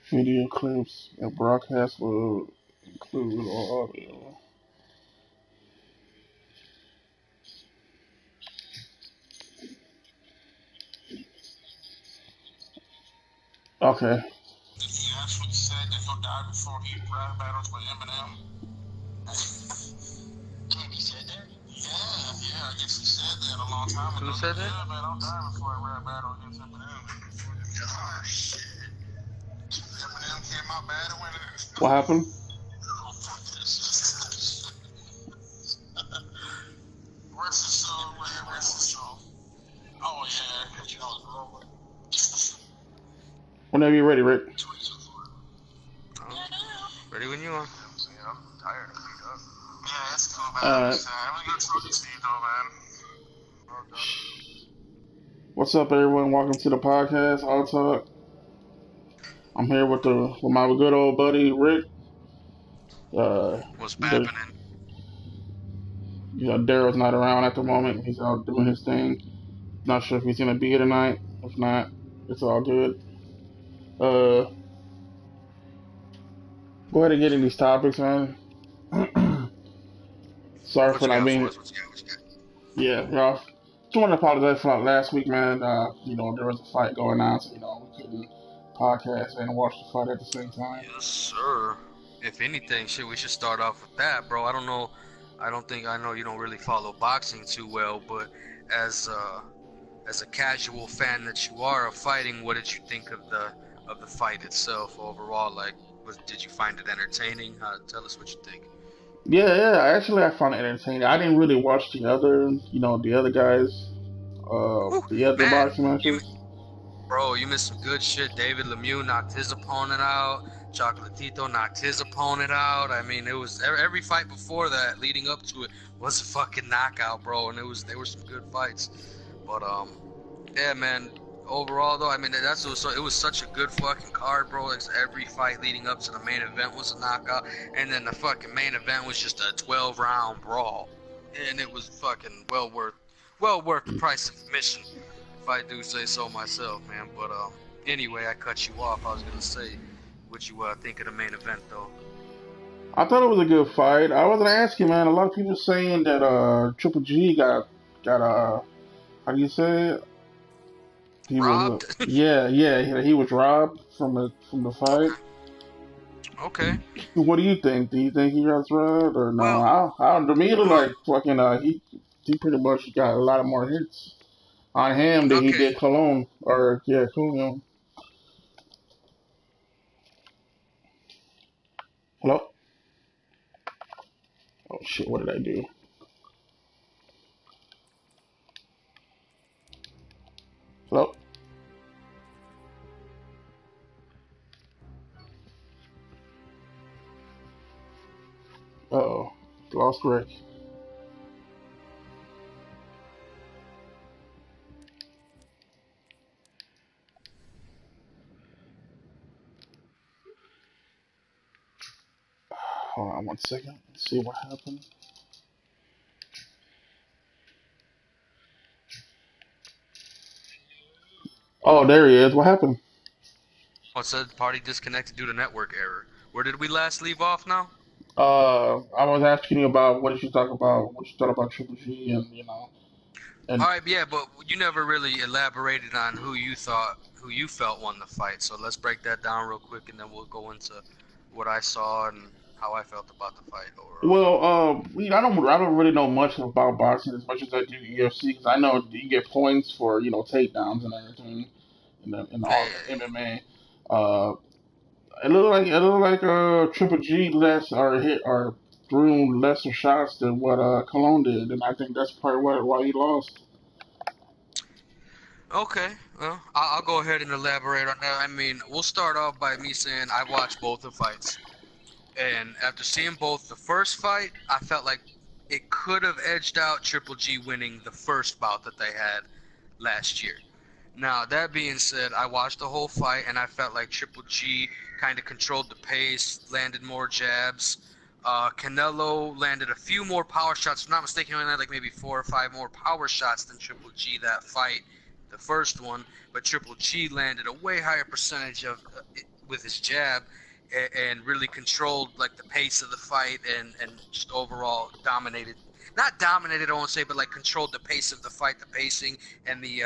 Video clips and broadcasts will include all audio. Okay. He actually said that he'll die before he rap battles with Eminem. Damn, he said that? Yeah, I guess he said that a long time ago. Who said that? Yeah, man, I'll die before I rap battle against Eminem. Oh, shit. Eminem came out bad and went What happened? oh, fuck this. Rest his soul, man, rest his soul. Oh, yeah, you know it's rolling. Whenever you're ready, Rick. Ready when you are. Yeah, I'm tired of beat up. Yeah, it's cool, man. All I'm right. just really good talking to you, though, man. Well done. What's up, everyone? Welcome to the podcast. All Talk. I'm here with my good old buddy Rick. What's The, happening? Daryl's not around at the moment. He's out doing his thing. Not sure if he's gonna be here tonight. If not, it's all good. Uh, go ahead and get in these topics, man. Sorry What for you not got for being. us? What you got? What you got? Yeah, y'all. Just want to apologize for last week, man. There was a fight going on, so we couldn't podcast and watch the fight at the same time. Yes, sir. If anything, shit, we should start off with that, bro. I don't know. I know you don't really follow boxing too well, but as as a casual fan that you are of fighting, what did you think of the fight itself overall? Like, did you find it entertaining? Tell us what you think. Yeah. Actually, I found it entertaining. I didn't really watch the other guys, Whew, the other man, boxing you matches. bro, you missed some good shit. David Lemieux knocked his opponent out. Chocolatito knocked his opponent out. I mean, it was every fight before that, leading up to it, was a fucking knockout, bro. And they were some good fights. But yeah, man. Overall, though, I mean, it was such a good fucking card, bro. Like, every fight leading up to the main event was a knockout, and then the fucking main event was just a 12-round brawl, and it was fucking well worth the price of admission, if I do say so myself, man. But anyway, I cut you off. I was gonna say, what you think of the main event, though? I thought it was a good fight. I was gonna ask you, man. A lot of people saying that Triple G got how do you say it? He was Robbed? he was robbed from the fight. Okay, okay. What do you think? Do you think he got robbed or no? Well, To me, it looked uh, like fucking he pretty much got a lot of more hits on him than he okay. did Cologne or Cologne. Hello. Oh shit! What did I do? Hello. Oh, lost Rick. Hold on 1 second. Let's see what happened. Oh, there he is. What happened? What said party disconnected due to network error? Where did we last leave off now? I was asking you about what did you talk about? What you thought about Triple G and All right, yeah, but you never really elaborated on who you felt won the fight. So let's break that down real quick, and then we'll go into what I saw and how I felt about the fight overall. well, I don't really know much about boxing as much as I do UFC because I know you get points for takedowns and everything in all the Yeah, MMA. Uh, it looked like Triple G less or hit or threw lesser shots than what Cologne did, and I think that's part of why he lost. okay, well, I'll go ahead and elaborate on that. I mean, we'll start off by me saying I watched both the fights. And after seeing both the first fight, I felt like it could have edged out Triple G winning the first bout that they had last year. Now, that being said, I watched the whole fight and I felt like Triple G kind of controlled the pace, landed more jabs. Canelo landed a few more power shots. If I'm not mistaken, he landed like maybe 4 or 5 more power shots than Triple G that fight, the first one. But Triple G landed a way higher percentage of with his jab, and really controlled like the pace of the fight and just overall dominated. Not dominated, I won't say, but like controlled the pace of the fight, the pacing and the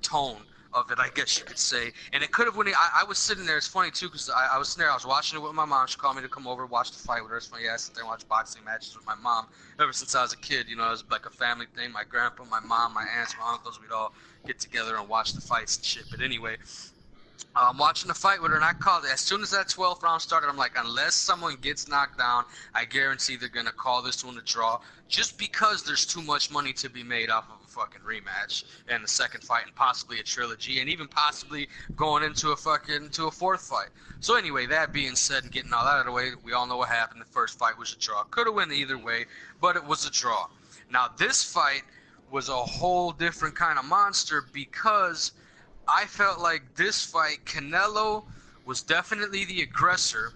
tone of it, I guess you could say. And it could have when I was sitting there. It's funny too because I was sitting there. I was watching it with my mom. She called me to come over watch the fight with her. It's funny. Yeah, I sit there and watch boxing matches with my mom ever since I was a kid. You know, it was like a family thing. My grandpa, my mom, my aunts, my uncles, we'd all get together and watch the fights and shit. But anyway, I'm watching the fight with her, and I called it. As soon as that 12th round started, I'm like, unless someone gets knocked down, I guarantee they're going to call this one a draw, just because there's too much money to be made off of a fucking rematch and the second fight and possibly a trilogy and even possibly going into a fourth fight. So anyway, that being said and getting all that out of the way, we all know what happened. The first fight was a draw. Could have went either way, but it was a draw. Now, this fight was a whole different kind of monster because I felt like this fight, Canelo was definitely the aggressor.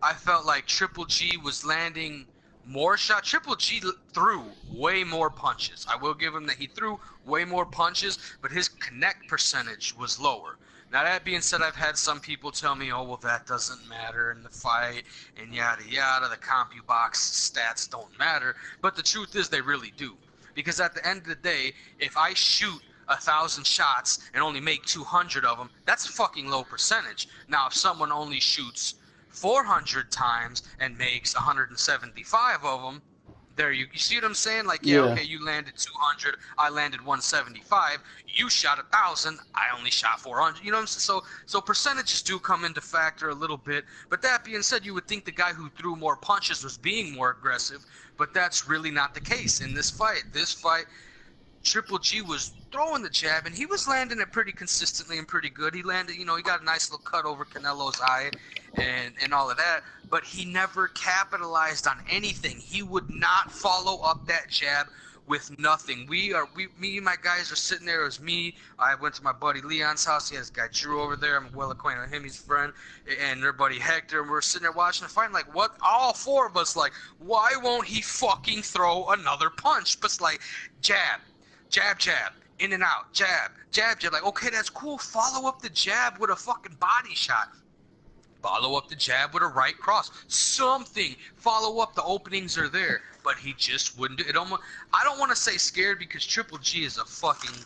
I felt like Triple G was landing more shots. Triple G threw way more punches. I will give him that he threw way more punches, but his connect percentage was lower. Now, that being said, I've had some people tell me, oh, well, that doesn't matter in the fight, and yada, yada, the CompuBox stats don't matter. But the truth is they really do. Because at the end of the day, if I shoot 1,000 shots and only make 200 of them, that's a fucking low percentage. Now, if someone only shoots 400 times and makes 175 of them, there you see what I'm saying? Like, yeah, okay, you landed 200, I landed 175. You shot 1,000, I only shot 400. You know what I'm saying? So percentages do come into factor a little bit. But that being said, you would think the guy who threw more punches was being more aggressive, but that's really not the case in this fight. This fight, Triple G was throwing the jab, and he was landing it pretty consistently and pretty good. He landed, you know, he got a nice little cut over Canelo's eye and all of that, but he never capitalized on anything. He would not follow up that jab with nothing. Me and my guys are sitting there. It was me. I went to my buddy Leon's house. He has this guy Drew over there. I'm well acquainted with him. He's a friend. And their buddy Hector. And we're sitting there watching the fight. Like, what? All four of us, like, why won't he fucking throw another punch? But it's like, jab. Jab, jab, in and out, jab, jab, jab. Like, okay, that's cool. Follow up the jab with a fucking body shot. Follow up the jab with a right cross. Something. Follow up. The openings are there. But he just wouldn't do it. I don't want to say scared because Triple G is a fucking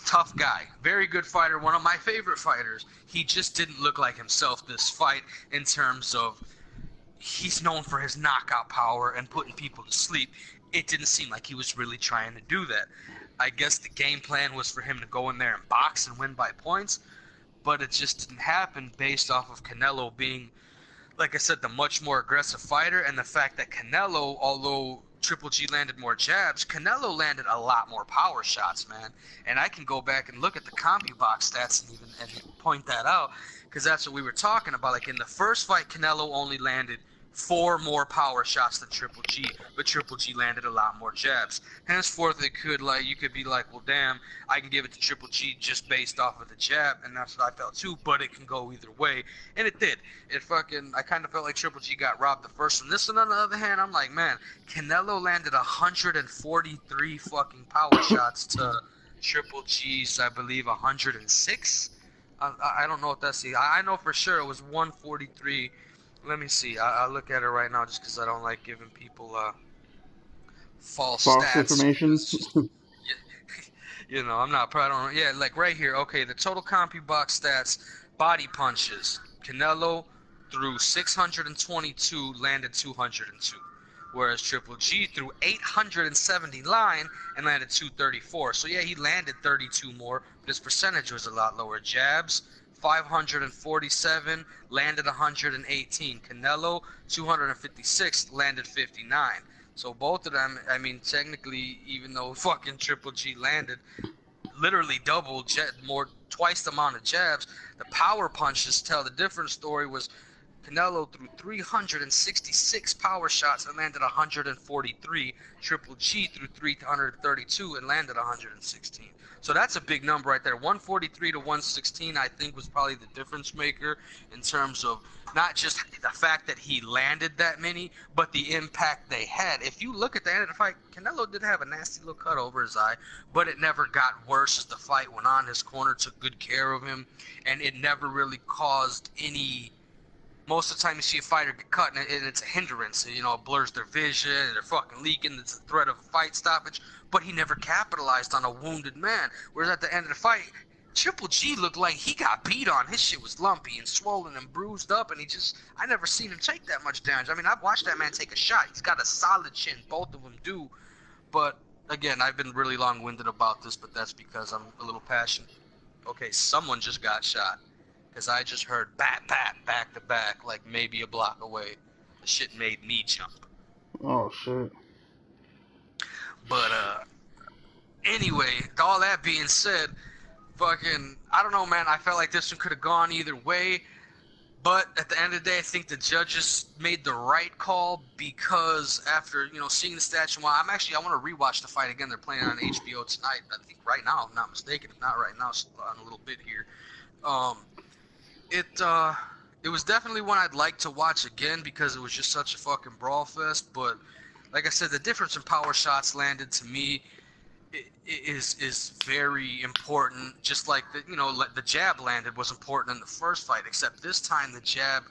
tough guy. Very good fighter. One of my favorite fighters. He just didn't look like himself this fight in terms of he's known for his knockout power and putting people to sleep. It didn't seem like he was really trying to do that. I guess the game plan was for him to go in there and box and win by points, but it just didn't happen based off of Canelo being, like I said, the much more aggressive fighter, and the fact that Canelo, although Triple G landed more jabs, Canelo landed a lot more power shots, man. And I can go back and look at the CompuBox stats and point that out, because that's what we were talking about. Like in the first fight, Canelo only landed 4 more power shots than Triple G, but Triple G landed a lot more jabs. Henceforth, you could be like, well, damn, I can give it to Triple G just based off of the jab, and that's what I felt too. But it can go either way, and it did. I kind of felt like Triple G got robbed the first one. This one, on the other hand, I'm like, man, Canelo landed 143 fucking power shots to Triple G's, I believe, 106. I don't know what that's. I know for sure it was 143. Let me see. I'll look at it right now just because I don't like giving people false stats. Information. You know, I'm not proud of. Yeah, like right here. Okay, the total CompuBox stats: body punches. Canelo threw 622, landed 202, whereas Triple G threw 879 and landed 234. So yeah, he landed 32 more, but his percentage was a lot lower. Jabs, 547, landed 118. Canelo, 256, landed 59. So both of them, I mean, technically, even though fucking Triple G landed literally twice the amount of jabs, the power punches tell the different story. Was Canelo threw 366 power shots and landed 143. Triple G threw 332 and landed 116. So that's a big number right there. 143 to 116, I think, was probably the difference maker in terms of not just the fact that he landed that many, but the impact they had. If you look at the end of the fight, Canelo did have a nasty little cut over his eye, but it never got worse as the fight went on. His corner took good care of him, and it never really caused any. Most of the time you see a fighter get cut and it's a hindrance, you know, it blurs their vision, and they're fucking leaking, it's a threat of a fight stoppage, but he never capitalized on a wounded man. Whereas at the end of the fight, Triple G looked like he got beat on. His shit was lumpy and swollen and bruised up, and I never seen him take that much damage. I mean, I've watched that man take a shot. He's got a solid chin, both of them do, but again, I've been really long-winded about this, but that's because I'm a little passionate. Okay, someone just got shot. Because I just heard bat, back to back, like maybe a block away. The shit made me jump. Oh, shit. But, anyway, all that being said, fucking, I don't know, man. I felt like this one could have gone either way. But at the end of the day, I think the judges made the right call because after, you know, seeing the stats, I want to rewatch the fight again. They're playing on HBO tonight. I think right now, if I'm not mistaken. If not right now, so on a little bit here. It was definitely one I'd like to watch again because it was just such a fucking brawl fest. But like I said, the difference in power shots landed to me is very important. Just like the jab landed was important in the first fight, except this time the jab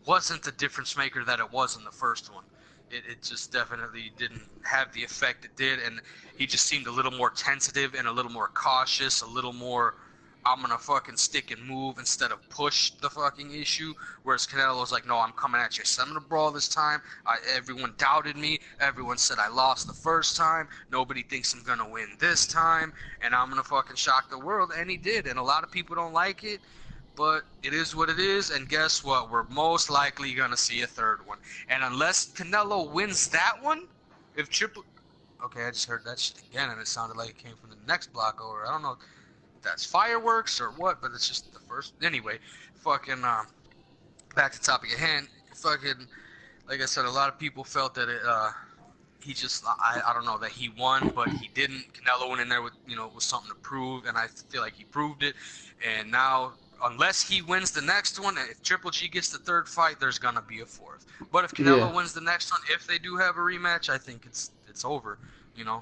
wasn't the difference maker that it was in the first one. It just definitely didn't have the effect it did, and he just seemed a little more tentative and a little more cautious, a little more. I'm gonna fucking stick and move instead of push the fucking issue. Whereas Canelo's like, no, I'm coming at you. I'm gonna brawl this time. Everyone doubted me. Everyone said I lost the first time. Nobody thinks I'm gonna win this time, and I'm gonna fucking shock the world. And he did. And a lot of people don't like it, but it is what it is. And guess what? We're most likely gonna see a third one. And unless Canelo wins that one, if Triple, okay, I just heard that shit again, and it sounded like it came from the next block over. I don't know. That's fireworks or what, but it's just the first. Anyway, fucking back to topic at hand. Fucking, like I said, a lot of people felt that he just, I don't know, that he won, but he didn't. Canelo went in there with something to prove, and I feel like he proved it. And now, unless he wins the next one, if Triple G gets the third fight, there's gonna be a fourth. But if Canelo wins the next one, if they do have a rematch, I think it's over.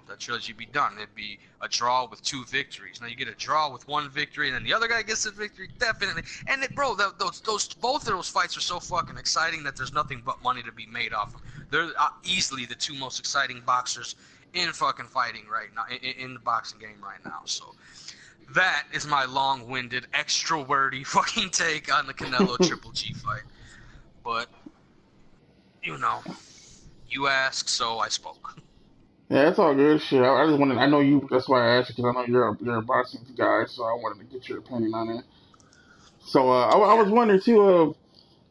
That trilogy be done. It'd be a draw with 2 victories. Now you get a draw with 1 victory, and then the other guy gets a victory, definitely. And bro, both of those fights are so fucking exciting that there's nothing but money to be made off of. They're easily the 2 most exciting boxers in fucking fighting right now, in the boxing game right now. So that is my long-winded, extra wordy fucking take on the Canelo Triple G fight. But you asked, so I spoke. Yeah, it's all good shit. I just wanted. I know you. That's why I asked you because I know you're a boxing guy, so I wanted to get your opinion on it. So I was wondering too.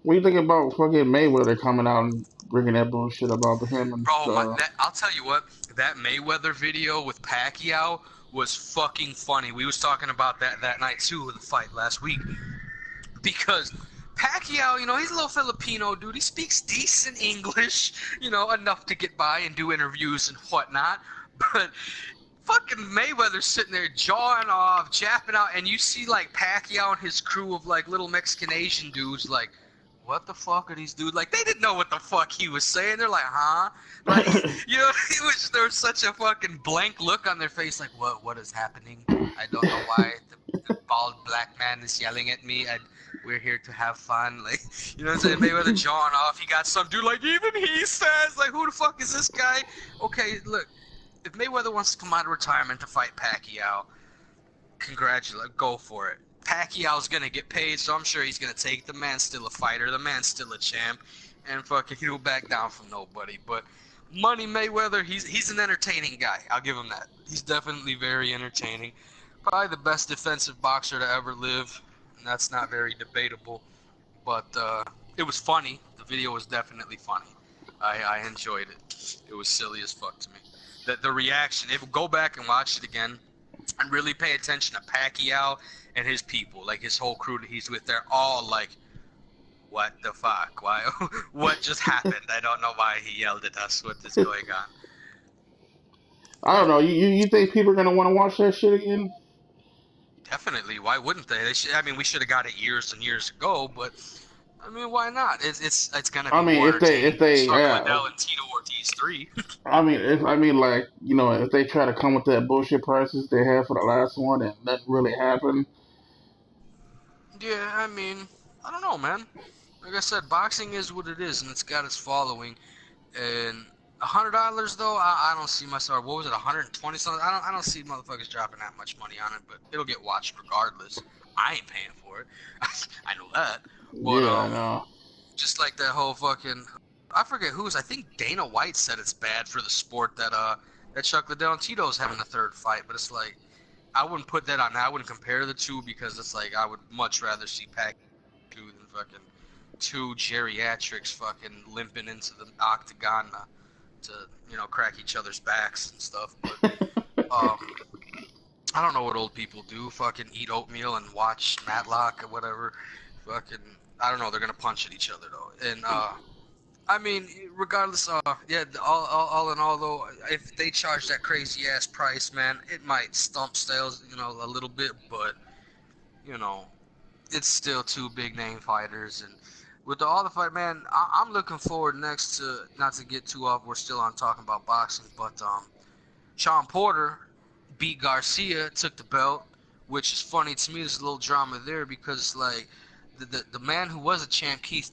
What you think about fucking Mayweather coming out and bringing that bullshit about him and? Bro, I'll tell you what. That Mayweather video with Pacquiao was fucking funny. We was talking about that night too of the fight last week because Pacquiao, he's a little Filipino dude. He speaks decent English, enough to get by and do interviews and whatnot. But fucking Mayweather's sitting there jawing off, japping out, and you see like Pacquiao and his crew of like little Mexican Asian dudes like, what the fuck are these dudes? Like, they didn't know what the fuck he was saying. They're like, huh? Like, there was such a fucking blank look on their face, like, what is happening? I don't know why the bald black man is yelling at me. We're here to have fun. Like, you know what I'm saying? Mayweather jawing off. He got some dude like, even he says, like, who the fuck is this guy? Okay, look, if Mayweather wants to come out of retirement to fight Pacquiao, go for it. Pacquiao's gonna get paid, so I'm sure he's gonna take. The man's still a fighter. The man's still a champ, and fucking he'll back down from nobody. But Money Mayweather, he's an entertaining guy. I'll give him that. He's definitely very entertaining. Probably the best defensive boxer to ever live, and that's not very debatable. But it was funny. The video was definitely funny. I enjoyed it. It was silly as fuck to me. The reaction. Go back and watch it again, and really pay attention to Pacquiao and his people, like his whole crew that he's with. They're all like, what the fuck? Why? What just happened? I don't know why he yelled at us. What is going on? I don't know. You think people are gonna want to watch that shit again? Definitely. Why wouldn't they? They should. I mean, we should have got it years and years ago, but I mean, why not? It's gonna I be mean, more if entertaining than they, Chuck yeah. Liddell and Tito Ortiz 3. I mean, like, if they try to come with that bullshit prices they had for the last one and nothing really happened. Yeah, I mean, I don't know, man. Like I said, boxing is what it is, and it's got its following. And $100 though, I don't see myself. What was it, 120 something? I don't see motherfuckers dropping that much money on it, but it'll get watched regardless. I ain't paying for it. I know that. But Yeah, I know. just like that whole fucking, I forget who's. I think Dana White said it's bad for the sport that Chuck Liddell and Tito's having a third fight, but it's like I wouldn't put that on. I wouldn't compare the two because it's like I would much rather see Pac two than fucking two geriatrics fucking limping into the octagon to crack each other's backs and stuff. But I don't know what old people do. Fucking eat oatmeal and watch Matlock or whatever. Fucking I don't know. They're gonna punch at each other though. And I mean, regardless, yeah. All in all, though, if they charge that crazy ass price, man, it might stump sales, a little bit, but you know, it's still two big name fighters, and with all the fight, man, I'm looking forward next to not to get too off. We're still on talking about boxing, but Sean Porter beat Garcia, took the belt, which is funny to me. There's a little drama there because like the man who was a champ, Keith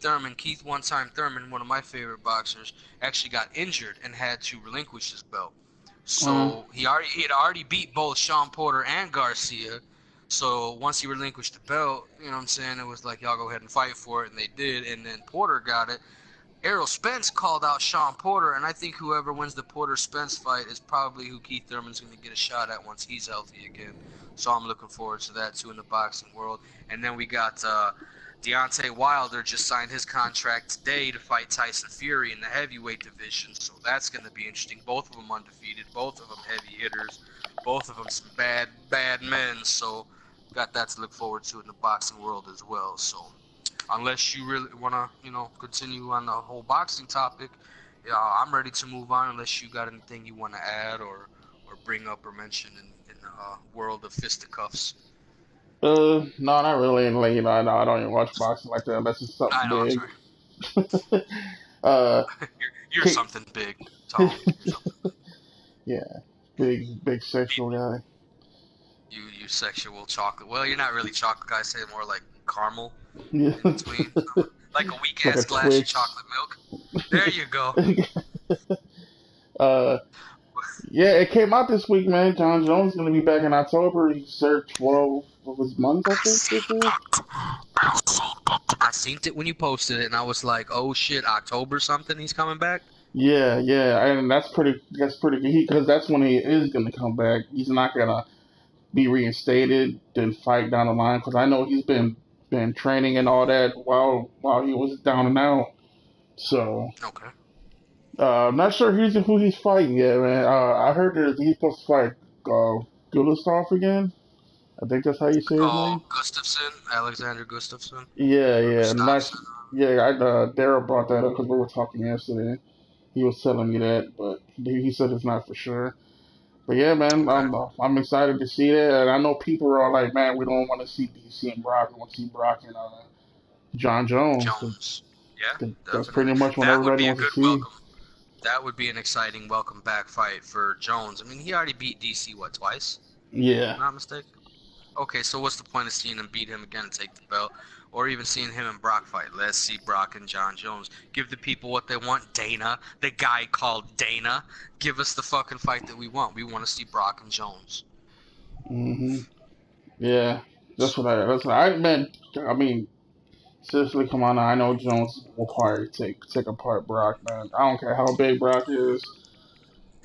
one time Thurman, one of my favorite boxers, actually got injured and had to relinquish his belt. Uh, So he had already beat both Sean Porter and Garcia. So once he relinquished the belt, you know what I'm saying, it was like y'all go ahead and fight for it, and they did. And then Porter got it. Errol Spence called out Sean Porter, and I think whoever wins the Porter-Spence fight is probably who Keith Thurman's going to get a shot at once he's healthy again. So I'm looking forward to that, too, in the boxing world. And then we got Deontay Wilder just signed his contract today to fight Tyson Fury in the heavyweight division, so that's going to be interesting. Both of them undefeated, both of them heavy hitters, both of them some bad men, so got that to look forward to in the boxing world as well. So unless you really want to, continue on the whole boxing topic, yeah, I'm ready to move on unless you got anything you want to add or bring up or mention in the world of fisticuffs. no, not really. Like, I don't even watch boxing like that unless it's something I know, I'm big. sorry. uh, You're kick, something big, Tom. You're something big. yeah, big sexual guy. You sexual chocolate. Well, you're not really chocolate guy. Say more like caramel Yeah, in between. Like a weak like a ass glass of Twix. chocolate milk. There you go. uh, yeah, it came out this week, man. John Jones is gonna be back in October. He served 12 of his months, I I think, seen this year. it. I seen it when you posted it, and I was like, "Oh shit, October something. He's coming back." Yeah, and that's pretty good because that's when he is gonna come back. He's not gonna be reinstated, then fight down the line. Because I know he's been training and all that while he was down and out. So Okay. I'm not sure who he's fighting yet, man. I heard that he's supposed to fight Gustaf again. I think that's how you say his Oh, name. Gustafson, Alexander Gustafson, Yeah, or yeah, Gustafson. nice. Yeah, Daryl brought that up because we were talking yesterday. He was telling me that, but he said it's not for sure. But yeah, man, Okay. I'm excited to see that, and I know people are like, man, we don't want to see DC and Brock. We want to see Brock and John Jones. Jones. Yeah, That's pretty definitely. much what That would everybody be a wants to good see. welcome. That would be an exciting welcome back fight for Jones. I mean, he already beat DC what, twice? If Yeah, I'm not mistaken. Okay, so what's the point of seeing him beat him again and take the belt, or even seeing him and Brock fight? Let's see Brock and John Jones. Give the people what they want. Dana, the guy called Dana, give us the fucking fight that we want. We want to see Brock and Jones. hmm yeah. So That's what I meant. I mean, seriously, come on. Now. I know Jones will probably take apart Brock, man. I don't care how big Brock is.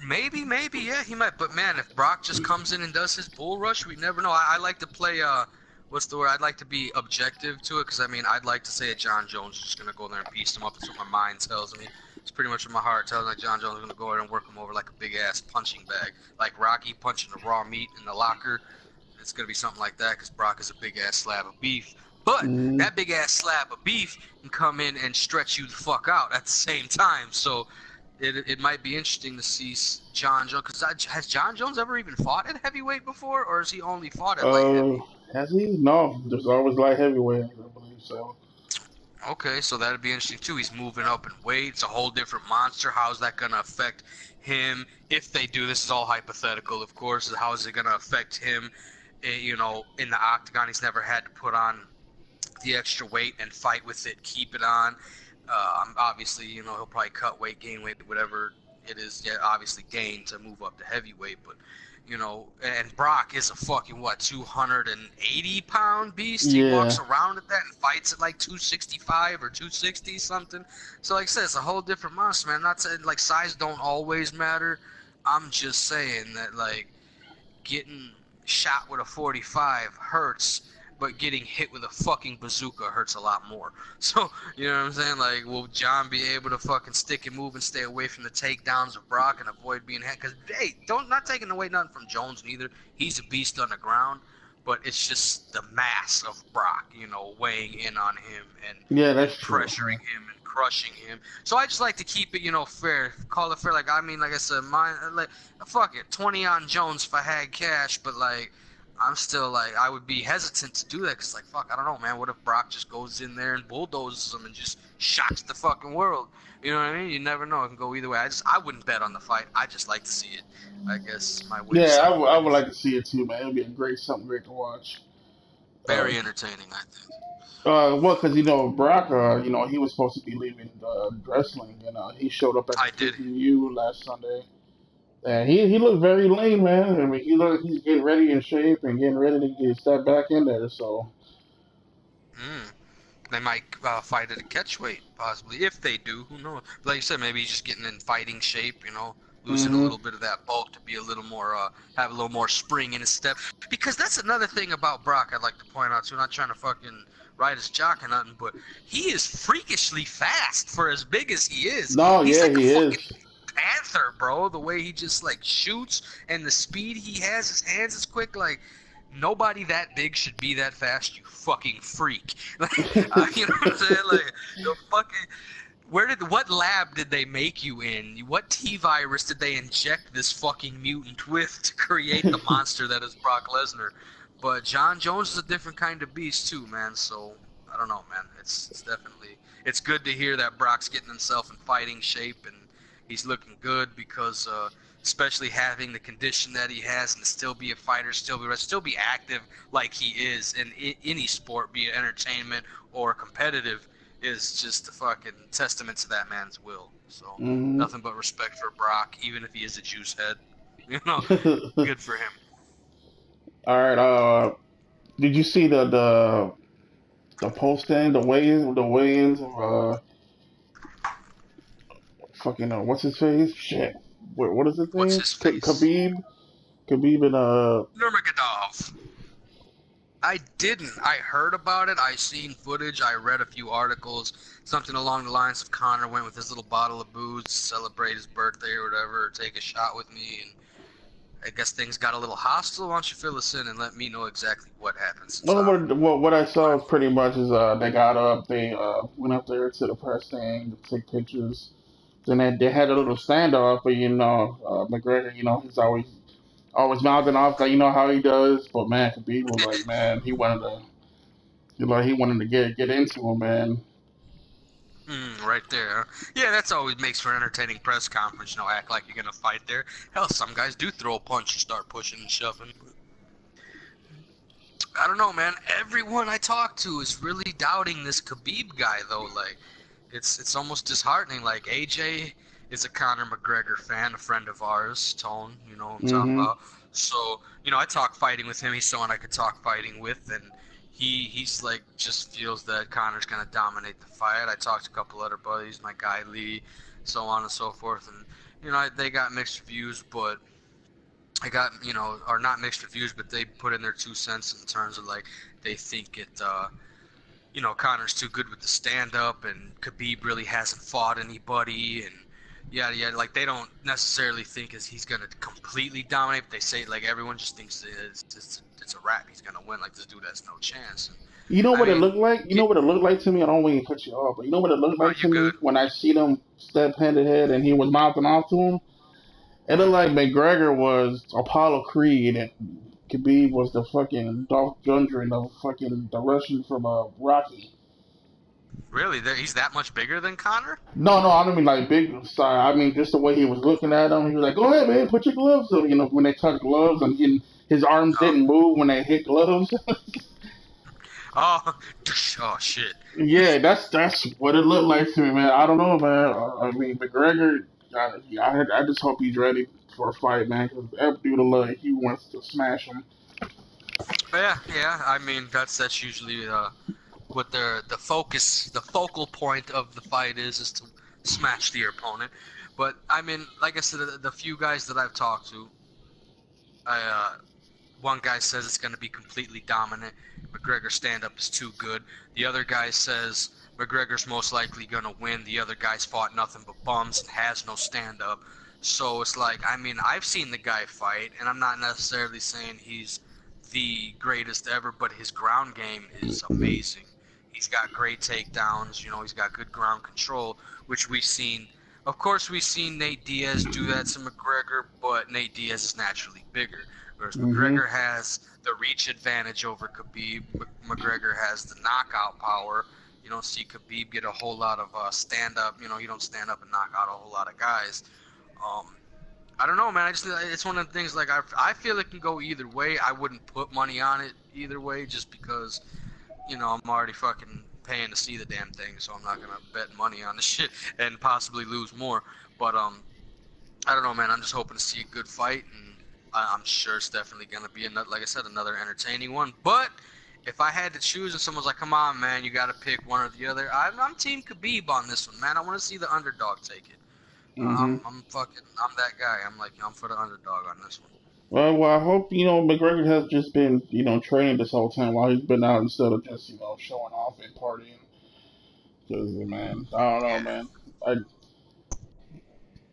maybe, yeah, he might. But man, if Brock just comes in and does his bull rush, we never know. I like to play. What's the word? I'd like to be objective to it because I mean, I'd like to say that John Jones is just gonna go there and piece him up. That's what my mind tells me. It's pretty much what my heart tells me. Like John Jones is gonna go there and work him over like a big ass punching bag, like Rocky punching the raw meat in the locker. It's gonna be something like that because Brock is a big ass slab of beef. But Mm-hmm. that big ass slab of beef can come in and stretch you the fuck out at the same time. So it might be interesting to see John Jones, because has John Jones ever even fought at heavyweight before, or has he only fought at light heavy? Has he? No, there's always light heavyweight, I believe so. Okay, so that'd be interesting too. He's moving up in weight. It's a whole different monster. How's that gonna affect him if they do? This is all hypothetical, of course. How is it gonna affect him? You know, in the octagon, he's never had to put on the extra weight and fight with it, keep it on. Obviously, you know, he'll probably cut weight, gain weight, whatever it is. Yeah, obviously gain to move up to heavyweight, but you know, and Brock is a fucking what, 280-pound beast. He walks Yeah, around at that and fights at like 265 or 260 something. So like I said, it's a whole different monster, man. Not saying like size don't always matter. I'm just saying that like getting shot with a 45 hurts, but getting hit with a fucking bazooka hurts a lot more. So, you know what I'm saying? Like, will John be able to fucking stick and move and stay away from the takedowns of Brock and avoid being hit? Because, hey, not taking away nothing from Jones neither. He's a beast on the ground, but it's just the mass of Brock, you know, weighing in on him yeah, and that's true. pressuring him and crushing him. So I just like to keep it, you know, fair. Call it fair. Like, I mean, like I said, mine, like, fuck it, 20 on Jones if I had cash, but like, I'm still like, I would be hesitant to do that because, like, fuck, I don't know, man. What if Brock just goes in there and bulldozes him and just shocks the fucking world? You know what I mean? You never know. It can go either way. I wouldn't bet on the fight. I just like to see it. I guess my Yeah, wayside I opinion. would like to see it too, man. It'd be a something great to watch. Uh, Very entertaining, I think. well, because Brock, he was supposed to be leaving wrestling, and he showed up at the I did. pay-per-view last Sunday, and he looked very lean, man. I mean, he's getting ready in shape and getting ready to get step back in there. So, Mm. They might fight at a catchweight, possibly. If they do, who knows? But like you said, maybe he's just getting in fighting shape, you know, losing a hmm little bit of that bulk to be a little more, have a little more spring in his step. Because that's another thing about Brock I'd like to point out, too. I'm not trying to fucking ride his jock or nothing, but he is freakishly fast for as big as he is. no, He's yeah, like a he fucking is. panther, bro. The way he just, like, shoots and the speed he has, his hands is quick, like, nobody that big should be that fast, you fucking freak. You know what I'm saying? Like, the fucking, what lab did they make you in? What T virus did they inject this fucking mutant with to create the monster that is Brock Lesnar? But John Jones is a different kind of beast too, man. So I don't know, man. It's definitely, it's good to hear that Brock's getting himself in fighting shape and he's looking good because especially having the condition that he has and to still be a fighter, still be active like he is in any sport, be it entertainment or competitive, is just a fucking testament to that man's will. So hmm nothing but respect for Brock, even if he is a juice head. You know, good for him. All right. Did you see the posting, the weigh-ins of fucking what's his face? Shit. What is his What's name? his face? Khabib and Nurmagomedov. I didn't. I heard about it. I seen footage. I read a few articles. Something along the lines of Connor went with his little bottle of booze to celebrate his birthday or whatever, or take a shot with me, and I guess things got a little hostile. Why don't you fill us in and let me know exactly what happened since well, I'm what I saw blind. pretty much is they got up, they went up there to the press thing to take pictures. Then they had a little standoff, but McGregor, he's always mouthing off, like how he does. But man, Khabib was like, man, he wanted to get into him, man. Right there. Yeah, that's always makes for an entertaining press conference. You know, act like you're gonna fight there. Hell, some guys do throw a punch and start pushing and shoving. I don't know, man. Everyone I talk to is really doubting this Khabib guy, though. Like, it's almost disheartening. Like, AJ is a Conor McGregor fan, a friend of ours, Tone. You know what I'm talking hmm about. So, you know, I talk fighting with him. He's someone I could talk fighting with, and he's like just feels that Conor's gonna dominate the fight. I talked to a couple other buddies, my guy Lee, so on and so forth, and you know they got mixed reviews, but I got, or not mixed reviews, but they put in their 2 cents in terms of like they think Connor's too good with the stand up, and Khabib really hasn't fought anybody, and Yeah, like they don't necessarily think he's gonna completely dominate. But they say like everyone just thinks it's a wrap. He's gonna win. Like this dude has no chance. And, You know I what it mean, looked like? You know what it looked like to me? I don't want to cut you off, but you know what it looked like you to good? me when I see them step hand to head and he was mouthing off to him? It looked like McGregor was Apollo Creed and Khabib was the fucking Dolph Lundgren, the Russian from Rocky. Really? He's that much bigger than Connor? No, I don't mean like big style. I mean just the way he was looking at him. He was like, "Go ahead, man, put your gloves on." You know, when they touch gloves and his arms Oh, didn't move when they hit gloves. oh, oh shit. Yeah, that's what it looked like to me, man. I don't know, man. I mean, McGregor, I just hope he's ready for a fight, man. Because that dude, like, he wants to smash him. Yeah. I mean, that's usually what the focal point of the fight is to smash the opponent. But I mean, like I said, the few guys that I've talked to, one guy says it's going to be completely dominant. McGregor's stand-up is too good. The other guy says McGregor's most likely going to win. The other guy's fought nothing but bums and has no stand-up. So it's like, I mean, I've seen the guy fight, and I'm not necessarily saying he's the greatest ever, but his ground game is amazing. He's got great takedowns. You know, he's got good ground control, which we've seen. Of course, we've seen Nate Diaz do that to McGregor, but Nate Diaz is naturally bigger. Whereas Hmm. McGregor has the reach advantage over Khabib. McGregor has the knockout power. You don't see Khabib get a whole lot of stand up. You know, you don't stand up and knock out a whole lot of guys. Um, I don't know, man. It's one of the things like I feel it can go either way. I wouldn't put money on it either way just because I'm already fucking paying to see the damn thing, so I'm not gonna bet money on the shit and possibly lose more. But I don't know, man. I'm just hoping to see a good fight, and I'm sure it's definitely gonna be another, like I said, another entertaining one. But if I had to choose, and someone's like, "Come on, man, you got to pick one or the other," I'm Team Khabib on this one, man. I want to see the underdog take it. Hmm. I'm that guy. I'm for the underdog on this one. Well, I hope McGregor has just been training this whole time while he's been out instead of just showing off and partying. Because man, I don't know, Yeah. man. I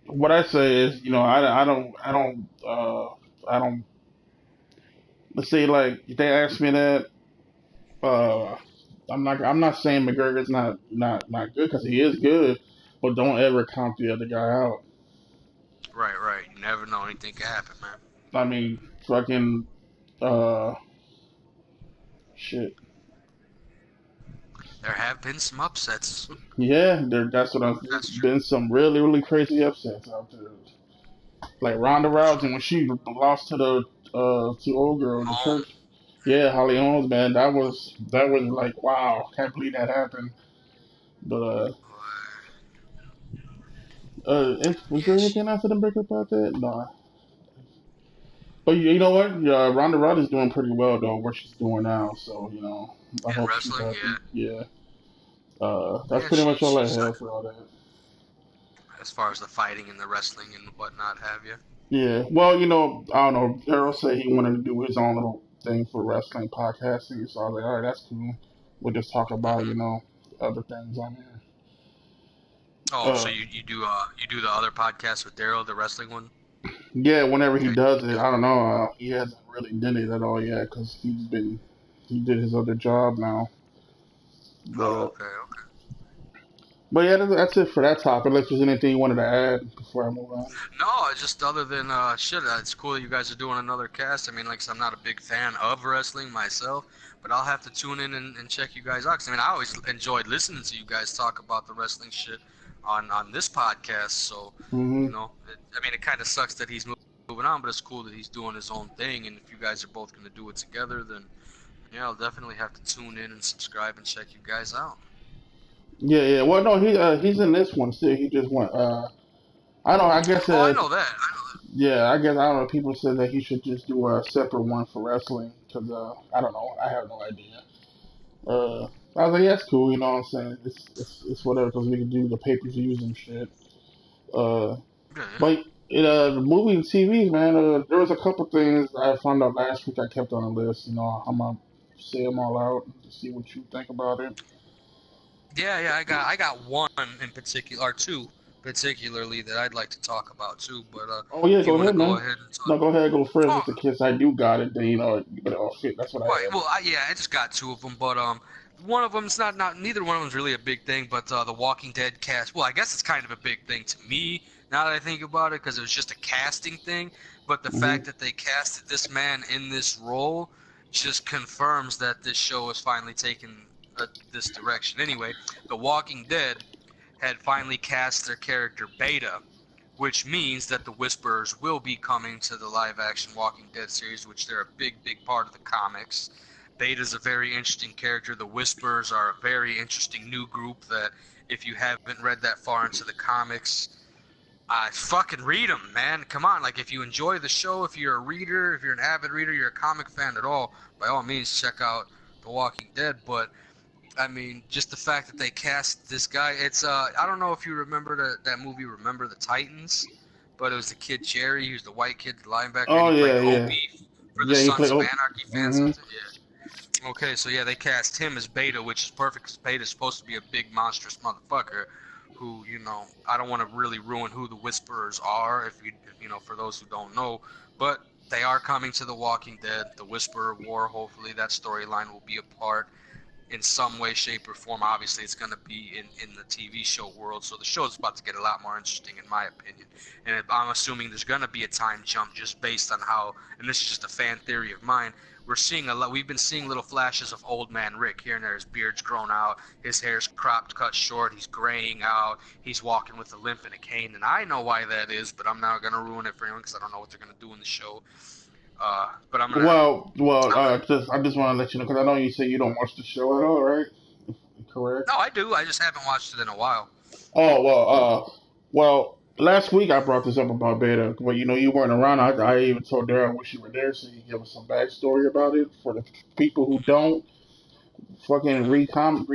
What I say is, I don't. Let's say like if they ask me that, uh, I'm not saying McGregor's not good because he is good, but don't ever count the other guy out. Right. You never know. Anything can happen, man. I mean, fucking uh, shit. There have been some upsets. Yeah, that's what I've That's true. been some really crazy upsets out there. Like Ronda Rousey when she lost to old girl in the Home. church. Yeah, Holly Holmes, man, that was like wow, can't believe that happened. But was Yeah, there she. anything after the breakup about that? No. But you know what? Ronda Rousey's doing pretty well though, what she's doing now. So I In hope she's wrestling, happy. yeah. Yeah. That's Yeah, pretty much all I she's have for all that. as far as the fighting and the wrestling and whatnot have you. Yeah. Well, I don't know. Daryl said he wanted to do his own little thing for wrestling podcasting, so I was like, all right, that's cool. We'll just talk about Hmm. other things on here. Oh, so Uh, you do the other podcast with Daryl, the wrestling one? yeah. Whenever he Okay. does it, I don't know. He hasn't really done it at all yet because he did his other job now. But Oh, okay. yeah, that's it for that topic. Unless there's anything you wanted to add before I move on. No, it's just other than shit. It's cool that you guys are doing another cast. I mean, like I said, I'm not a big fan of wrestling myself, but I'll have to tune in and check you guys out. 'Cause, I mean, I always enjoyed listening to you guys talk about the wrestling shit on this podcast. So, Hmm. I mean, it kind of sucks that he's moving on, but it's cool that he's doing his own thing. And if you guys are both gonna do it together, then yeah, I'll definitely have to tune in and subscribe and check you guys out. Yeah. Well, no, he's in this one too. He just went. I don't. I guess. Oh, I know that. Yeah. I guess I don't know. People said that he should just do a separate one for wrestling because I don't know. I have no idea. I was like, yeah, that's cool. You know what I'm saying? It's whatever because we can do the pay per views and shit. Uh, Yeah. but the movie and TV, man. There was a couple things I found out last week. I kept on the list. I'm gonna say them all out to see what you think about it. Yeah. I got one in particular, or two. particularly that I'd like to talk about too. But Oh yeah, if you go want to ahead, go man. ahead and talk. No, go ahead, go first, Oh, just in case I do got it. Then you get it all fit. That's what I right. have. Well, yeah, I just got two of them, but one of them's not neither one of them's really a big thing. But the Walking Dead cast. Well, I guess it's kind of a big thing to me now that I think about it, because it was just a casting thing. But the Hmm. fact that they casted this man in this role just confirms that this show is finally taking this direction. Anyway, The Walking Dead had finally cast their character Beta, which means that the Whisperers will be coming to the live action Walking Dead series, which they're a big part of the comics. Beta's a very interesting character. The Whisperers are a very interesting new group that, if you haven't read that far into the comics, I fucking read them, man. Come on, like if you enjoy the show, if you're a reader, if you're an avid reader, you're a comic fan at all, by all means check out The Walking Dead. But I mean, just the fact that they cast this guy, it's I don't know if you remember that movie Remember the Titans, but it was the kid Jerry, he was the white kid, the linebacker, and Oh he played yeah, yeah, Opie for the yeah. You play. Sons of Oh, Anarchy fans. hmm. Yeah. Okay, so yeah, they cast him as Beta, which is perfect because Beta's supposed to be a big monstrous motherfucker who, I don't want to really ruin who the Whisperers are for those who don't know, but they are coming to The Walking Dead, the Whisperer War. Hopefully that storyline will be a part in some way, shape, or form. Obviously, it's going to be in the TV show world, so the show is about to get a lot more interesting, in my opinion. And I'm assuming there's going to be a time jump just based on how, and this is just a fan theory of mine. We're seeing a lot. We've been seeing little flashes of old man Rick here and there. His beard's grown out, his hair's cropped, cut short. He's graying out. He's walking with a limp and a cane, and I know why that is, but I'm not going to ruin it for anyone because I don't know what they're going to do in the show. But I just want to let you know because I know you say you don't watch the show at all, right? Correct. no, I do. I just haven't watched it in a while. Oh well. Last week I brought this up about Beta, but you weren't around. I even told Daryl I wish you were there so you give us some backstory about it for the people who don't fucking Hmm. read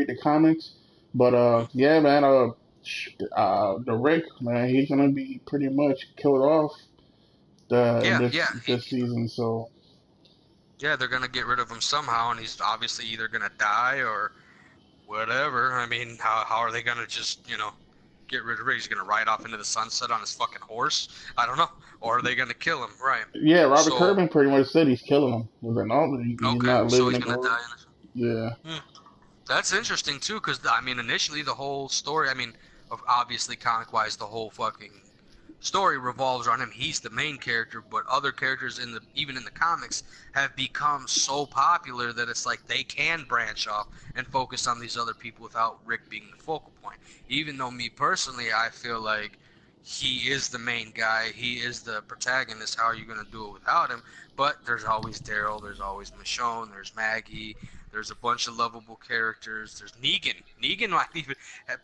the comics. But yeah, man. The Rick man, he's gonna be pretty much killed off in Yeah, this yeah. this season. So Yeah, they're gonna get rid of him somehow, and he's obviously either gonna die or whatever. I mean, how are they gonna just get rid of him? He's gonna ride off into the sunset on his fucking horse? I don't know. Or are they gonna kill him? Right. yeah, Robert So Kirkman pretty much said he's killing him. He's like, no, he's okay, not so living he's in gonna glory. die. Yeah. That's interesting too, because I mean, initially the whole story. I mean, obviously comic-wise, the whole fucking story revolves around him. He's the main character, but other characters even in the comics have become so popular that it's like they can branch off and focus on these other people without Rick being the focal point. Even though me personally, I feel like he is the main guy, he is the protagonist. How are you going to do it without him? But there's always Daryl, there's always Michonne, there's Maggie, there's a bunch of lovable characters. There's Negan. Negan might even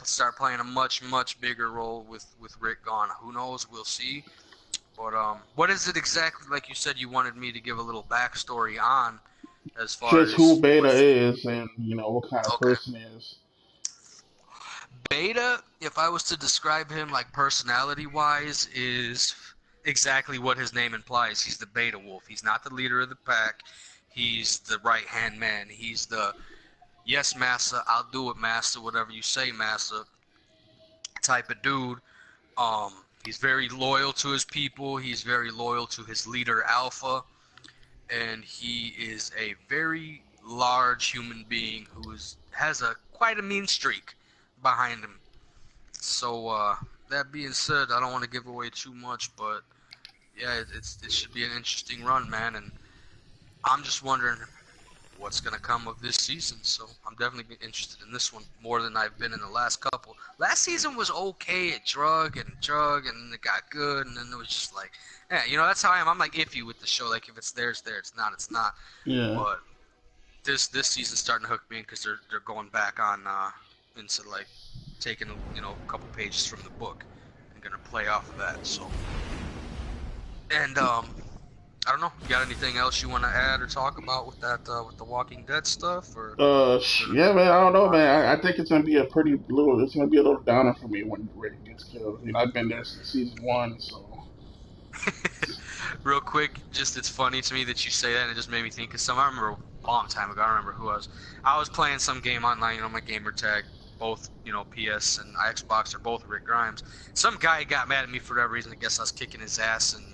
start playing a much bigger role with Rick gone. Who knows? We'll see. But what is it exactly? Like you said, you wanted me to give a little backstory on, as far Just who as Beta what. is and what kind of Okay, person he is. Beta. If I was to describe him like personality wise, is exactly what his name implies. He's the Beta Wolf. He's not the leader of the pack. He's the right hand man. He's the yes, massa, I'll do it, massa, whatever you say, massa, type of dude. He's very loyal to his people. He's very loyal to his leader, Alpha, and he is a very large human being who has a quite a mean streak behind him. So that being said, I don't want to give away too much, but yeah, it should be an interesting run, man. And I'm just wondering what's going to come of this season. So I'm definitely interested in this one more than I've been in the last couple. Last season was okay. It drug, and then it got good, and then it was just like, yeah, that's how I am. I'm like iffy with the show. Like if it's there, it's there. It's not, it's not. Yeah. But this season's starting to hook me in because they're going back on into like taking a couple pages from the book and gonna play off of that. So and I don't know. You got anything else you want to add or talk about with that, with the Walking Dead stuff, or good Yeah, man. I don't know, on? man. I think it's gonna be It's gonna be a little downer for me when Rick gets killed. I've been there since season one, so. Real quick, just it's funny to me that you say that, and it just made me think of I remember a long time ago. I don't remember who I was. I was playing some game online, my gamer tag, both, you know, PS and Xbox are both Rick Grimes. Some guy got mad at me for whatever reason. I guess I was kicking his ass and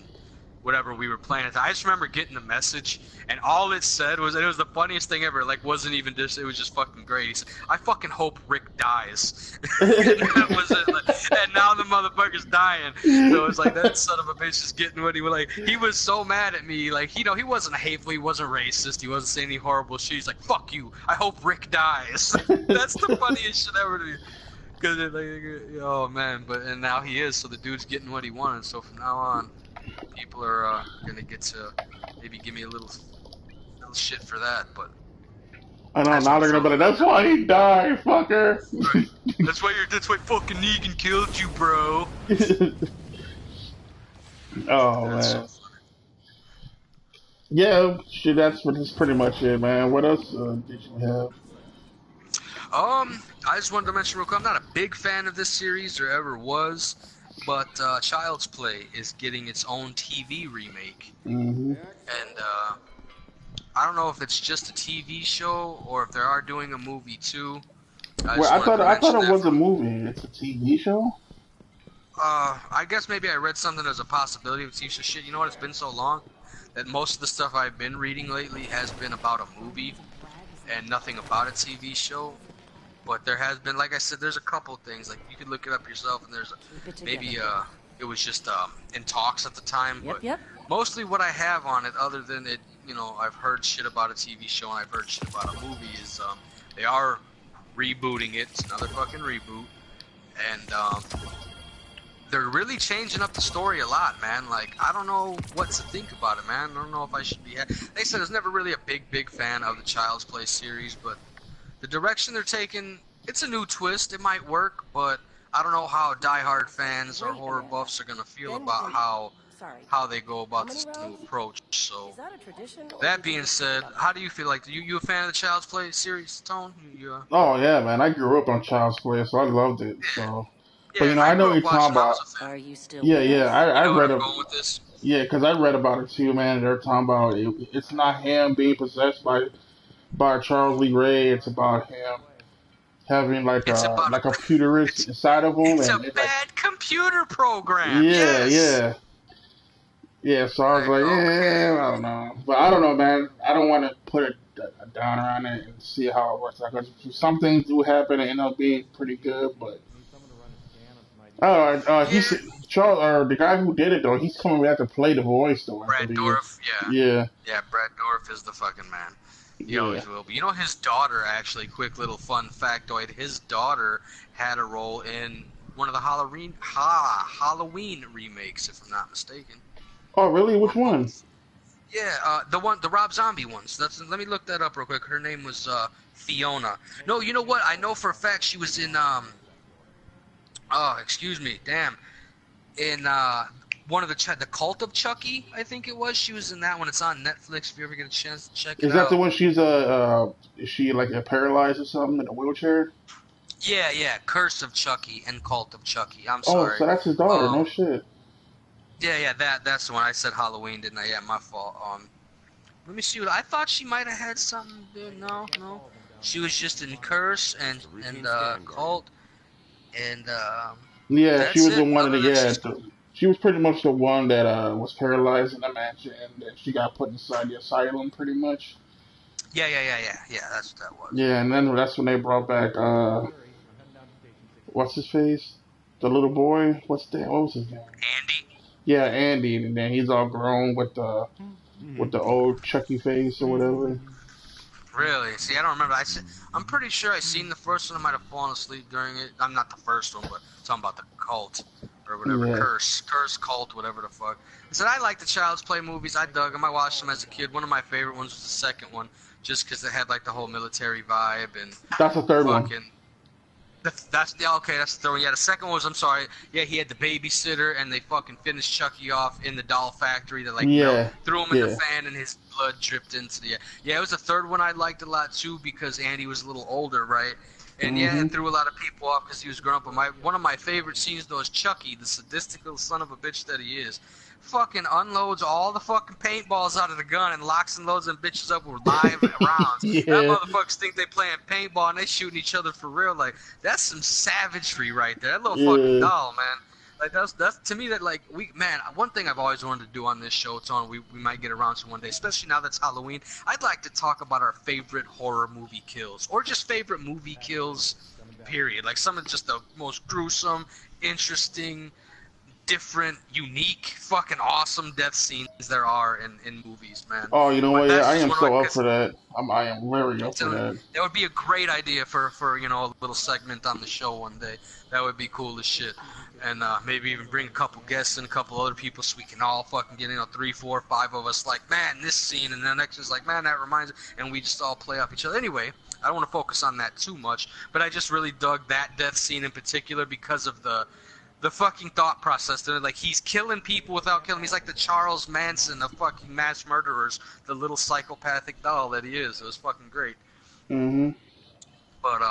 whatever we were playing. I just remember getting the message, and all it said was, and it was the funniest thing ever. Like, wasn't even just, it was just fucking great. He said, "I fucking hope Rick dies." And that was it. Like, and now the motherfucker's dying. So it's like, that son of a bitch is getting what he was like. He was so mad at me. Like, you know, he wasn't hateful. He wasn't racist. He wasn't saying any horrible shit. He's like, "Fuck you. I hope Rick dies." That's the funniest shit ever to me. Cause it, like, oh man, and now he is. So the dude's getting what he wanted. So from now on, people are gonna get to maybe give me a little shit for that, but I know, now they're gonna be like, "That's why he died, fucker." Right. That's why fucking Negan killed you, bro. Oh man. So yeah, shit. That's pretty much it, man. What else did you have? I just wanted to mention real quick, I'm not a big fan of this series or ever was, but Child's Play is getting its own TV remake. Mm-hmm. And I don't know if it's just a TV show or if they are doing a movie too. I thought it was a movie. It's a TV show. I guess maybe I read something as a possibility of TV show. Shit, you know what? It's been so long that most of the stuff I've been reading lately has been about a movie and nothing about a TV show. But there has been, like I said, there's a couple things. Like, you could look it up yourself, and there's maybe it was just in talks at the time. But mostly what I have on it, other than it, you know, I've heard shit about a TV show and I've heard shit about a movie, is they are rebooting it. It's another fucking reboot, and they're really changing up the story a lot, man. Like, I don't know what to think about it, man. I don't know if I should be. They said I was never really a big fan of the Child's Play series, but the direction they're taking, it's a new twist. It might work, but I don't know how diehard fans or horror buffs are gonna feel about how they go about this new approach. So, that being said, how do you feel? Like, you a fan of the Child's Play series, Tone? Oh yeah, man. I grew up on Child's Play, so I loved it. So, yeah, but you know, I know what you're talking about. Are you still? Yeah. I read going with this. Yeah, because I read about it too, man. They're talking about it's not him being possessed by Charles Lee Ray. It's about him having like a futurist inside of him. It's a bad computer program. Yeah. So I was like, I don't know, but I don't know, man. I don't want to put a downer on it and see how it works out. Because some things do happen and end up being pretty good, but. Charles, or the guy who did it though, he's coming back to play the voice though. Brad Dourif, yeah. Brad Dourif is the fucking man. He always will be. You know, his daughter, actually, quick little fun factoid, his daughter had a role in one of the Halloween remakes, if I'm not mistaken. Oh, really? Which one? Yeah, the Rob Zombie ones. Let me look that up real quick. Her name was Fiona. No, you know what? I know for a fact she was in in one of the Cult of Chucky, I think it was. She was in that one. It's on Netflix. If you ever get a chance to check it out. Is that the one? She's is she like paralyzed or something in a wheelchair? Yeah. Curse of Chucky and Cult of Chucky. I'm sorry. Oh, so that's his daughter. No shit. Yeah. That's the one. I said Halloween, didn't I? Yeah, my fault. Let me see what I thought she might have had something. No. She was just in Curse and Cult, and yeah, she was the one that she was pretty much the one that was paralyzed in the mansion, and then she got put inside the asylum, pretty much. Yeah. That's what that was. Yeah, and then that's when they brought back what's his face, the little boy. What was his name? Andy. Yeah, Andy, and then he's all grown with the old Chucky face or whatever. Really? See, I don't remember. I'm pretty sure I seen the first one. I might have fallen asleep during it. I'm not the first one, but talking about the Cult or whatever. Yeah. Curse, Cult, whatever the fuck. I said I like the Child's Play movies. I dug them. I watched them as a kid. One of my favorite ones was the second one, just because it had like the whole military vibe and. That's the third one. That's the third one. Yeah, the second one was, I'm sorry. Yeah, he had the babysitter, and they fucking finished Chucky off in the doll factory. They threw him in the fan, and his blood dripped into the. Yeah, it was the third one I liked a lot too because Andy was a little older, right? And it threw a lot of people off because he was grown up. But one of my favorite scenes though is Chucky, the sadistical son of a bitch that he is. fucking unloads all the fucking paintballs out of the gun and locks and loads them bitches up with live rounds. That Yeah, motherfuckers think they playing paintball and they shooting each other for real. Like, that's some savagery right there. That little fucking yeah. doll, man. Like, that's to me that, like, one thing I've always wanted to do on this show, Tony, we might get around to one day, especially now that's Halloween. I'd like to talk about our favorite horror movie kills, or just favorite movie kills, period. Like, some of just the most gruesome, interesting, different, unique, fucking awesome death scenes there are in movies, man. Oh, you know But what? Yeah, that's I just am one of so my, up for that. I am very up for that. that would be a great idea for a little segment on the show one day. That would be cool as shit. And maybe even bring a couple guests and a couple other people so we can all fucking get 3, 4, 5 of us like, man, this scene, and the next is like, man, that reminds me, and we just all play off each other. Anyway, I don't want to focus on that too much, but I just really dug that death scene in particular because of the fucking thought process. They're like, he's killing people without killing. He's like the Charles Manson of fucking mass murderers, the little psychopathic doll that he is. It was fucking great. Hmm. But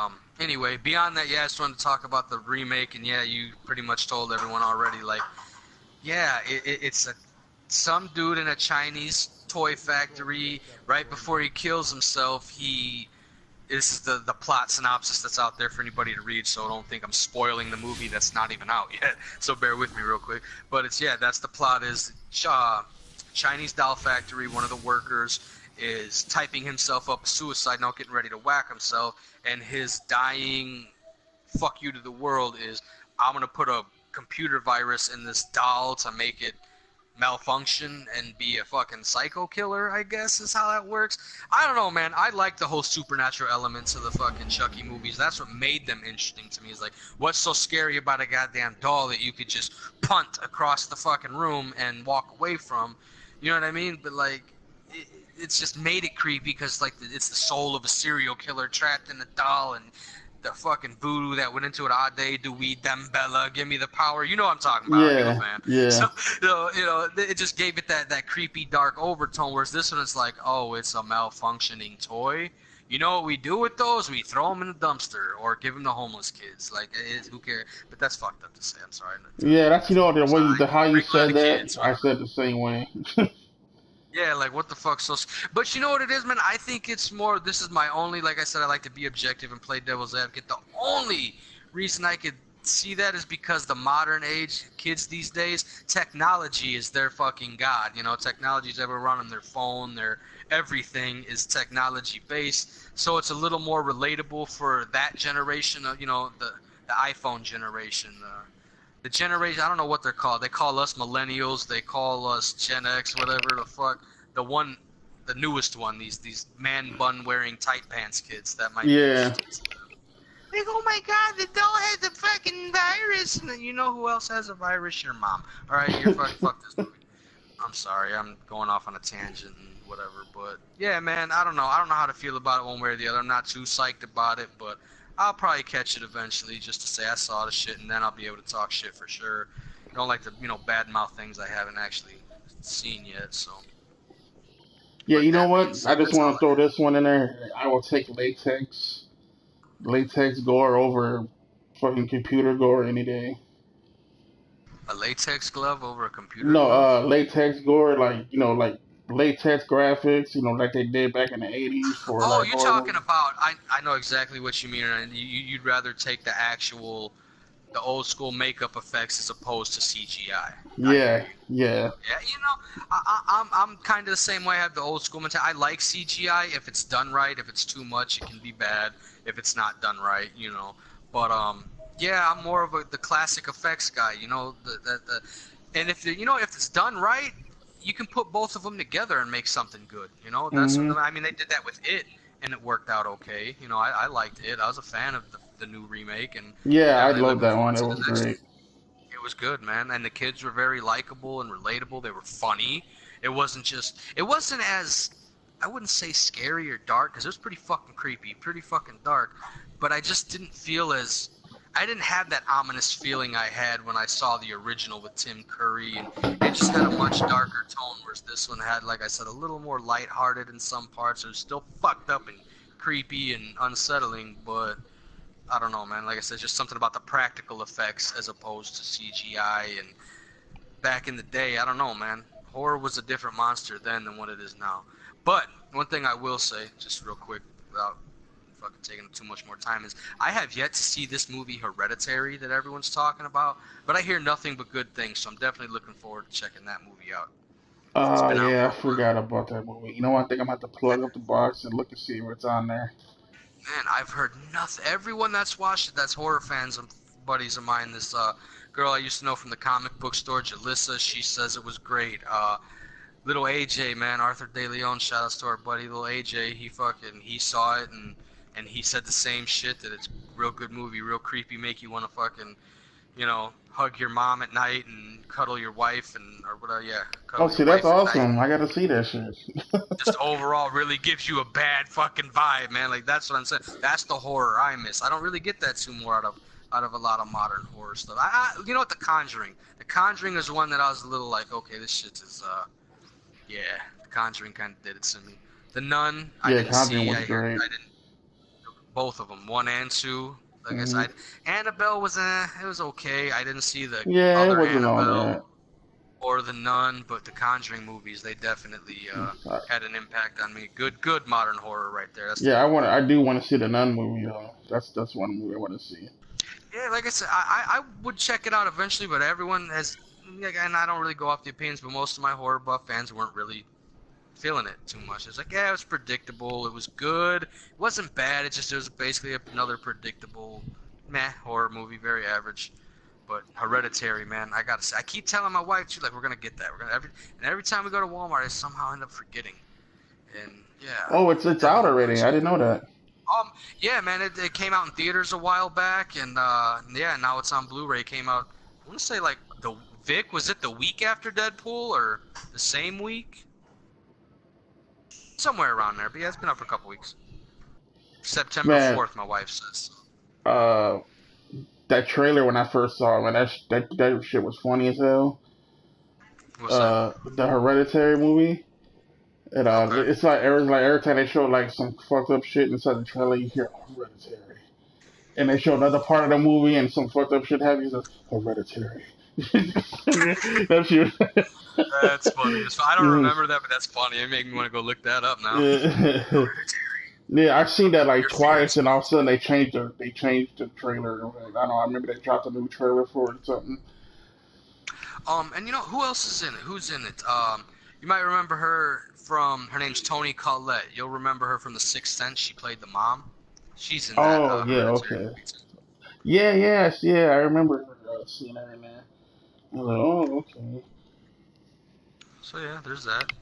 anyway, beyond that, yeah, I just wanted to talk about the remake, and yeah, you pretty much told everyone already. Like, yeah, it's some dude in a Chinese toy factory. Right before he kills himself, this is the plot synopsis that's out there for anybody to read, so don't think I'm spoiling the movie that's not even out yet. So bear with me real quick. But that's the plot is Chinese doll factory, one of the workers is typing himself up a suicide note, getting ready to whack himself, and his dying fuck you to the world is, I'm going to put a computer virus in this doll to make it malfunction and be a fucking psycho killer, I guess is how that works. I don't know, man. I like the whole supernatural elements of the fucking Chucky movies. That's what made them interesting to me. Is like, what's so scary about a goddamn doll that you could just punt across the fucking room and walk away from? You know what I mean? But like, it's just made it creepy because like it's the soul of a serial killer trapped in a doll, and the fucking voodoo that went into it all day. Do we them Bella? Give me the power. You know what I'm talking about. Are you a Yeah, fan? yeah. So it just gave it that creepy dark overtone. Whereas this one is like, oh, it's a malfunctioning toy. You know what we do with those? We throw them in the dumpster or give them to homeless kids. Like, who cares? But that's fucked up to say. I'm sorry. Yeah, that's the way Sorry. the how you Bring glad said the that. kids, I whatever. said the same way. Yeah, like what the fuck? But you know what it is, man? I think it's more. This is my only. Like I said, I like to be objective and play devil's advocate. The only reason I could see that is because the modern age kids these days, technology is their fucking god. You know, technology's ever running their phone, their everything is technology based. So it's a little more relatable for that generation of, the iPhone generation. The generation, I don't know what they're called. They call us millennials. They call us Gen X, whatever the fuck. The newest one, these man bun wearing tight pants kids. That might be Yeah. interesting to them. They go, oh my god, the doll has a fucking virus. And then you know who else has a virus? Your mom. All right, you're fuck this movie. I'm sorry, I'm going off on a tangent and whatever. But yeah, man, I don't know. I don't know how to feel about it one way or the other. I'm not too psyched about it, but I'll probably catch it eventually just to say I saw the shit, and then I'll be able to talk shit for sure. I don't like to, badmouth things I haven't actually seen yet, so. Yeah, But you know that being what? I said, just that's all want to I throw have. this one in there. I will take latex gore over fucking computer gore any day. A latex glove over a computer No, glove? latex gore, like like latex graphics, like they did back in the '80s for Oh, like you're horror talking movies. about, I know exactly what you mean, and you'd rather take the old school makeup effects as opposed to CGI. I hear Yeah, you. yeah, Yeah, I'm kind of the same way. I have the old school mentality. I like CGI if it's done right. If it's too much, it can be bad. If it's not done right, But yeah, I'm more of the classic effects guy. And if it's done right, you can put both of them together and make something good. That's hmm I mean, they did that with It, and it worked out okay. I liked It. I was a fan of the new remake, and yeah. yeah, I I'm really love looking that one. forward It to was the next one. great. It was good, man, and the kids were very likable and relatable. They were funny. It wasn't as, I wouldn't say scary or dark, because it was pretty fucking creepy, pretty fucking dark. But I just I didn't have that ominous feeling I had when I saw the original with Tim Curry, and it just had a much darker tone, whereas this one had, like I said, a little more lighthearted in some parts. It was still fucked up and creepy and unsettling, but I don't know, man. Like I said, just something about the practical effects as opposed to CGI, and back in the day, I don't know, man. Horror was a different monster then than what it is now. But one thing I will say, just real quick, without fucking taking too much more time, is I have yet to see this movie Hereditary that everyone's talking about, but I hear nothing but good things, so I'm definitely looking forward to checking that movie out. It's been out Yeah, for I a while. forgot about that movie. You know what? I think I'm gonna have to plug up the box and look and see what's on there. Man, I've heard nothing. Everyone that's watched it, that's horror fans and buddies of mine. This girl I used to know from the comic book store, Jalissa, she says it was great. Little AJ, man, Arthur De Leon, shout outs to our buddy, little AJ. He saw it and he said the same shit, that it's a real good movie, real creepy, make you want to fucking, hug your mom at night and cuddle your wife or whatever. Yeah, Oh, cuddle your see, that's wife at night. awesome. I gotta see that shit. Just overall really gives you a bad fucking vibe, man. Like, that's what I'm saying. That's the horror I miss. I don't really get that too more out of a lot of modern horror stuff. You know what? The Conjuring is one that I was a little like, okay, this shit is yeah. The Conjuring kind of did it to me. The Nun, I Yeah, didn't Conjuring see. was great. I didn't. Both of them, 1 and 2. Like I Mhm. said, Annabelle was it was okay. I didn't see the Yeah, it other wasn't all Annabelle that. or the Nun, but the Conjuring movies, they definitely I- had an impact on me. Good modern horror right there. Yeah, I do want to see the Nun movie though. That's one movie I want to see. Yeah, like I said, I would check it out eventually, but everyone has, and I don't really go off the opinions, but most of my horror buff fans weren't really feeling it too much. It's like, yeah, it was predictable. It was good. It wasn't bad. It was basically another predictable, meh horror movie, very average. But Hereditary, man, I gotta say, I keep telling my wife, she's like, we're gonna get that. Every time we go to Walmart, I somehow end up forgetting. And yeah, Oh, it's out definitely already. I didn't know that. yeah, man, it came out in theaters a while back, and yeah, now it's on Blu-ray. It came out, I want to say like was it the week after Deadpool or the same week? Somewhere around there, but yeah, it's been out for a couple weeks. September Man, 4th, my wife says. uh, that trailer when I first saw it, man, that shit was funny as hell. What's that? The Hereditary movie. And Okay. it's like every time they show like some fucked up shit inside the trailer, you hear Hereditary, and they show another part of the movie and some fucked up shit happens. It's Hereditary. That shit. That's funny. I don't remember that, but that's funny. It made me want to go look that up now. Yeah. Hereditary. Yeah, I've seen that like Your twice, favorite and all of a sudden they changed the trailer. Like, I don't know. I remember they dropped a new trailer for it or something. And who else is in it? Who's in it? You might remember her her name's Toni Collette. You'll remember her from The Sixth Sense. She played the mom. She's in that Oh yeah, Hereditary okay. movie too. Yeah. I remember seeing her in there. I was like, oh, okay. So yeah, there's that.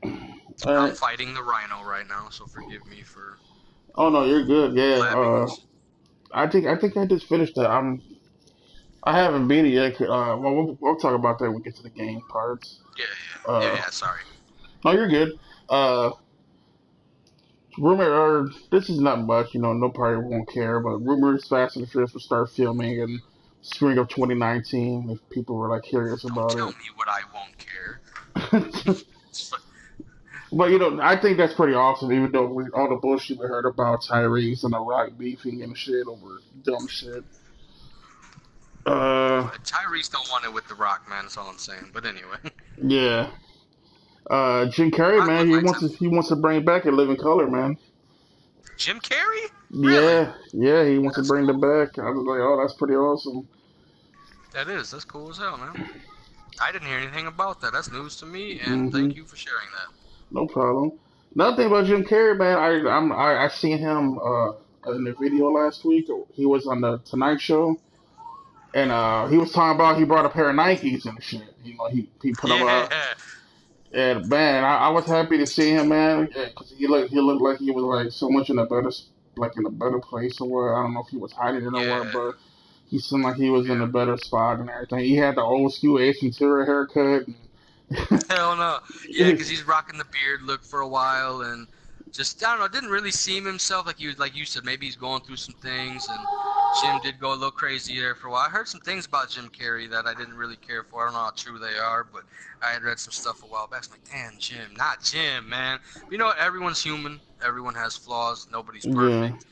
I'm Uh, fighting the rhino right now, so forgive me for oh no, you're good. Yeah. blabbing and shit. I think I just finished that. I haven't beat it yet. Well, we'll talk about that when we get to the game parts. Yeah, Uh, sorry. no, you're good. Uh, this is not much. No party won't care. But rumors Fast and the Furious will start filming in spring of 2019. If people were like curious Don't about tell it. me what I won't care. But I think that's pretty awesome. Even though all the bullshit we heard about Tyrese and The Rock beefing and shit over dumb shit. Tyrese don't want it with The Rock, man. That's all I'm saying. But anyway, Yeah. Jim Carrey, Rock man, would like to. he wants to bring back a Living Color, man. Jim Carrey? Really? Yeah, he wants to That's bring it cool. back. I was like, oh, that's pretty awesome. That is. That's cool as hell, man. I didn't hear anything about that. That's news to me, and Hmm. thank you for sharing that. No problem. Another thing about Jim Carrey, man, I seen him in the video last week. He was on the Tonight Show, and he was talking about he brought a pair of Nikes and shit. He put up Yeah. and man, I was happy to see him, man, because he looked like he was like so much in a better place or what. I don't know if he was hiding it or what, Yeah. but he seemed like he was in Yeah. a better spot and everything. He had the old school Ace Ventura haircut. Hell no. Yeah, because he's rocking the beard look for a while, and just, I don't know, didn't really seem himself. Like he was, like you said, maybe he's going through some things, and Jim did go a little crazy there for a while. I heard some things about Jim Carrey that I didn't really care for. I don't know how true they are, but I had read some stuff a while back. I'm like, damn, Jim, not Jim, man. But you know what? Everyone's human. Everyone has flaws. Nobody's Yeah. perfect.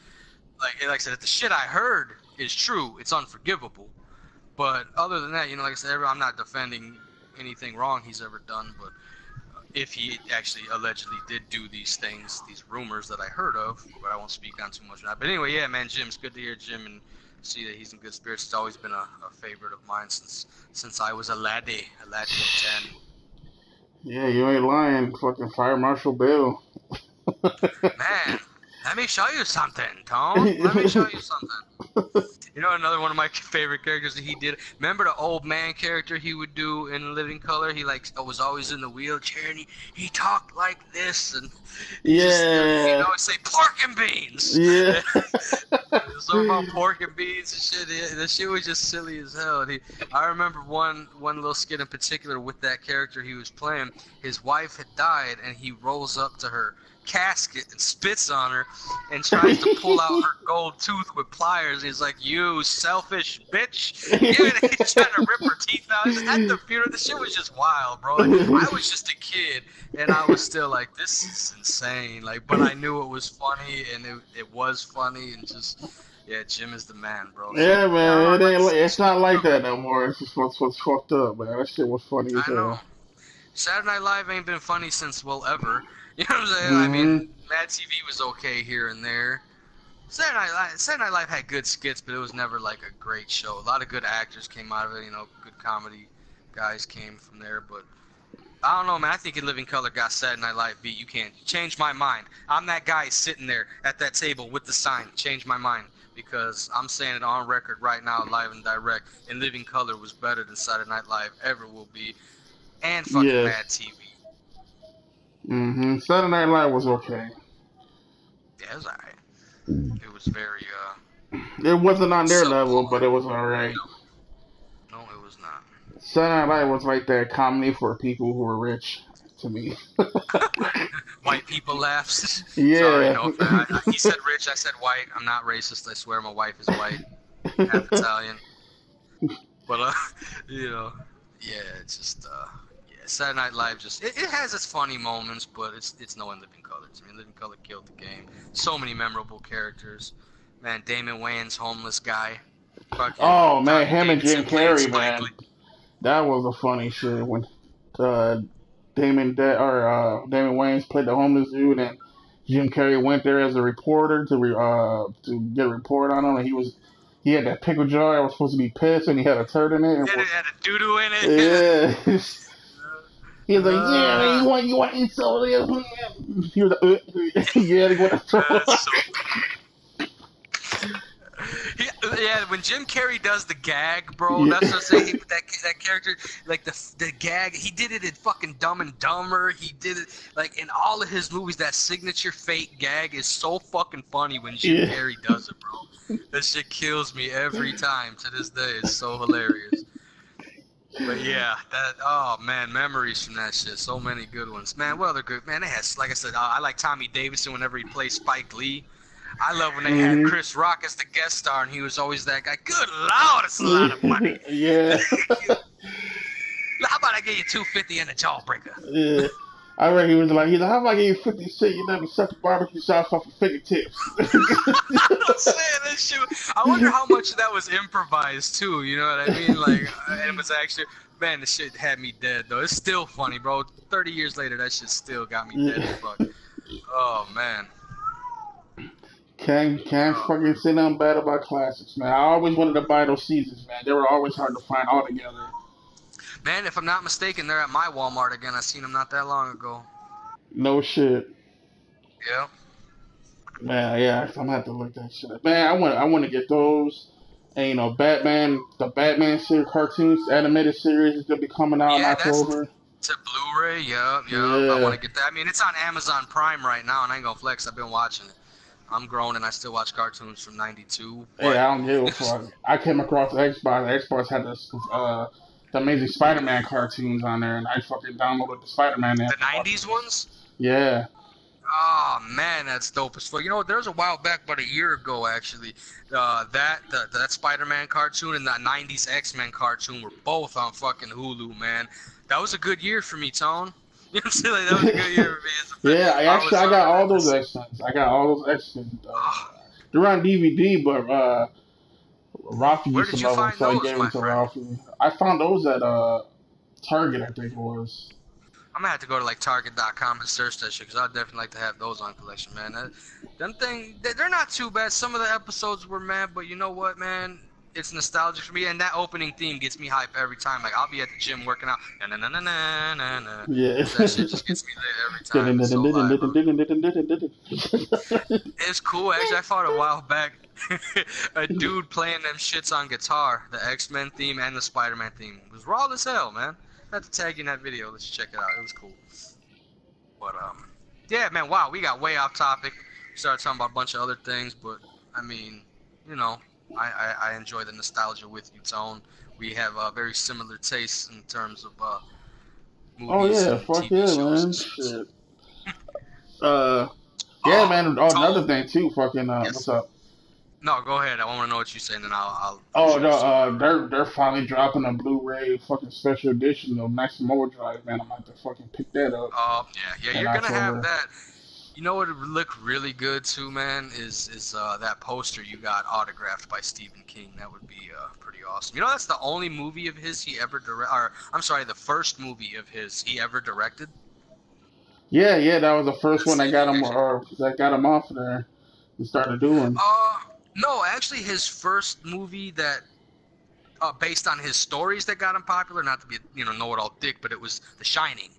Like I said, if the shit I heard is true, it's unforgivable. But other than that, like I said, I'm not defending anything wrong he's ever done. But if he actually allegedly did do these things, these rumors that I heard of, but I won't speak on too much of that. But anyway, yeah, man, Jim, it's good to hear Jim and see that he's in good spirits. It's always been a favorite of mine since I was a laddie of 10. Yeah, you ain't lying. Fucking Fire Marshal Bill. Man, let me show you something, Tone. Let me show you something. Another one of my favorite characters that he did. Remember the old man character he would do in Living Color? He was always in the wheelchair and he talked like this and he'd always say pork and beans. Yeah. Something about pork and beans and shit. That shit was just silly as hell. I remember one little skit in particular with that character he was playing. His wife had died and he rolls up to her casket and spits on her and tries to pull out her gold tooth with pliers. He's like, "You selfish bitch!" He's trying to rip her teeth out. At the funeral, the shit was just wild, bro. I was just a kid, and I was still like, "This is insane." But I knew it was funny, and it was funny, and just Jim is the man, bro. Yeah, man, it's not like that no more. It's just what's fucked up, man. That shit was funny as hell. I know. Saturday Night Live ain't been funny since ever. You know what I'm saying? I mean, Mad TV was okay here and there. Saturday Night Live had good skits, but it was never like a great show. A lot of good actors came out of it. Good comedy guys came from there. But I don't know, man. I think In Living Color got Saturday Night Live beat. You can't change my mind. I'm that guy sitting there at that table with the sign. Change my mind. Because I'm saying it on record right now, live and direct. In Living Color was better than Saturday Night Live ever will be. And fucking Mad TV. Saturday Night Live was okay. Yeah, it was alright. It was very, It wasn't on their level, but it was alright. No, it was not. Saturday Night Live was like that comedy for people who were rich, to me. White people laughs. Yeah. Sorry, no, he said rich, I said white. I'm not racist, I swear my wife is white. Half Italian. But, it's just, Saturday Night Live just it has its funny moments, but it's no In Living Color. I mean, Living Color killed the game. So many memorable characters. Man, Damon Wayans, homeless guy. Oh man, him and Jim Carrey, man. That was a funny shit when Damon Wayans played the homeless dude and Jim Carrey went there as a reporter to get a report on him, and he had that pickle jar that was supposed to be piss, and he had a turd in it. And it had a doo-doo in it. Yeah. He was like, "Yeah, you want to eat some of this?" He was like, "Yeah, they want to throw Yeah, when Jim Carrey does the gag, bro, that's what I'm saying. That character, like the gag, he did it in fucking Dumb and Dumber. He did it like in all of his movies. That signature fake gag is so fucking funny when Jim Carrey does it, bro. That shit kills me every time to this day. It's so hilarious. But yeah, memories from that shit. So many good ones, man. What other good, man? They had, like I said, I like Tommy Davidson whenever he plays Spike Lee. I love when they had Chris Rock as the guest star, and he was always that guy. Good Lord, it's a lot of money. Yeah. How about I give you $250 and a jawbreaker? Yeah. I reckon he was like, how about I give you 50 cents? You never suck the barbecue sauce off of fingertips. I'm saying this shit. I wonder how much of that was improvised too. You know what I mean? Like, it was actually, man, the shit had me dead though. It's still funny, bro. 30 years later, that shit still got me dead as fuck. Oh man. Can't fucking say nothing bad about classics, man. I always wanted to buy those seasons, man. They were always hard to find all together. Man, if I'm not mistaken, they're at my Walmart again. I seen them not that long ago. No shit. Yeah. Man, yeah, I'm gonna have to look that shit up. Man, I want to get those. And the Batman series cartoons, animated series is gonna be coming out in October. It's a Blu-ray, yeah. I want to get that. I mean, it's on Amazon Prime right now, and I ain't gonna flex. I've been watching it. I'm grown and I still watch cartoons from '92. Hey, I don't give a fuck. I came across Xbox. Xbox had the Amazing Spider-Man cartoons on there, and I fucking downloaded the Spider-Man. The '90s ones? Yeah. Oh man, that's dope as fuck. You know, there was a while back, about a year ago actually, that Spider-Man cartoon and that '90s X-Men cartoon were both on fucking Hulu, man. That was a good year for me, Tone. You know what I'm saying? Like, that was a good year for me. Yeah, I got all those X-Men. I got all those X-Men. They're on DVD, but Ralphie Where used to did you love them, find so I those, gave them my to friend? Ralphie. I found those at Target, I think it was. I'm gonna have to go to like Target.com and search that shit because I'd definitely like to have those on collection, man. Them they're not too bad. Some of the episodes were mad, but you know what, man? It's nostalgic for me, and that opening theme gets me hype every time. Like I'll be at the gym working out, na na na na na na na. Yeah. That shit just gets me lit every time. It's so live, bro. It's cool. Actually, I fought a while back a dude playing them shits on guitar. The X-Men theme and the Spider-Man theme. It was raw as hell, man. I have to tag you in that video. Let's check it out. It was cool. But yeah, man. Wow, we got way off topic. We started talking about a bunch of other things, but I mean, you know, I enjoy the nostalgia with you, Tone. We have very similar tastes in terms of Oh movies yeah, and fuck TV yeah, shows and man. shit. Shit. Uh, yeah, Oh, man. Oh, another Tone. thing too. Fucking what's Yes. up? No, go ahead. I want to know what you're saying, and I'm Oh sure no, it's super. they're finally dropping a Blu-ray fucking special edition of Maximum Overdrive, man. I'm about to fucking pick that up Oh yeah, in you're gonna have October. that. You know what would look really good too, man, is that poster you got autographed by Stephen King. That would be pretty awesome. You know, that's the only movie of his he ever or I'm sorry, the first movie of his he ever directed. Yeah, yeah, that was the first The one Stephen actually. that got him off there and started doing. Uh, no, actually, his first movie that based on his stories that got him popular. Not to be know-it-all dick, but it was The Shining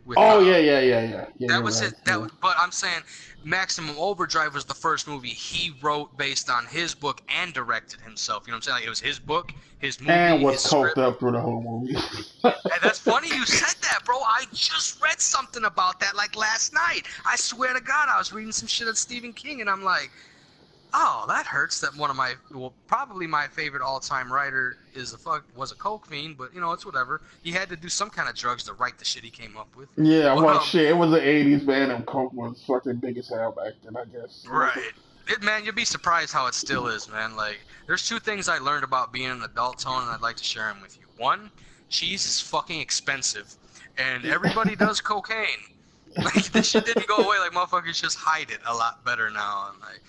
with Oh yeah, yeah, yeah, yeah, yeah. That You're was right. his. Yeah. But I'm saying, Maximum Overdrive was the first movie he wrote based on his book and directed himself. You know what I'm saying? Like, it was his book, his And movie, was his coked script. up through the whole movie. And that's funny you said that, bro. I just read something about that like last night. I swear to God, I was reading some shit of Stephen King, and I'm like, oh, that hurts. That one of my, well, probably my favorite all-time writer was a coke fiend, but it's whatever. He had to do some kind of drugs to write the shit he came up with. Yeah, But well, shit, it was the '80s, man, and coke was fucking big as hell back then, I guess. Right. Man, you'll be surprised how it still is, man. Like, there's two things I learned about being an adult, Tone, and I'd like to share them with you. One, cheese is fucking expensive, and everybody does cocaine. Like, this shit didn't go away. Like, motherfuckers just hide it a lot better now. And, like,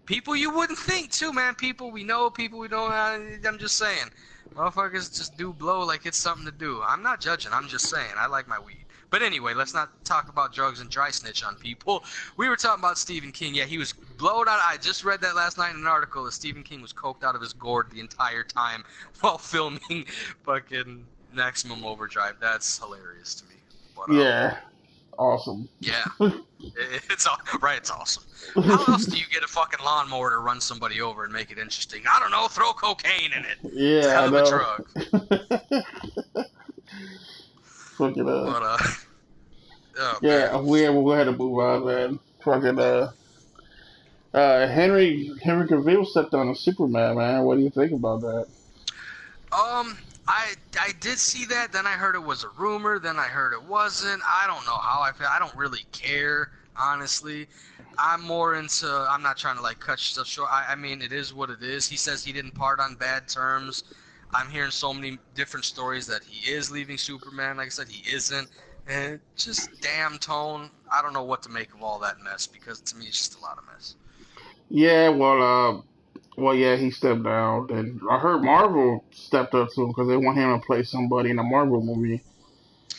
people you wouldn't think, too, man. People we know, people we don't. I'm just saying. Motherfuckers just do blow like it's something to do. I'm not judging. I'm just saying. I like my weed. But anyway, let's not talk about drugs and dry snitch on people. We were talking about Stephen King. Yeah, he was blowed out. I just read that last night in an article that Stephen King was coked out of his gourd the entire time while filming fucking Maximum Overdrive. That's hilarious to me. But Yeah, awesome. yeah, it's right. It's awesome. How else do you get a fucking lawnmower to run somebody over and make it interesting? I don't know. Throw cocaine in it. It's a Yeah, hell I of a know. drug. Fucking But oh man. yeah, we had to move on, man. Fucking Henry Cavill stepped on a Superman, man. What do you think about that? I did see that. Then I heard it was a rumor. Then I heard it wasn't. I don't know how I feel. I don't really care, honestly. I'm more into. I'm not trying to like cut stuff short. I mean, it is what it is. He says he didn't part on bad terms. I'm hearing so many different stories that he is leaving Superman. Like I said, he isn't. And just damn Tone. I don't know what to make of all that mess because to me it's just a lot of mess. Yeah, well, yeah, he stepped down. And I heard Marvel stepped up to him because they want him to play somebody in a Marvel movie.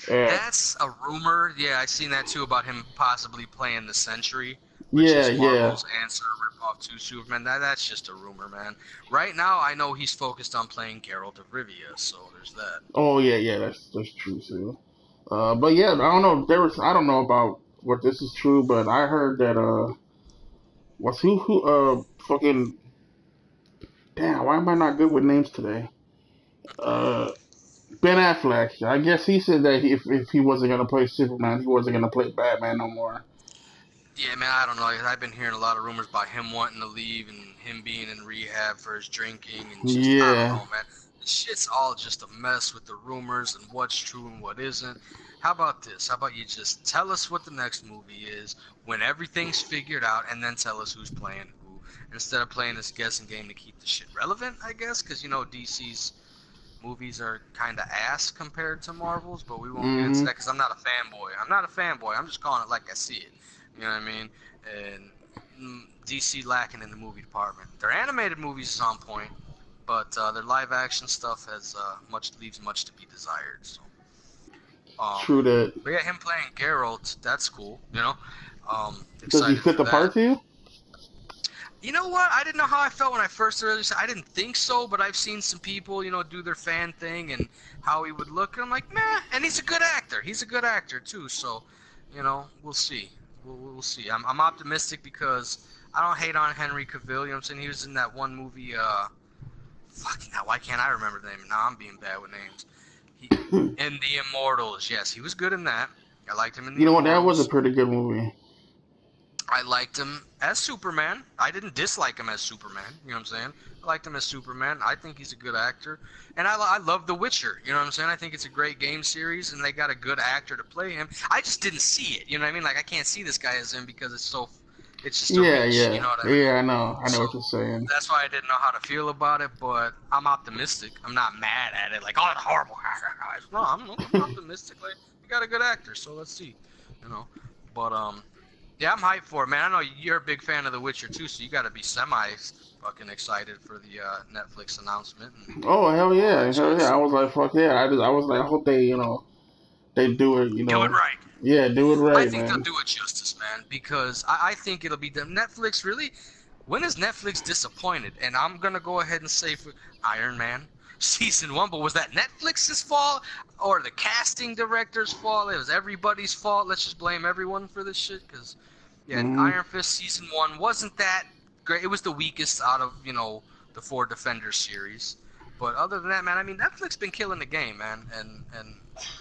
And That's a rumor. Yeah, I seen that too about him possibly playing the Sentry, which yeah, is yeah. Marvel's answer ripoff to Superman. That's just a rumor, man. Right now, I know he's focused on playing Geralt of Rivia, so there's that. Oh yeah, yeah. That's true too. But yeah, I don't know. I don't know about what this is true, but I heard that what's who fucking damn. Why am I not good with names today? Uh, Ben Affleck. I guess he said that if he wasn't gonna play Superman, he wasn't gonna play Batman no more. Yeah, man, I don't know. I've been hearing a lot of rumors about him wanting to leave and him being in rehab for his drinking and just I don't Yeah. know, man. This shit's all just a mess with the rumors and what's true and what isn't. How about this? How about you just tell us what the next movie is when everything's figured out, and then tell us who's playing who, instead of playing this guessing game to keep the shit relevant, I guess, because DC's movies are kind of ass compared to Marvel's, but we won't get into Mm-hmm. that because I'm not a fanboy. I'm not a fanboy. I'm just calling it like I see it. You know what I mean? And DC lacking in the movie department. Their animated movies is on point. but their live action stuff has leaves much to be desired. So, True that. but yeah, him playing Geralt, that's cool. Does he Excited fit for the that. part to you? You know what? I didn't know how I felt when I first released it. I didn't think so, but I've seen some people, do their fan thing and how he would look, and I'm like, meh. And he's a good actor. He's a good actor too. So, we'll see. We'll see. I'm optimistic because I don't hate on Henry Cavill. You know what I'm saying? He was in that one movie. Fucking hell, why can't I remember the name? Now I'm being bad with names. In The Immortals. Yes, he was good in that. I liked him in The You know what? That was a Immortals. pretty good movie. I liked him as Superman. I didn't dislike him as Superman. You know what I'm saying? I liked him as Superman. I think he's a good actor. And I love The Witcher. You know what I'm saying? I think it's a great game series, and they got a good actor to play him. I just didn't see it. You know what I mean? Like, I can't see this guy as him because it's just a Yeah, reach. You yeah, know what I mean? yeah. I know. I know So what you're saying. that's why I didn't know how to feel about it, but I'm optimistic. I'm not mad at it. Like, oh, it's horrible. No, I'm optimistic. Like, we got a good actor, so let's see. But yeah, I'm hyped for it, man. I know you're a big fan of The Witcher too, so you got to be semi fucking excited for the Netflix announcement and Oh hell all yeah, that hell yeah! jazz. I was like, fuck yeah! I was like, I hope they, they do it, Do it right. yeah, do it I right, think they'll man. do it justice, man, because I think it'll be done. Netflix really. When is Netflix disappointed? And I'm gonna go ahead and say for Iron Man season 1, but was that Netflix's fault or the casting director's fault? It was everybody's fault. Let's just blame everyone for this shit, because yeah, Hmm. Iron Fist season 1 wasn't that great. It was the weakest out of the 4 Defenders series. But other than that, man, I mean, Netflix been killing the game, man, and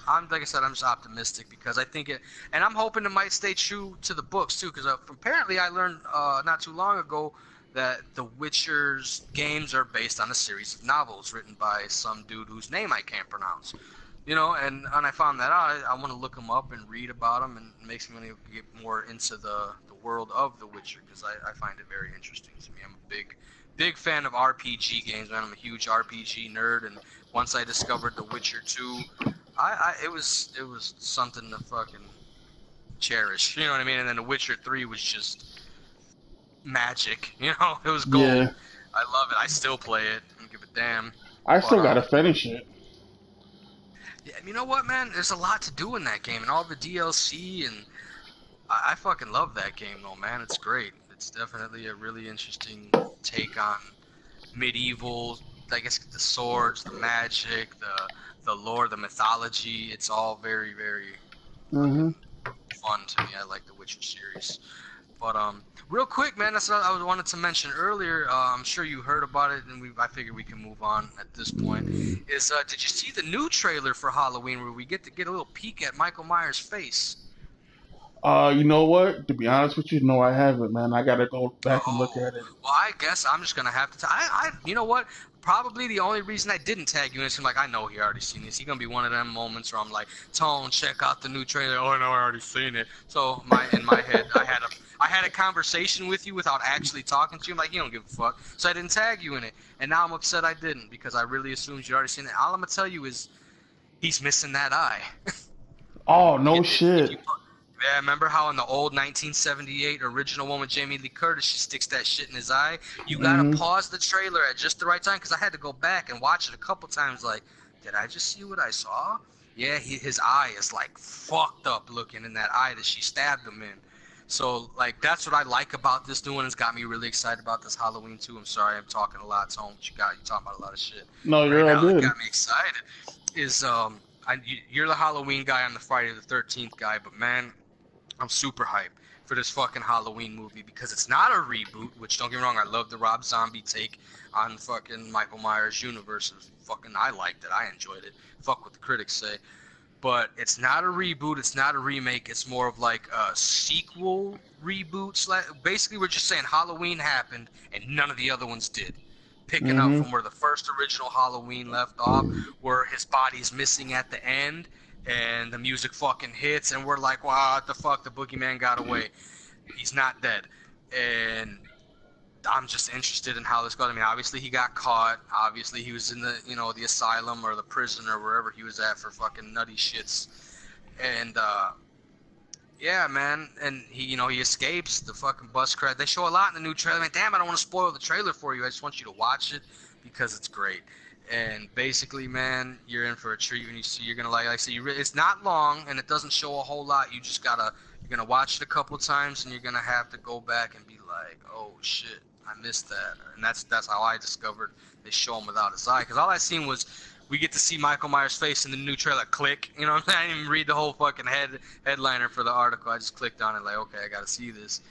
I'm like I said, I'm just optimistic because I think it, and I'm hoping it might stay true to the books too, because apparently I learned not too long ago that The Witcher's games are based on a series of novels written by some dude whose name I can't pronounce. And I found that out. I want to look them up and read about them, and it makes me want to get more into the world of The Witcher because I find it very interesting to me. I'm a big fan of RPG games, man. I'm a huge RPG nerd, and once I discovered The Witcher 2, it was something to fucking cherish. You know what I mean? And then The Witcher 3 was just magic. It was gold. Yeah, I love it. I still play it. I don't give a damn. I But still gotta finish it. yeah, you know what, man? There's a lot to do in that game, and all the DLC, and I fucking love that game, though, man. It's great. It's definitely a really interesting take on medieval. I guess the swords, the magic, the lore, the mythology. It's all very, very Hmm. fucking fun to me. I like the Witcher series. But real quick, man, that's what I wanted to mention earlier. I'm sure you heard about it, and I figured we can move on at this point. Did you see the new trailer for Halloween where we get a little peek at Michael Myers' face? You know what? To be honest with you, no, I haven't, man. I gotta go back and look Oh, at it. well, I guess I'm just gonna have to. You know what? Probably the only reason I didn't tag you in is like I know he already seen this. He gonna be one of them moments where I'm like, Tone, check out the new trailer. Oh, I know I already seen it. So in my head, I had a conversation with you without actually talking to you. I'm like, you don't give a fuck. So I didn't tag you in it, and now I'm upset I didn't because I really assumed you already seen it. All I'm gonna tell you is he's missing that eye. Oh no If shit. you yeah, remember how in the old 1978 original one with Jamie Lee Curtis, she sticks that shit in his eye? You gotta Hmm. pause the trailer at just the right time because I had to go back and watch it a couple times. Like, did I just see what I saw? Yeah, his eye is like fucked up looking in that eye that she stabbed him in. So, like, that's what I like about this new one. It's got me really excited about this Halloween too. I'm sorry, I'm talking a lot, Tom. But you talking about a lot of shit No, right you're all now. That good. got me excited. You're the Halloween guy. I'm the Friday the 13th guy. But man, I'm super hyped for this fucking Halloween movie because it's not a reboot, which don't get me wrong, I love the Rob Zombie take on fucking Michael Myers universe. I liked it. I enjoyed it. Fuck what the critics say. But it's not a reboot, it's not a remake, it's more of like a sequel reboot. Basically we're just saying Halloween happened and none of the other ones did. Picking up Hmm. from where the first original Halloween left off, where his body's missing at the end, and the music fucking hits, and we're like, wow, what the fuck, the boogeyman got away. He's not dead. And I'm just interested in how this goes. I mean, obviously he got caught. Obviously he was in the asylum or the prison or wherever he was at for fucking nutty shits. And yeah, man, and he escapes the fucking bus crash. They show a lot in the new trailer. Man, damn, I don't want to spoil the trailer for you. I just want you to watch it because it's great. And basically, man, you're in for a treat when you see. You're gonna like I say, it's not long and it doesn't show a whole lot. You're gonna watch it a couple times and you're gonna have to go back and be like, oh shit, I missed that. And that's how I discovered they show him without his eye. Because all I seen was we get to see Michael Myers' face in the new trailer. Click, you know what I'm saying? I didn't even read the whole fucking headliner for the article. I just clicked on it like, okay, I gotta see this.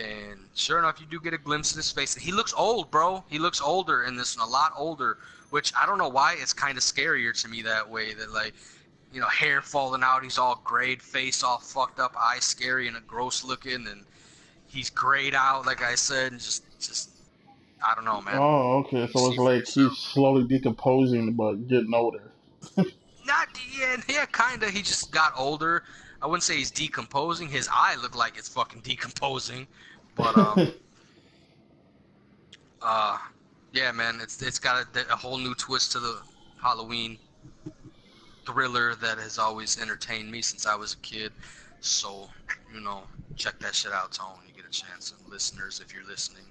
And sure enough, you do get a glimpse of his face. He looks old, bro. He looks older in this one, a lot older. Which I don't know why it's kind of scarier to me that way. That like, you know, hair falling out, he's all grayed, face all fucked up, eyes scary and gross looking, and he's grayed out, like I said, and just I don't know, man. Oh, okay. You So see it's for like he's yourself. slowly decomposing, but getting older. Not yeah, kinda. He just got older. I wouldn't say he's decomposing. His eye looked like it's fucking decomposing, but uh, yeah, man, it's got a whole new twist to the Halloween thriller that has always entertained me since I was a kid. So, you know, check that shit out, Tone. You get a chance, and listeners, if you're listening.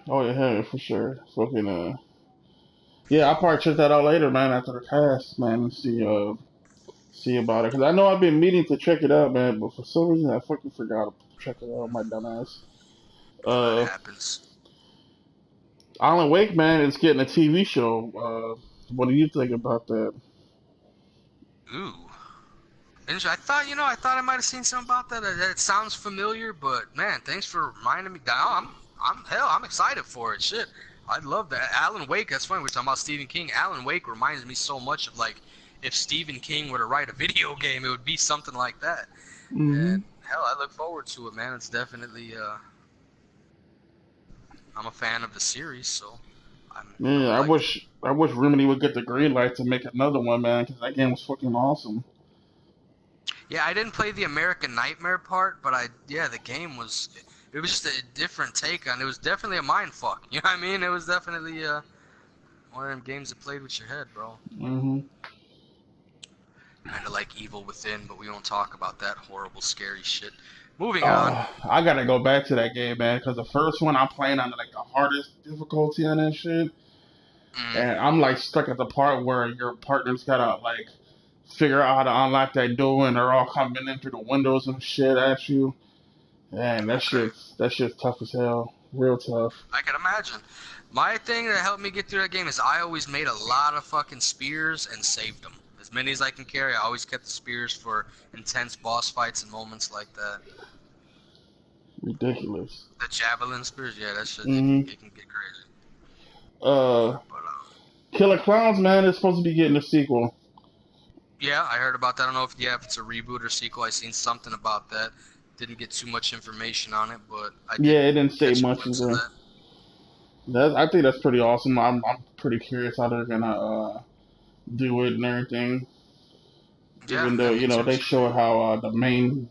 Oh yeah, for sure. Fucking yeah, I'll probably check that out later, man. After the cast, man, and see about it. Cause I know I've been meaning to check it out, man, but for some reason I fucking forgot to check it out. My dumbass. It Uh, happens. Alan Wake, man, is getting a TV show. What do you think about that? Ooh. I thought, I thought I might have seen something about that. It sounds familiar, but man, thanks for reminding me. I'm excited for it. Shit, I'd love that. Alan Wake. That's funny. We're talking about Stephen King. Alan Wake reminds me so much of like if Stephen King were to write a video game, it would be something like that. Hmm. And hell, I look forward to it, man. It's definitely. I'm a fan of the series, so I Yeah, would I like to. wish Remedy would get the green light to make another one, man, because that game was fucking awesome. Yeah, I didn't play the American Nightmare part, but the game was, it was just a different take on it. It was definitely a mind fuck. You know what I mean? It was definitely one of them games that played with your head, bro. Hmm. Kind of like Evil Within, but we won't talk about that horrible, scary shit. Moving on. I gotta go back to that game, man, because the first one I'm playing on like the hardest difficulty on that shit, Mm, and I'm like stuck at the part where your partner's gotta like figure out how to unlock that door, and they're all coming in through the windows and shit at you. And okay. that shit's tough as hell, real tough. I can imagine. My thing that helped me get through that game is I always made a lot of fucking spears and saved them. As many as I can carry, I always kept the spears for intense boss fights and moments like that. Ridiculous. The javelin spears, yeah, that shit, Hmm. it can get crazy. Uh, But Killer Clowns, man, is supposed to be getting a sequel. yeah, I heard about that. I don't know if it's a reboot or sequel. I seen something about that. Didn't get too much information on it, but I did Yeah, it didn't say catch a much. glimpse of that. I think that's pretty awesome. I'm pretty curious how they're gonna do it and everything. Yeah, Even though yeah, me too. they show how the main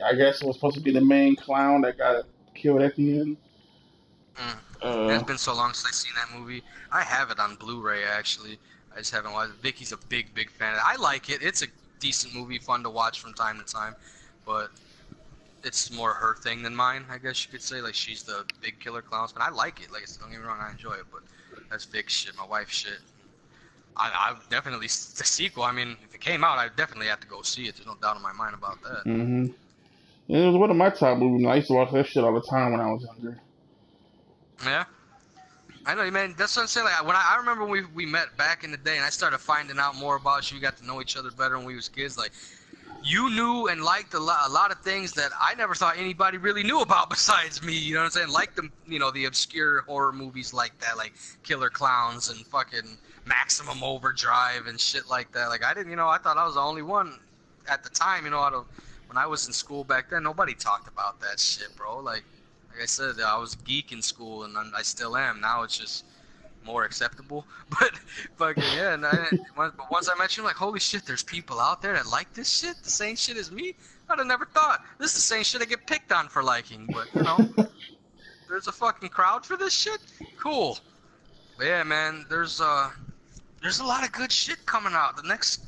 I guess it was supposed to be the main clown that got killed at the end. Mm. It's Uh, been so long since I seen that movie. I have it on Blu-ray actually. I just haven't watched it. Vicky's a big fan of it. I like it. It's a decent movie, fun to watch from time to time, but it's more her thing than mine, I guess you could say. Like she's the big killer clowns, but I like it. Like don't get me wrong, I enjoy it, but that's Vic's shit, my wife's shit. I definitely the sequel. I mean, if it came out, I'd definitely have to go see it. There's no doubt in my mind about that. hmm It was one of my top movies. I used to watch that shit all the time when I was younger. Yeah, I know, man. That's what I'm saying. Like when I remember when we met back in the day, and I started finding out more about you. We got to know each other better when we was kids. Like you knew and liked a lot of things that I never thought anybody really knew about besides me. You know what I'm saying? Like the obscure horror movies like that, like Killer Clowns and fucking Maximum Overdrive and shit like that. Like I didn't, I thought I was the only one at the time. When I was in school back then, nobody talked about that shit, bro. Like I said, I was a geek in school, and I still am. Now it's just more acceptable. But fucking yeah, but once I met you, I'm like, holy shit, there's people out there that like this shit, the same shit as me. I'd have never thought. This is the same shit I get picked on for liking, but there's a fucking crowd for this shit. Cool. But yeah, man, there's a lot of good shit coming out. The next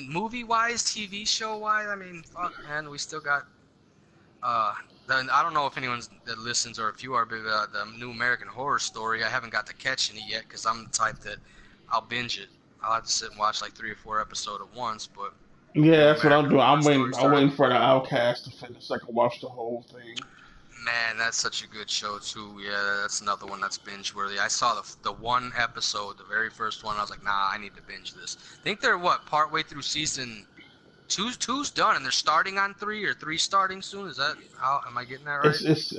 movie wise, TV show wise, I mean, fuck, man, we still got I don't know if anyone that listens or if you are, but the new American Horror Story, I haven't got to catching it yet because I'm the type that I'll binge it. I'll have to sit and watch like 3 or 4 episodes at once. But Yeah, new that's what I'm American doing. Horror I'm Story waiting. I'm started. waiting for the Outcast to finish so I can watch the whole thing. Man, that's such a good show too. Yeah, that's another one that's binge worthy. I saw the one episode, the very first one. I was like, nah, I need to binge this. I think they're partway through season two's done, and they're starting on three or three starting soon. Is that how? Am I getting that right? It's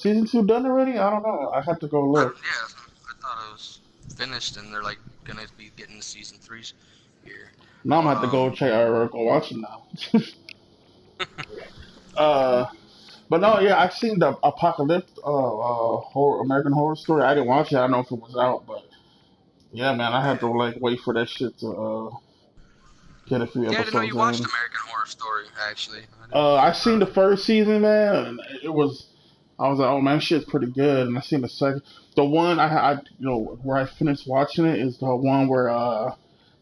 season 2 done already? I don't know. I have to go I look. don't. Yeah, I thought it was finished, and they're like gonna be getting to season three here. Now I'm But gonna have to go check or go watch it now. uh, but no, yeah, I've seen the Apocalypse American Horror Story. I didn't watch it. I don't know if it was out, but yeah, man, I had to like wait for that shit to get a few yeah, I didn't know episodes you watched in. American Horror Story. Actually, I didn't know I you. seen the first season, man, and it was. I was like, oh man, shit's pretty good. And I seen the second. The one where I finished watching it is the one where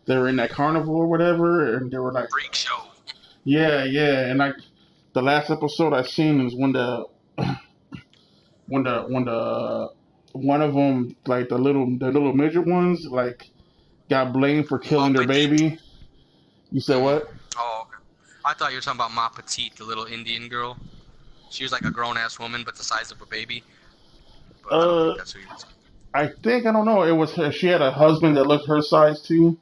they were in that carnival or whatever, and they were like, Freak Show. yeah, yeah, and like the last episode I seen is when the one of them, like the little midget ones, like got blamed for Ma killing their Petite. baby. You said what? Oh, okay. I thought you were talking about Ma Petite, the little Indian girl. She was like a grown ass woman, but the size of a baby. But I don't Uh, think that's who you were talking I don't know. It was her. She had a husband that looked her size too.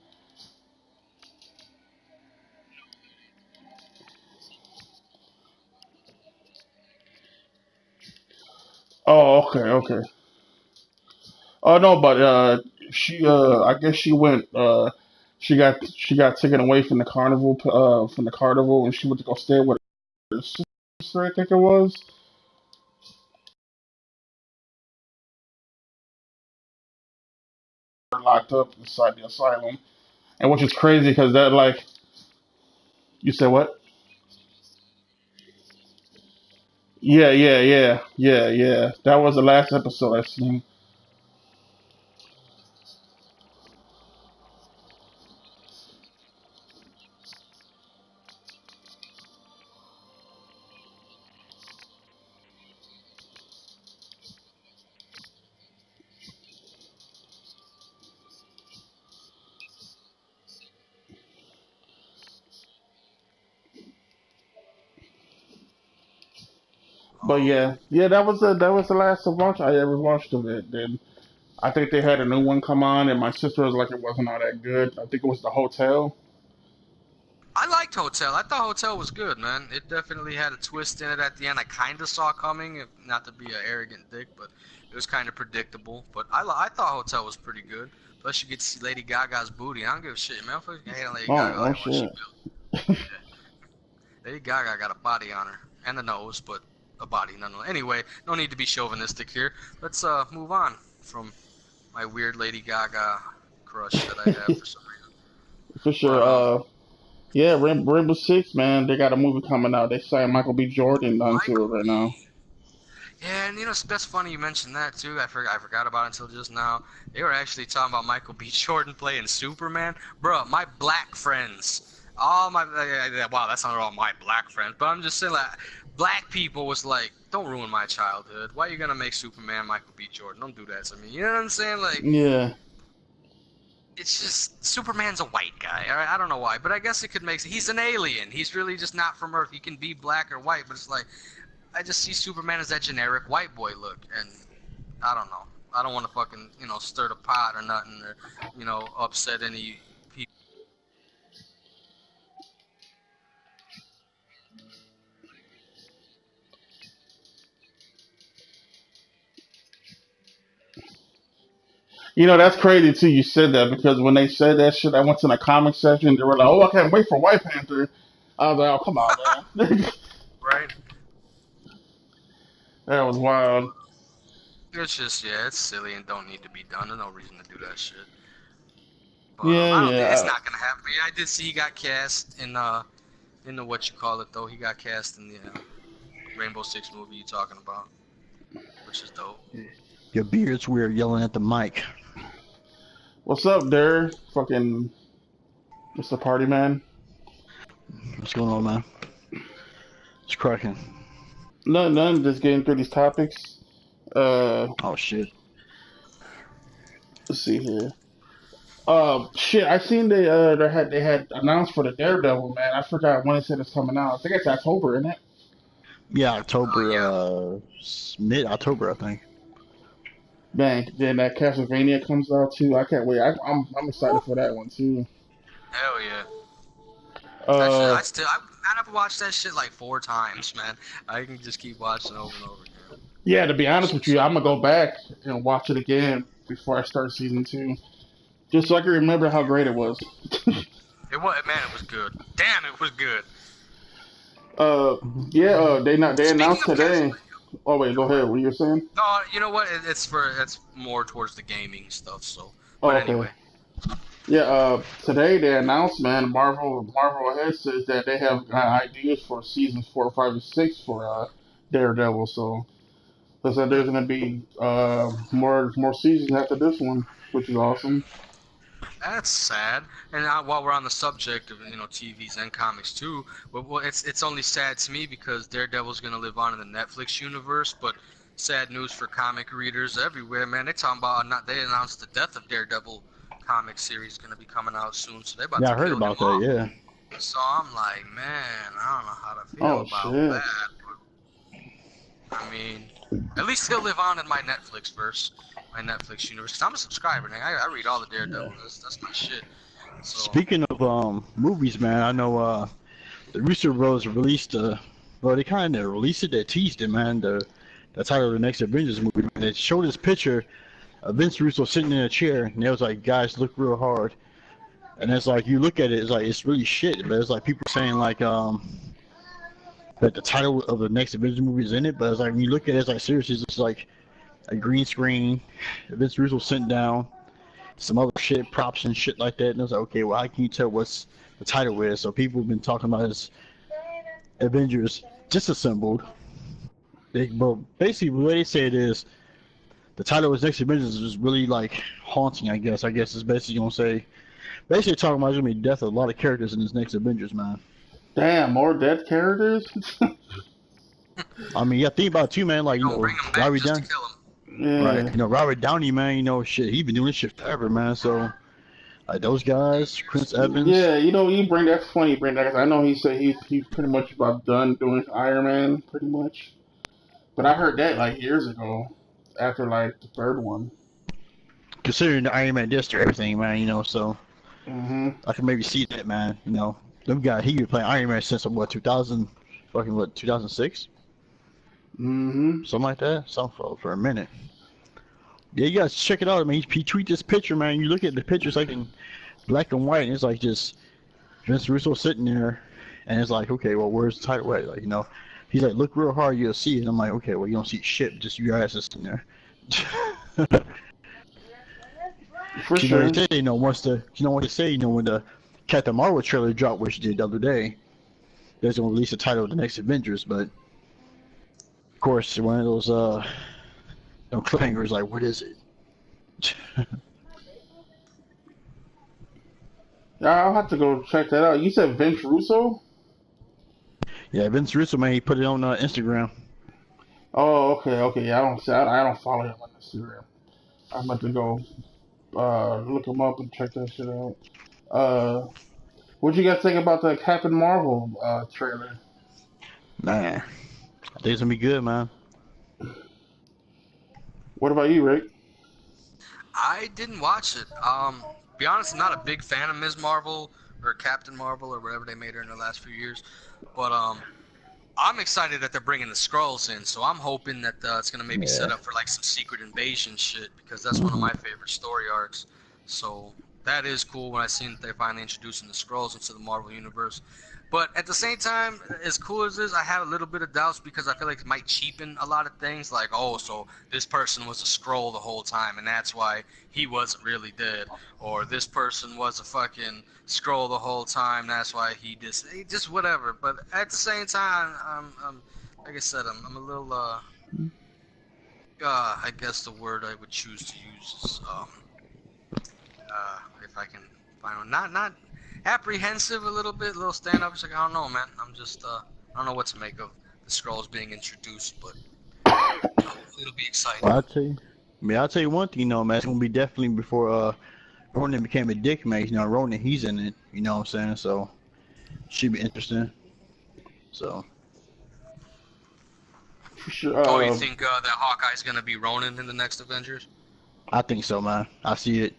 Oh, okay, okay. Oh no, but she I guess she went she got taken away from the carnival, and she went to go stay with her sister, I think it was. Locked up inside the asylum, and which is crazy because that like you said what? Yeah, yeah, yeah, yeah, yeah. That was the last episode I seen. But about. yeah, yeah, that was the last of watch I ever watched of it. Then I think they had a new one come on, and my sister was like, it wasn't all that good. I think it was the hotel. I liked Hotel. I thought Hotel was good, man. It definitely had a twist in it at the end. I kind of saw coming, not to be an arrogant dick, but it was kind of predictable. But I thought Hotel was pretty good. Plus, you get to see Lady Gaga's booty. I don't give a shit, man. I fucking hate on Lady Oh, Gaga oh like what she shit. built. Lady Gaga got a body on her and a nose, but a body nonetheless. Anyway, no need to be chauvinistic here. Let's move on from my weird Lady Gaga crush that I have for some reason. For sure. But Yeah, Rainbow Six, man. They got a movie coming out. They signed Michael B. Jordan onto it Michael right B. now. Yeah, and that's funny you mentioned that too. I forgot about it until just now. They were actually talking about Michael B. Jordan playing Superman. Bro, my black friends, all my wow, that's not all my black friends, but I'm just saying like black people was like, don't ruin my childhood. Why are you gonna make Superman Michael B. Jordan? Don't do that to me. You know what I'm saying? Like, Yeah. it's just Superman's a white guy. All right? I don't know why, but I guess it could make sense. He's an alien. He's really just not from Earth. He can be black or white, but it's like I just see Superman as that generic white boy look, and I don't know. I don't want to fucking stir the pot or nothing, or upset any people. That's crazy too. You said that because when they said that shit, I went to the comic section. They were like, "Oh, I can't wait for White Panther." I was like, "Oh, come on, man." Right? That was wild. It's just it's silly and don't need to be done. There's no reason to do that shit. But Yeah, I don't think it's yeah. not gonna happen. Yeah, I did see he got cast in the what you call it though. He got cast in the Rainbow Six movie you talking about, which is dope. Your beard's weird yelling at the mic. What's up, there? Fucking Mr. Party Man. What's going on, man? It's cracking. None. Just getting through these topics. Uh, Oh shit. let's see here. Shit. I seen they had announced for the Daredevil, man. I forgot when it said it's coming out. I think it's October, isn't it? Yeah, Oh October, yeah, mid October, I think. Man, then that Castlevania comes out too. I can't wait. I'm excited for that one too. hell yeah. That shit, Uh, I've watched that shit like 4 times, man. I can just keep watching over and over again. yeah. To be That honest with shit's you, so I'm gonna good. go back and watch it again before I start season two, just so I can remember how great it was. It was, man, it was good. Damn, it was good. uh, Mhm. yeah. They Speaking announced of today. Castlevania, Oh wait, go go ahead. ahead. What you were saying? No, you know what? It's more towards the gaming stuff. So, but Oh, okay. anyway, Yeah. Today they announced, man. Marvel has says that they have ideas for seasons 4, 5, and 6 for Daredevil. So looks like there's gonna be more seasons after this one, which is awesome. that's sad. And while we're on the subject of TVs and comics too, well, it's only sad to me because Daredevil's gonna live on in the Netflix universe. But sad news for comic readers everywhere, man. They talking about not they announced the death of Daredevil comic series gonna be coming out soon, so they about Yeah, to I heard kill him about that. off. Yeah. So I'm like, man, I don't know how to feel Oh about shit. that. I mean, at least he'll live on in my Netflix verse, my Netflix universe. Cause I'm a subscriber, man. I read all the Yeah. Daredevil. That's my shit. So Speaking of movies, man, I know the Rooster Bros released well, they kind of released it, they teased it, man. The title of the next Avengers movie. Man. They showed this picture of Vince Russo sitting in a chair, and they was like, guys, look real hard. And it's like you look at it, it's like it's really shit. But it's like people saying like that the title of the next Avengers movie is in it, but it's like when you look at it, it's like seriously, it's like a green screen. Vince Russo sitting down, some other shit, props and shit like that. And I was like, okay, well, how can you tell what's the title is? So people have been talking about this Avengers disassembled. But basically, the way they say it is, the title is Next Avengers is really like haunting, I guess. I guess it's basically gonna say, basically talking about there's gonna be death of a lot of characters in this next Avengers, man. Damn, more dead characters. I mean, yeah, think about it too, man. Like don't bring him back Robert just to Downey, kill him. right? Yeah. Robert Downey, man. Shit, he been doing this shit forever, man. So like those guys, Chris Evans. Yeah, you bring that's funny. You bring that 'cause I know he said he's pretty much about done doing Iron Man, pretty much. But I heard that like years ago, after like the third one. Considering the Iron Man disc or everything, man, so Hmm. I can maybe see that, man. Them guys, he been playing Iron Man since what 2000, fucking what 2006, Hmm. something like that, something for a minute. Yeah, you guys check it out. I mean, he tweet this picture, man. You look at the picture, it's like in black and white, and it's like just Vince Russo sitting there, and it's like, okay, well, where's the title at? Like, he's like, look real hard, you'll see it. I'm like, okay, well, you don't see shit, just your ass is sitting there. For They sure. say, once what they say, when the Captain Marvel trailer dropped, which did the other day, they're gonna release the title of the next Avengers, but of course, one of those cliffhangers, like, what is it? Yeah, I'll have to go check that out. You said Vince Russo? Yeah, Vince Russo, man, he put it on Instagram. Oh, okay. Yeah, I don't follow him on Instagram. I'm about to go look him up and check that shit out. Uh, what you guys think about the Captain Marvel trailer? Man, I think it's gonna be good, man. What about you, Rick? I didn't watch it. Be honest, I'm not a big fan of Ms. Marvel or Captain Marvel or whatever they made her in the last few years. But I'm excited that they're bringing the Skrulls in, so I'm hoping that it's gonna maybe set Yeah. up for like some secret invasion shit because that's one of Hmm. my favorite story arcs. So that is cool when I seen that they're finally introducing the Skrulls into the Marvel universe. But at the same time, as cool as this, I have a little bit of doubts because I feel like it might cheapen a lot of things. Like, oh, so this person was a Skrull the whole time, and that's why he wasn't really dead. Or this person was a fucking Skrull the whole time, that's why he just whatever. But at the same time, I'm like I said, I'm a little I guess the word I would choose to use is if I can find one, not apprehensive a little bit, a little standoffish. Like I don't know, man. I'm just I don't know what to make of the Skrulls being introduced, but it'll be exciting. Well, I'll tell you one thing, man. It's gonna be definitely before Ronan became a dick, man. Ronan, he's in it. You know what I'm saying? So, should be interesting. So. For sure. Oh, you think that Hawkeye's gonna be Ronin in the next Avengers? I think so, man. I see it.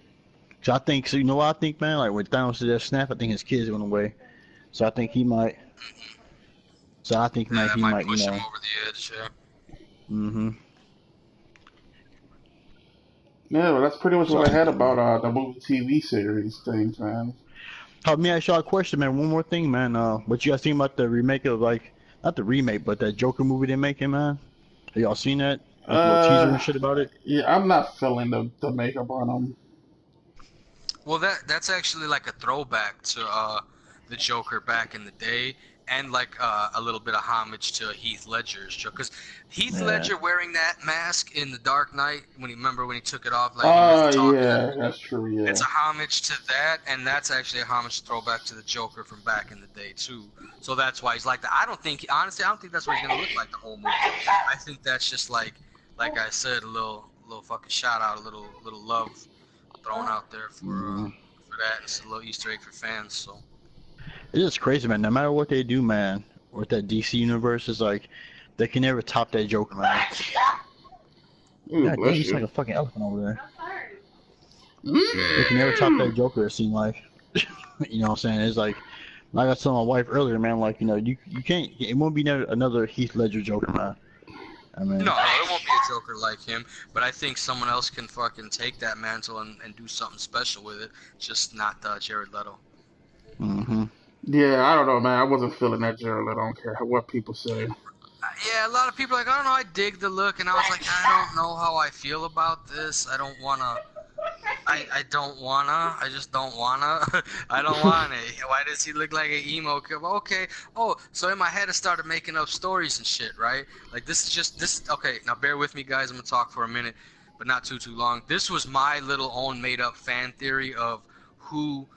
So I think, so you know what I think, man? Like when Thanos did that snap, I think his kids went away. So I think he might. So I think, man, that he might, push him over the edge. Yeah. Yeah, well, that's pretty much what I had about the movie TV series things, man. Let me ask y'all a question, man. One more thing, man. What you guys think about the remake of, like, not the remake, but that Joker movie they're making, man? Have y'all seen that? Like a little teaser and shit about it? Yeah, I'm not feeling the makeup on them. Well, that's actually like a throwback to the Joker back in the day, and like a little bit of homage to Heath Ledger's Joker. Because Heath Ledger wearing that mask in The Dark Knight, when he took it off, like he was talking, yeah, that's true. Yeah, it's a homage to that, and that's actually a homage throwback to the Joker from back in the day too. So that's why he's like that. Honestly, I don't think that's what he's gonna look like the whole movie. I think that's just like I said, a little fucking shout out, a little love thrown out there for that. It's a little Easter egg for fans. So it's just crazy, man. No matter what they do, man, with that DC universe, it's like they can never top that Joker, man. God, he's like a fucking elephant over there. They can never top that Joker, it seems like. You know what I'm saying? It's like I was telling my wife earlier, man, like, you can't, it won't be another Heath Ledger Joker, man. I mean, no, it won't be a Joker like him, but I think someone else can fucking take that mantle and do something special with it, just not Jared Leto. Yeah, I don't know, man. I wasn't feeling that Jared Leto. I don't care what people say. Yeah, a lot of people are like, I don't know, I dig the look, and I was like, I don't know how I feel about this. I don't wanna. I just don't wanna. I don't want it. Why does he look like an emo kid? Okay. Oh, so in my head I started making up stories and shit, right? Like this. Okay, now bear with me, guys. I'm gonna talk for a minute, but not too long. This was my little own made up fan theory of who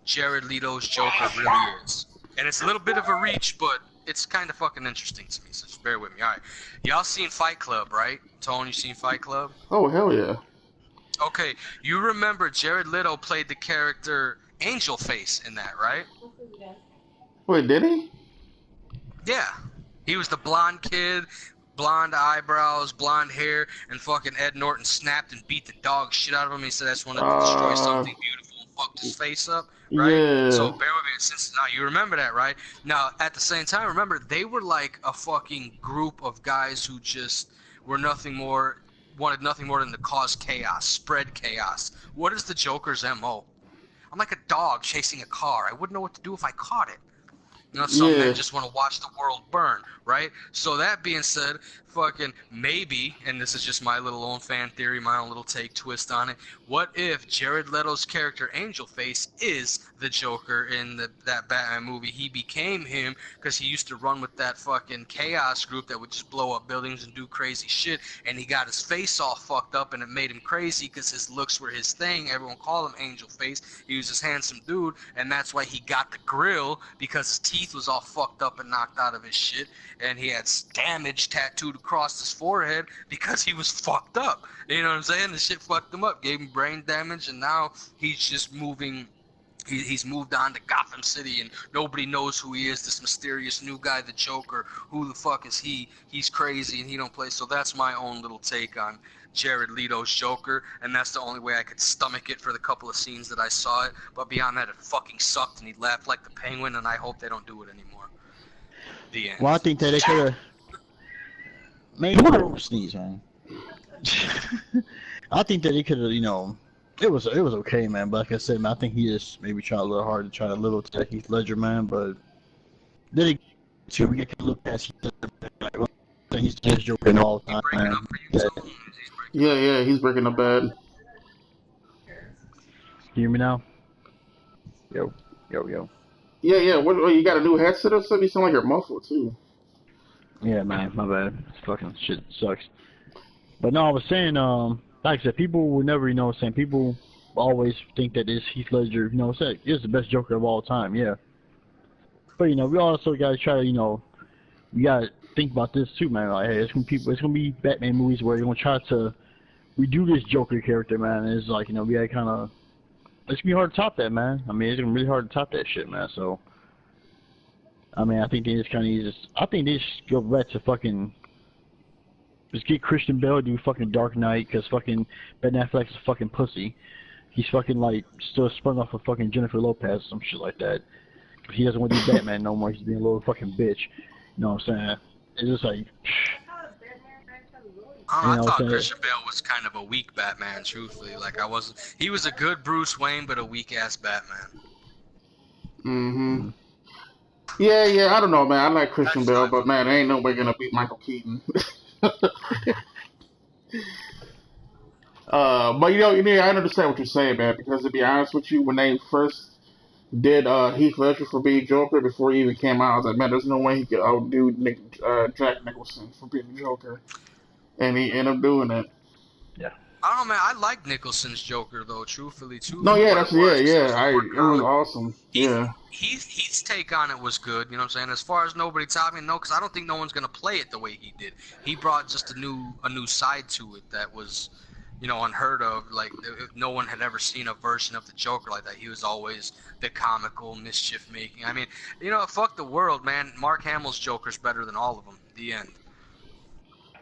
Jared Leto's Joker really is, and it's a little bit of a reach, but it's kind of fucking interesting to me. So just bear with me. All right, y'all seen Fight Club, right? Tony, you seen Fight Club? Oh hell yeah. Okay, you remember Jared Leto played the character Angel Face in that, right? Wait, did he? Yeah. He was the blonde kid, blonde eyebrows, blonde hair, and fucking Ed Norton snapped and beat the dog shit out of him. He said, I just want to destroy something beautiful and fucked his face up, right? Yeah. So bear with me, since now you remember that, right? Now, at the same time, remember, they were like a fucking group of guys who just were wanted nothing more than to cause chaos, spread chaos. What is the Joker's MO? I'm like a dog chasing a car. I wouldn't know what to do if I caught it. You know, some men just want to watch the world burn, right? So that being said, fucking maybe, and this is just my little own fan theory, my own little take twist on it, what if Jared Leto's character Angel Face is the Joker in that Batman movie? He became him because he used to run with that fucking chaos group that would just blow up buildings and do crazy shit, and he got his face all fucked up and it made him crazy because his looks were his thing. Everyone called him Angel Face. He was this handsome dude, and that's why he got the grill, because his teeth was all fucked up and knocked out of his shit, and he had damage tattooed across his forehead because he was fucked up. You know what I'm saying? The shit fucked him up, gave him brain damage, and now he's just moving. He's moved on to Gotham City, and nobody knows who he is, this mysterious new guy, the Joker. Who the fuck is he? He's crazy, and he don't play. So that's my own little take on Jared Leto's Joker, and that's the only way I could stomach it for the couple of scenes that I saw it. But beyond that, it fucking sucked, and he laughed like the Penguin, and I hope they don't do it anymore. The end. Well, I think that they could have maybe sneeze, man. I think that they could have, it was okay, man. But like I said, man, I think he just maybe tried a little hard to try to little to Heath Ledger, man. But then we get to look past Heath Ledger, like, well, he's just joking all the time, man. Yeah, he's breaking up bad. Can you hear me now? Yo. Yeah. What? You got a new headset or something? You sound like you're muffled too. Yeah, man, my bad. Fucking shit sucks. But no, I was saying, like I said, people will never, people always think that this Heath Ledger, is the best Joker of all time, yeah. But, we also got to try to, we got think about this too, man. Like, hey, it's gonna be Batman movies where they're gonna try to redo this Joker character, man. And it's like, you know, we had kind of, it's gonna be hard to top that, man. I mean, it's gonna be really hard to top that shit, man. So, I mean, I think they just kind of need to, I think they just go back to fucking, just get Christian Bale to do fucking Dark Knight, because fucking Ben Affleck's a fucking pussy. He's fucking like still sprung off of fucking Jennifer Lopez or some shit like that. He doesn't want to do Batman no more. He's being a little fucking bitch. You know what I'm saying? It's just like. I thought Christian Bale was kind of a weak Batman, truthfully. Like, he was a good Bruce Wayne, but a weak ass Batman. Mm-hmm. Yeah, I don't know, man. I like Christian Bale, but man, ain't nobody gonna beat Michael Keaton. But you know, I understand what you're saying, man. Because to be honest with you, when they first did Heath Ledger for being Joker before he even came out, I was like, man, there's no way he could outdo Jack Nicholson for being the Joker, and he ended up doing it. Yeah. I don't know, man. I like Nicholson's Joker though, truthfully too. No, yeah, it was awesome. Heath's take on it was good. You know what I'm saying? As far as nobody topping, no, because I don't think no one's gonna play it the way he did. He brought just a new side to it that was, you know, unheard of. Like, no one had ever seen a version of the Joker like that. He was always the comical, mischief-making. I mean, you know, fuck the world, man. Mark Hamill's Joker's better than all of them. The end.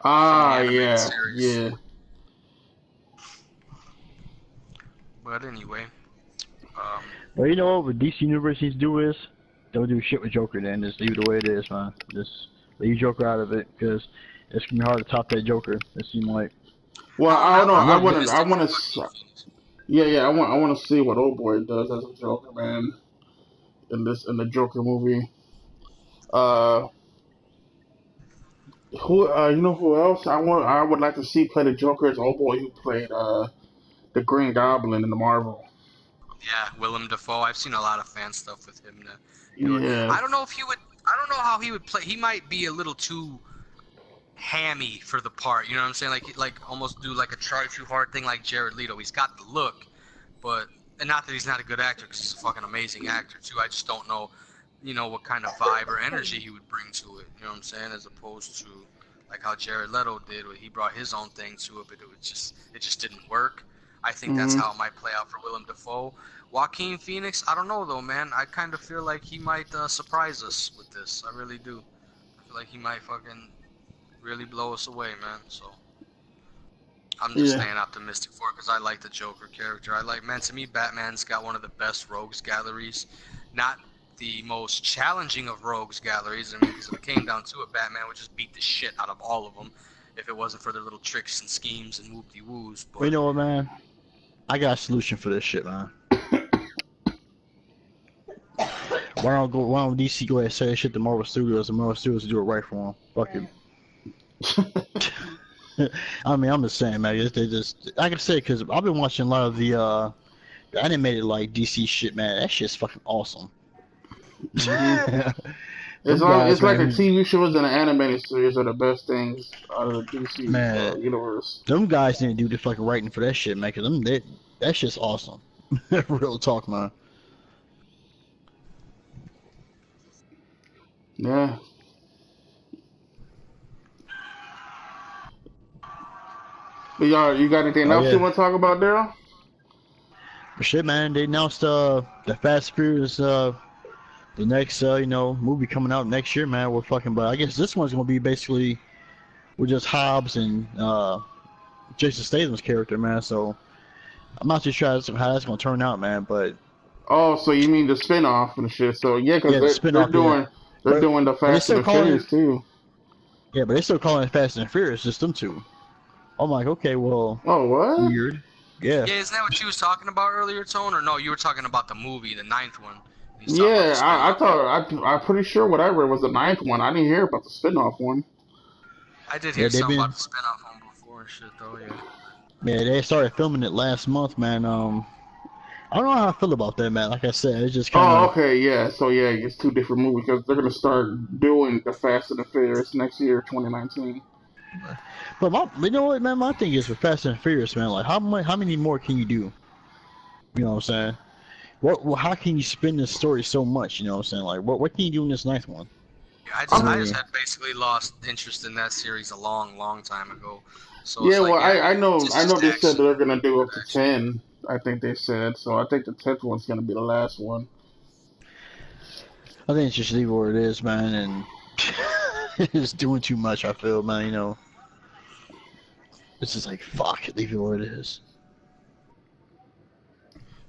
Yeah. But anyway. Well, you know what DC Universe needs to do is, don't do shit with Joker then. Just leave it the way it is, man. Just leave Joker out of it, because it's going to be hard to top that Joker, it seems like. Well, I don't know. I want to. I want to see what Old Boy does as a Joker, man. In the Joker movie. You know who else I would like to see play the Joker is Old Boy who played the Green Goblin in the Marvel. Yeah, Willem Dafoe. I've seen a lot of fan stuff with him. Yeah. I don't know if he would. I don't know how he would play. He might be a little too hammy for the part, you know what I'm saying? Like almost do like a try too hard thing like Jared Leto. He's got the look, but and not that he's not a good actor, because he's a fucking amazing actor too. I just don't know, you know, what kind of vibe or energy he would bring to it. You know what I'm saying? As opposed to like how Jared Leto did, where he brought his own thing to it, but it just didn't work. I think that's how it might play out for Willem Dafoe. Joaquin Phoenix, I don't know though, man. I kind of feel like he might surprise us with this. I really do. I feel like he might fucking really blow us away, man. So I'm just staying optimistic for it, because I like the Joker character. To me, Batman's got one of the best rogues galleries. Not the most challenging of rogues galleries. I mean, because if it came down to it, Batman would just beat the shit out of all of them if it wasn't for their little tricks and schemes and whoop-de-woos. But you know what, man? I got a solution for this shit, man. Why don't DC go ahead and say that shit to Marvel Studios, and Marvel Studios do it right for them? Fuck it. I mean, I'm just saying, man. I can say, because I've been watching a lot of the animated like DC shit, man. That shit's fucking awesome. It's like the TV shows and the animated series are the best things out of the DC universe. Them guys didn't do the fucking writing for that shit, man. Cause that shit's awesome. Real talk, man. Yeah. But y'all, you got anything else you want to talk about, Daryl? Shit, man. They announced the Fast and Furious the next movie coming out next year, man. But I guess this one's gonna be basically with just Hobbs and Jason Statham's character, man. So I'm not too sure how that's gonna turn out, man. But so you mean the spin-off and shit? So because they're doing the Fast and the Furious too. Yeah, but they're still calling it Fast and Furious, just them two. I'm like, okay, well. Oh, what? Weird. Yeah. Yeah, isn't that what you was talking about earlier, Tone? Or no, you were talking about the movie, the 9th one. Yeah, I'm pretty sure what I read was the 9th one. I didn't hear about the spin-off one. I did hear something about the spin-off one before and shit, though, yeah. Yeah, they started filming it last month, man. I don't know how I feel about that, man. Like I said, it's just kind of... Oh, okay, yeah. So, yeah, it's two different movies, because they're going to start doing the Fast and the Furious next year, 2019. But you know what, man? My thing is with Fast and Furious, man. Like, how many more can you do? You know what I'm saying? How can you spin this story so much? You know what I'm saying? Like, what can you do in this 9th one? I just had basically lost interest in that series a long time ago. So Yeah, it's well, like, yeah, I just know they said action. they're gonna do up to 10. I think they said so. I think the 10th one's gonna be the last one. I think it's just leave it where it is, man, and it's doing too much. I feel, man. You know, it's just like fuck, leave it where it is.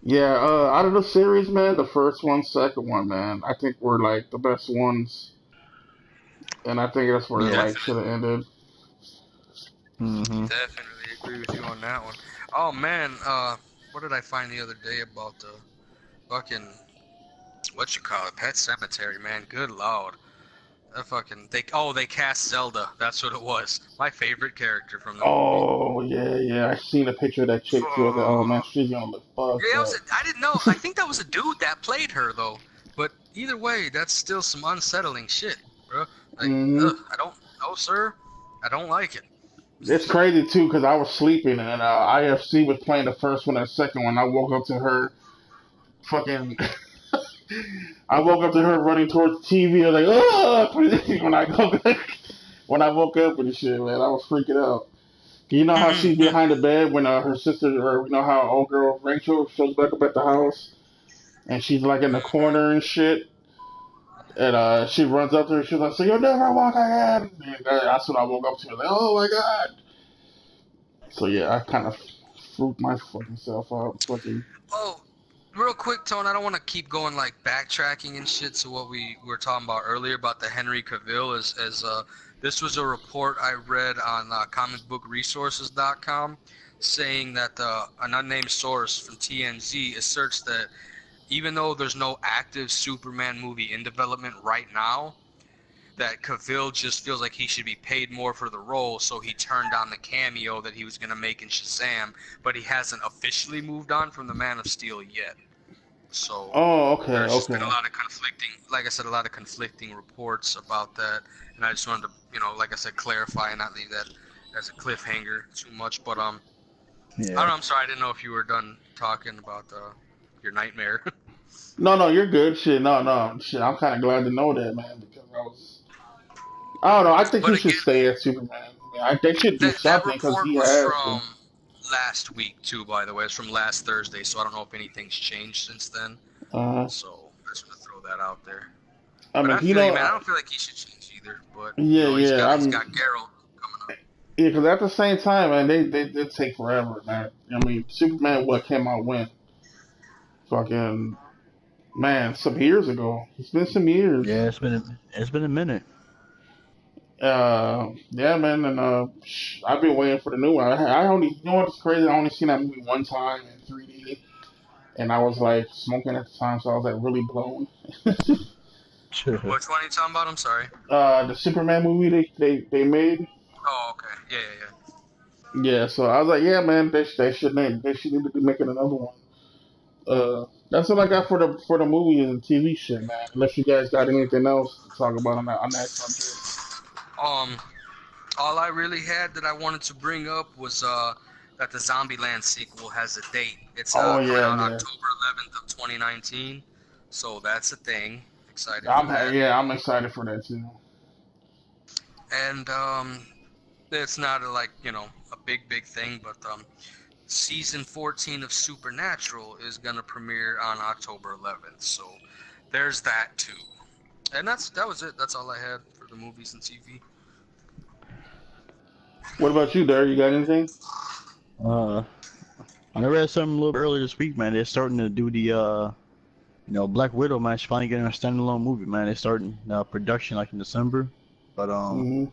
Yeah, out of the series, man, the first one, second one, man, I think were like the best ones, and I think that's where it Yeah. like should have ended. Mhm. Definitely agree with you on that one. Oh man, what did I find the other day about the fucking what you call it, Pet Cemetery, man? Good lord, that fucking they cast Zelda. That's what it was. My favorite character from the movie. Oh yeah, yeah, I seen a picture of that chick too. I was like, oh man, Oh, she's gonna look yeah, fucked up. I didn't know. I think that was a dude that played her though. But either way, that's still some unsettling shit, bro. Like, Hmm. ugh, I don't know, sir. I don't like it. It's crazy too because I was sleeping and IFC was playing the first one and the second one. I woke up to her fucking. I woke up to her running towards the TV. I was like, oh! When I woke up and shit, man, I was freaking out. You know how she's behind the bed when her sister, or you know how old girl Rachel shows back up at the house and she's like in the corner and shit. And she runs up to her. She's like, "So you'll never walk again." And that's when I woke up to. Her, like, oh my god. So yeah, I kind of freaked my fucking self out. Fucking. Oh, real quick, Tone, I don't want to keep going like backtracking and shit to what we were talking about earlier about the Henry Cavill as this was a report I read on comicbookresources.com saying that an unnamed source from TMZ asserts that even though there's no active Superman movie in development right now, that Cavill just feels like he should be paid more for the role, so he turned down the cameo that he was going to make in Shazam, but he hasn't officially moved on from the Man of Steel yet. So Oh, okay, there's just been a okay. lot of conflicting, like I said, a lot of conflicting reports about that, and I just wanted to, like I said, clarify and not leave that as a cliffhanger too much. But I don't know. Yeah. I'm sorry, I didn't know if you were done talking about your nightmare. No, no, you're good. Shit, no, no, shit. I'm kind of glad to know that, man, because I don't know. I think But he should again, stay as Superman. They should do that something because report he was has to. from last week too, by the way. It's from last Thursday, so I don't know if anything's changed since then. Uh, So I just want to throw that out there. I But mean, I feel you, man. I don't feel like he should change either. But yeah, he's yeah. got I'm Geralt coming up. Yeah, because at the same time, man, they take forever, man. I mean, Superman, what came out when? Fucking, man, some years ago. It's been some years. Yeah, it's been a minute. Yeah, man, and I've been waiting for the new one. I only, you know what's crazy? I only seen that movie one time in 3D, and I was like smoking at the time, so I was like really blown. Which one are you talking about? I'm sorry. The Superman movie they made. Oh, okay. Yeah. Yeah, so I was like, yeah, man, they should need to be making another one. That's what I got for the movies and TV shit, man. Unless you guys got anything else to talk about on that subject. Um, all I really had that I wanted to bring up was that the Zombieland sequel has a date. It's Oh coming yeah, out yeah. October 11th of 2019. So that's a thing. Excited for that. I'm excited for that too. And it's not a big thing, but season 14 of Supernatural is gonna premiere on October 11th. So there's that too. And that was it. That's all I had for the movies and TV. What about you, Derek? You got anything? Uh, I read something a little bit earlier this week, man. They're starting to do the Black Widow, man. She's finally getting a standalone movie, man. They're starting production like in December, but Hmm.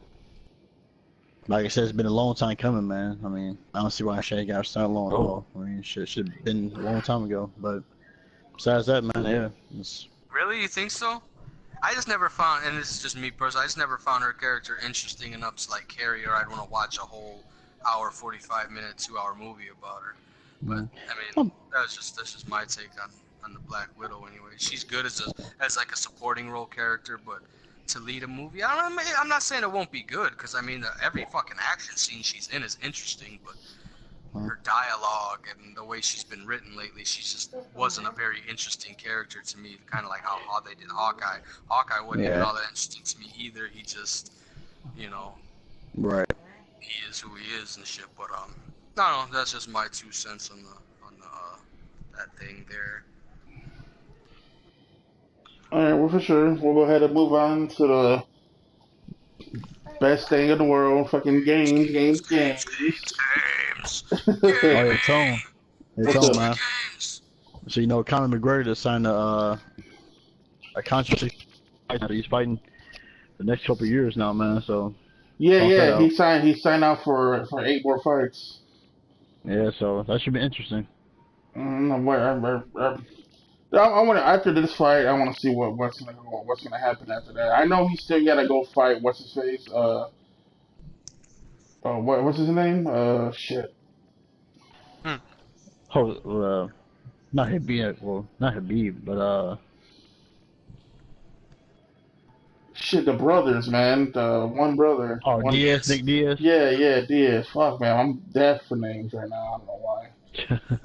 like I said, it's been a long time coming, man. I mean, I don't see why she ain't got a standalone at all. I mean, shit should have been a long time ago. But besides that, man, yeah, it's, Really, you think so? I just never found, and this is just me personally, I just never found her character interesting enough to like carry her. I'd want to watch a whole hour, 45-minute, 2-hour movie about her. But I mean, that's just my take on the Black Widow. Anyway, she's good as like a supporting role character, but to lead a movie, I'm not saying it won't be good, because I mean every fucking action scene she's in is interesting, but her dialogue and the way she's been written lately, she just wasn't a very interesting character to me. Kind of like how they did Hawkeye. Hawkeye wasn't even all that interesting to me either. He just, you know, Right. he is who he is and shit. But no, that's just my 2 cents on that thing there. All right, well, for sure. We'll go ahead and move on to the best thing in the world. Fucking games. Oh yeah, Tone. Hey, What's Tone, up? man. So you know, Conor McGregor signed a contract that he's fighting the next couple of years now, man. So Yeah. He signed out for 8 more fights. yeah, so that should be interesting. I want to after this fight. I want to see what's gonna happen after that. I know he still gotta go fight. What's his face? What's his name? Shit. Oh, not Habib. Well, not Habib, but Shit, the brothers, man. The one brother. oh, Diaz, Nick Diaz. Yeah, Diaz. Fuck, man. I'm deaf for names right now. I don't know why.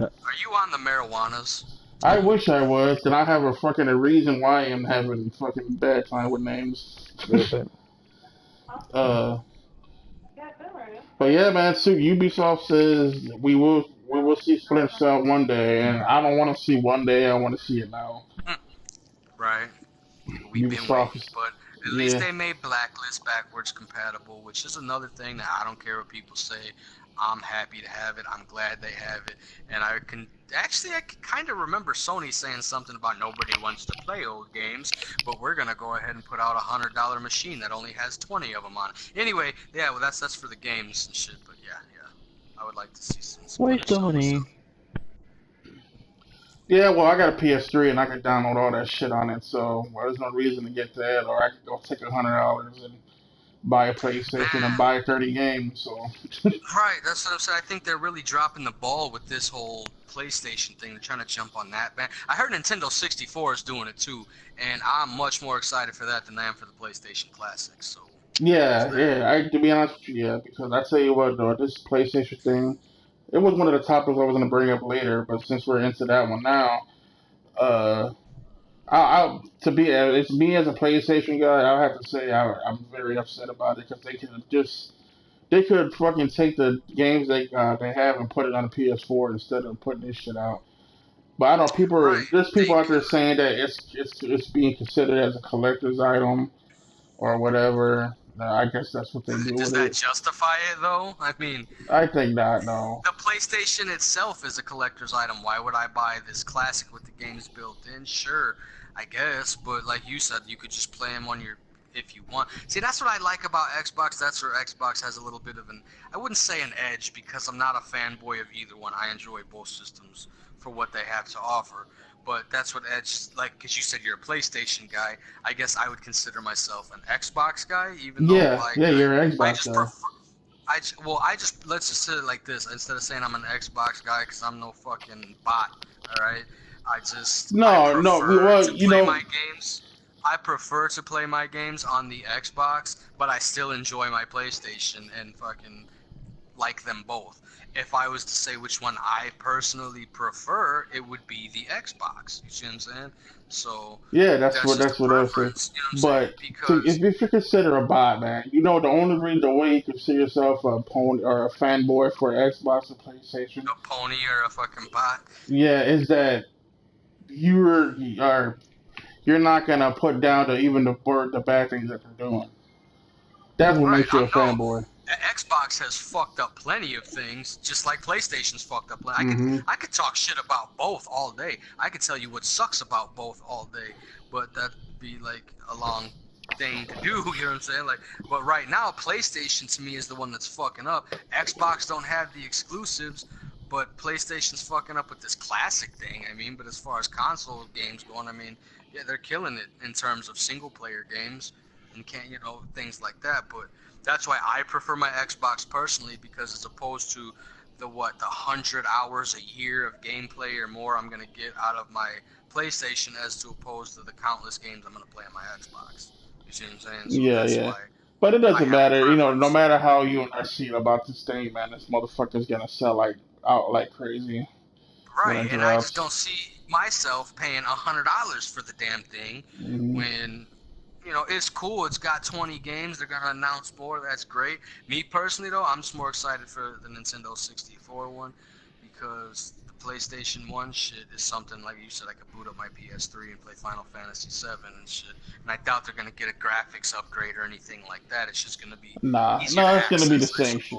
Are you on the marijuanas? I wish I was, and I have a reason why I'm having fucking bad time with names. But yeah, man. So Ubisoft says we will see Splinter Cell one day, and I don't want to see one day. I want to see it now. Right. We've been Ubisoft waiting, but at least they made Blacklist backwards compatible, which is another thing that I don't care what people say. I'm happy to have it. I'm glad they have it. And I can kind of remember Sony saying something about nobody wants to play old games, but we're going to go ahead and put out a $100 machine that only has 20 of them on it. Anyway, yeah, well, that's for the games and shit, but yeah. I would like to see some Waste of money. Yeah, well, I got a PS3 and I can download all that shit on it, so there's no reason to get that. Or I could go take $100 and buy a PlayStation and buy 30 games. So right, that's what I'm saying. I think they're really dropping the ball with this whole PlayStation thing. They're trying to jump on that, man. I heard Nintendo 64 is doing it too, and I'm much more excited for that than I am for the PlayStation Classic. So yeah. To be honest with you, yeah, because I tell you what, though, this PlayStation thing, it was one of the topics I was gonna bring up later, but since we're into that one now, uh, it's me as a PlayStation guy. I have to say I'm very upset about it because they could fucking take the games they have and put it on a PS4 instead of putting this shit out. But I know there's people out there saying that it's being considered as a collector's item or whatever. I guess that's what they do Does with that it. justify it though? I mean, I think not. No. the PlayStation itself is a collector's item. Why would I buy this classic with the games built in? Sure, I guess, but like you said, you could just play them on your if you want. See, that's what I like about Xbox. That's where Xbox has a little bit of I wouldn't say an edge because I'm not a fanboy of either one. I enjoy both systems for what they have to offer. But that's what Edge, like, because you said you're a PlayStation guy. I guess I would consider myself an Xbox guy, even though, like, you're an I Xbox just guy. prefer. Let's just say it like this. Instead of saying I'm an Xbox guy, because I'm no fucking bot, all right? I prefer to play my games. I prefer to play my games on the Xbox, but I still enjoy my PlayStation and fucking like them both. If I was to say which one I personally prefer, it would be the Xbox. You see what I'm saying? So Yeah, that's what I say. But if you consider a bot, man, the way you consider yourself a pony or a fanboy for Xbox and PlayStation, a pony or a fucking bot. Yeah, is that you're not gonna put down the bad things that they're doing. That's what makes you a fanboy. Xbox has fucked up plenty of things, just like PlayStation's fucked up. I could talk shit about both all day. I could tell you what sucks about both all day, but that'd be like a long thing to do. You know what I'm saying? Like, but right now, PlayStation to me is the one that's fucking up. Xbox don't have the exclusives, but PlayStation's fucking up with this classic thing. I mean, but as far as console games going, I mean, yeah, they're killing it in terms of single player games and things like that. But that's why I prefer my Xbox personally, because as opposed to the 100 hours a year of gameplay or more I'm gonna get out of my PlayStation as to opposed to the countless games I'm gonna play on my Xbox. You see what I'm saying? So yeah. But it doesn't matter, no matter how you and I feel about this thing, man, this motherfucker's gonna sell like out like crazy when Right, it and I just drops. don't see myself paying $100 for the damn thing Mm-hmm. when, you know, it's cool. It's got 20 games. They're gonna announce more. That's great. Me personally, though, I'm just more excited for the Nintendo 64 one because the PlayStation 1 shit is something like you said. I could boot up my PS3 and play Final Fantasy 7 and shit. And I doubt they're gonna get a graphics upgrade or anything like that. It's just gonna be Nah, easier to no, it's gonna be the access. same shit.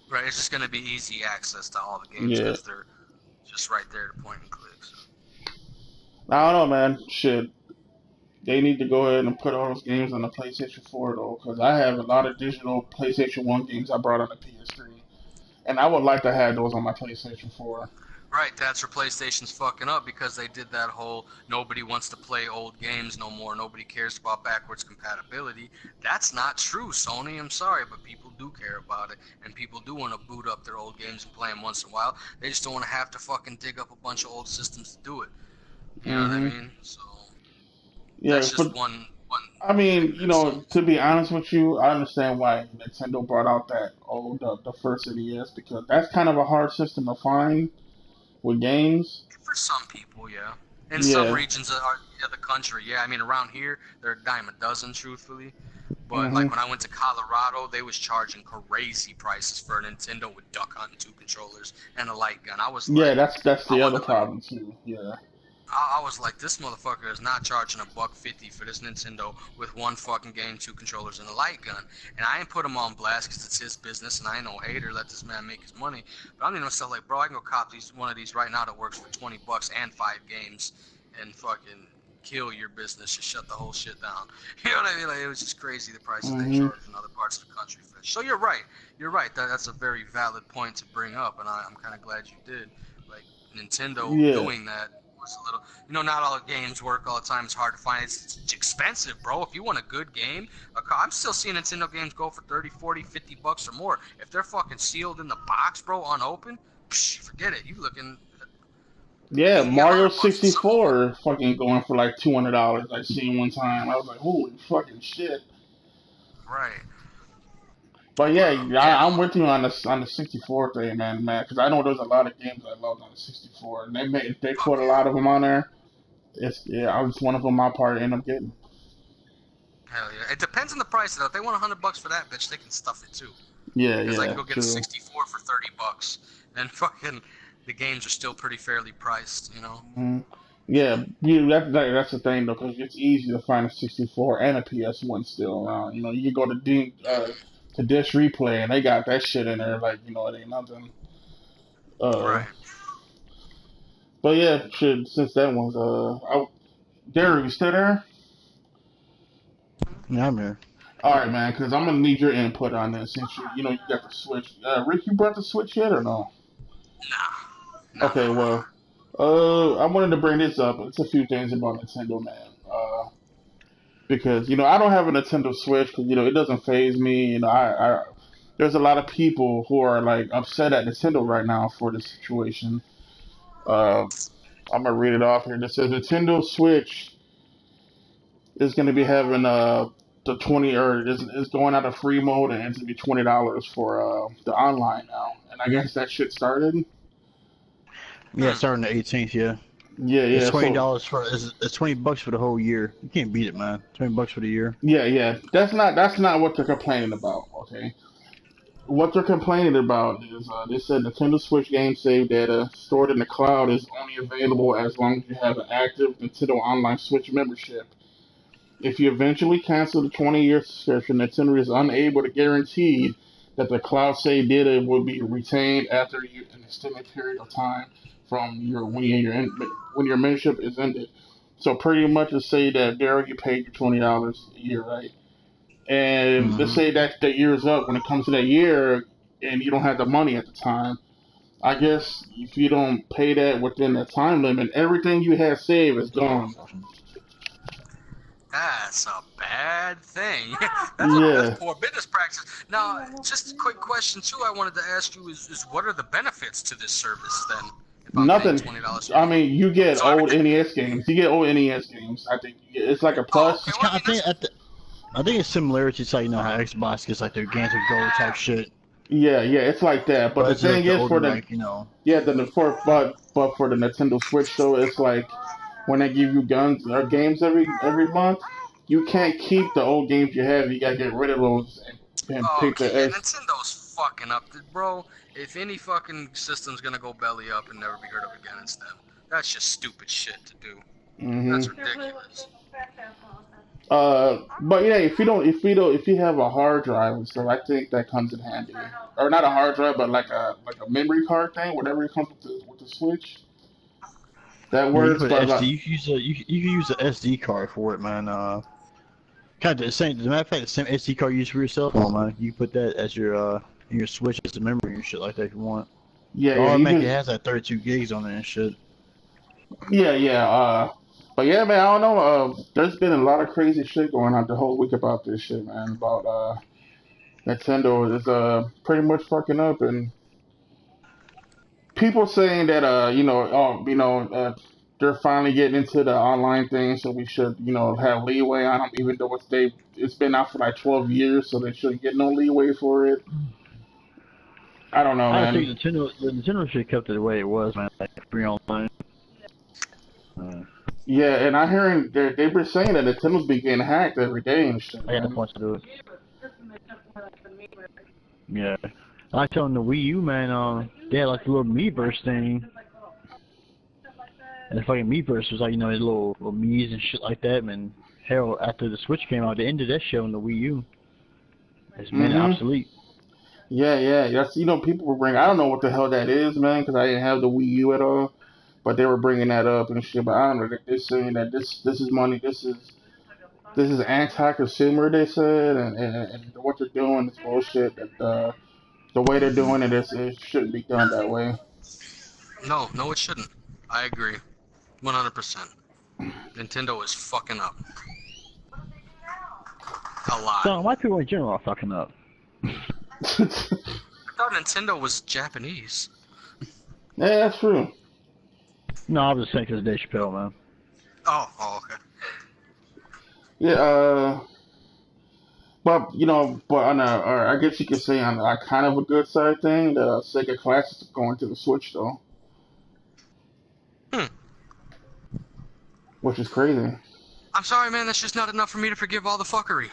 Right, it's just gonna be easy access to all the games Yeah, because they're just right there to point and click. So. I don't know, man. Shit, they need to go ahead and put all those games on the PlayStation 4 though, because I have a lot of digital PlayStation 1 games I brought on the PS3, and I would like to have those on my PlayStation 4. Right, that's where PlayStation's fucking up because they did that whole nobody wants to play old games no more, nobody cares about backwards compatibility. That's not true, Sony. I'm sorry, but people do care about it, and people do want to boot up their old games and play them once in a while. They just don't want to have to fucking dig up a bunch of old systems to do it. You know what I Hmm. mean? So Yeah, that's just but one I thing mean, there. So to be honest with you, I understand why Nintendo brought out that the first NES because that's kind of a hard system to find with games. for some people, yeah. In some Yeah. regions of the country, yeah. I mean, around here, they're a dime a dozen, truthfully. But Hmm. like when I went to Colorado, they was charging crazy prices for a Nintendo with duck hunting 2 controllers and a light gun. I was Yeah, like, that's I the other wonder what. problem too. Yeah. I was like, this motherfucker is not charging $1.50 for this Nintendo with one fucking game, 2 controllers, and a light gun. And I ain't put him on blast because it's his business, and I ain't no hater. Let this man make his money. But I'm thinking to myself, like, bro, I can go cop one of these right now that works for $20 and 5 games, and fucking kill your business. Just shut the whole shit down. You know what I mean? Like, it was just crazy the prices they Hmm. charge in other parts of the country for this. So you're right. You're right. That's a very valid point to bring up, and I'm kind of glad you did. Like Nintendo Yeah. doing that was a little, not all games work all the time. It's hard to find. It's expensive, bro. If you want a good game, I'm still seeing Nintendo games go for 30, 40, 50 bucks or more. If they're fucking sealed in the box, bro, unopened, forget it. You looking at Yeah, 80, Mario 100 bucks for some of them. 64 fucking going for like $200. I seen one time. I was like, holy fucking shit. Right. But yeah, But yeah, I'm with you on the 64 thing, man, because I know there's a lot of games I loved on the 64, and they fuck put a lot yeah. of them on there. I was one of them. My part end up getting. Hell yeah. It depends on the price though. If they want $100 for that bitch, they can stuff it too. Yeah, Because I can yeah, go get a true. 64 for $30, and fucking the games are still pretty fairly priced. Hmm. Yeah, that's the thing though, because it's easy to find a 64 and a PS1 still around. You can go to Dish Replay and they got that shit in there, like it ain't nothing. Uh, Right. but yeah, shit. Since that one's Derek, you still there? Yeah, I'm here. All right, man, because I'm gonna need your input on this since you got the Switch. Rick, you brought the Switch yet or no? Nah. Okay, Nah. well, I wanted to bring this up. It's a few things about Nintendo, man. Because I don't have a Nintendo Switch because it doesn't phase me. There's a lot of people who are like upset at Nintendo right now for this situation. Uh, I'm gonna read it off here. It says Nintendo Switch is going to be having the 20 or is going out of free mode and it's going to be $20 for the online now. And I guess that shit started. Yeah, starting the 18th. Yeah, Yeah, it's yeah. twenty So dollars for it's $20 for the whole year. You can't beat it, man. $20 for the year. yeah, yeah. That's not what they're complaining about. Okay. What they're complaining about is they said Nintendo Switch game save data stored in the cloud is only available as long as you have an active Nintendo Online Switch membership. If you eventually cancel the 20-year subscription, Nintendo is unable to guarantee that the cloud save data will be retained after an extended period of time from when your membership is ended. So pretty much to say that Daryl, you paid your $20 a year, right? And let's Mm-hmm. say that the year's up when it comes to that year, and you don't have the money at the time. I guess if you don't pay that within the time limit, everything you had saved is gone. That's a bad thing. That's Yeah. poor business practice. Now, just a quick question too. I wanted to ask you is what are the benefits to this service then? If I'm paying Nothing. $20 a I month, mean, you get so old everything. NES games. You get old NES games. I think it's like a Oh, okay. plus. It's Well, kind. I mean that's I think it's similarities like how Xbox gets like their Games of Gold type shit. Yeah, yeah, it's like that. But But the it's like thing the is, older, for the like, you know. yeah, but for the Nintendo Switch though, it's like when they give you guns or games every month, you can't keep the old games you have. You gotta get rid of those and pick Okay, the yeah, S. Nintendo's fucking up, bro. If any fucking system's gonna go belly up and never be heard of again, it's them. That's just stupid shit to do. Hmm. That's ridiculous. But yeah, if you have a hard drive and stuff, I think that comes in handy. Or not a hard drive, but like a memory card thing, whatever it comes with the Switch. That Yeah, you works, put an but SD. like, You can use a you can use an SD card for it, man. Kind of the same. As a matter of fact, the same SD card you use for your cell phone, man. You put that as your Switch as a memory and shit like that if you want. yeah, It yeah, you automatically just has that 32 gigs on it and shit. yeah, yeah. But yeah, man, I don't know. There's been a lot of crazy shit going on the whole week about this shit, man. About Nintendo is pretty much fucking up, and people saying that they're finally getting into the online thing, so we should have leeway on them, even though it's been out for like 12 years, so they shouldn't get no leeway for it. I don't know, I think man. Nintendo should have kept it the way it was, man. Like free online. Yeah, and I hearing they've been saying that Nintendo's been getting hacked every day and shit, I got the man. points to do it. Yeah. I told them the Wii U, man. They had like a little Miiverse thing, and the fucking Miiverse was like, the little Mii's and shit like that. And hell, after the Switch came out, they ended that shit on the Wii U. It's made it Hmm. obsolete. Yeah, yeah. That's people were bringing. I don't know what the hell that is, man, because I didn't have the Wii U at all. But they were bringing that up and shit. But I don't know. They're saying that this is money. This is anti-consumer. They said, and what they're doing is bullshit. That the way they're doing it shouldn't be done that way. No, no, it shouldn't. I agree, 100%. Nintendo is fucking up a lot. So why people in general are fucking up? Yeah, I thought Nintendo was Japanese. that's true. No, I was just saying 'cause of Dave Chappelle, man. Oh, okay. Yeah, but on or I guess you could say on kind of a good side thing, the Sega Classics is going to the Switch though, Hmm. which is crazy. I'm sorry, man. That's just not enough for me to forgive all the fuckery.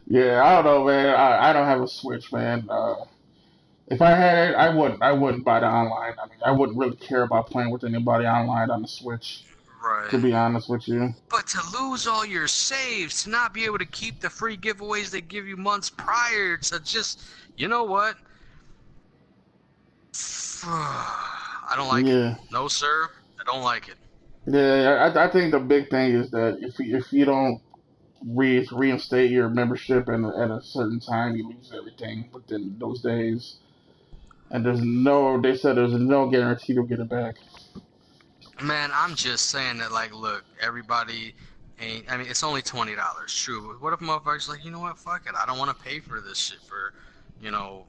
Yeah, I don't know, man. I don't have a Switch, man. If I had it, I wouldn't buy the online. I mean, I wouldn't really care about playing with anybody online on the Switch. To Right. be honest with you. But to lose all your saves, to not be able to keep the free giveaways they give you months prior, to just, you know what? I don't like it. Yeah, No, sir. I don't like it. yeah. I think the big thing is that if you don't reinstate your membership at a certain time, you lose everything within those days. And they said there's no guarantee to get it back. Man, I'm just saying that, like, look, everybody ain't. I mean, it's only $20, true. But what if motherfuckers like, you know what? Fuck it. I don't want to pay for this shit for, you know,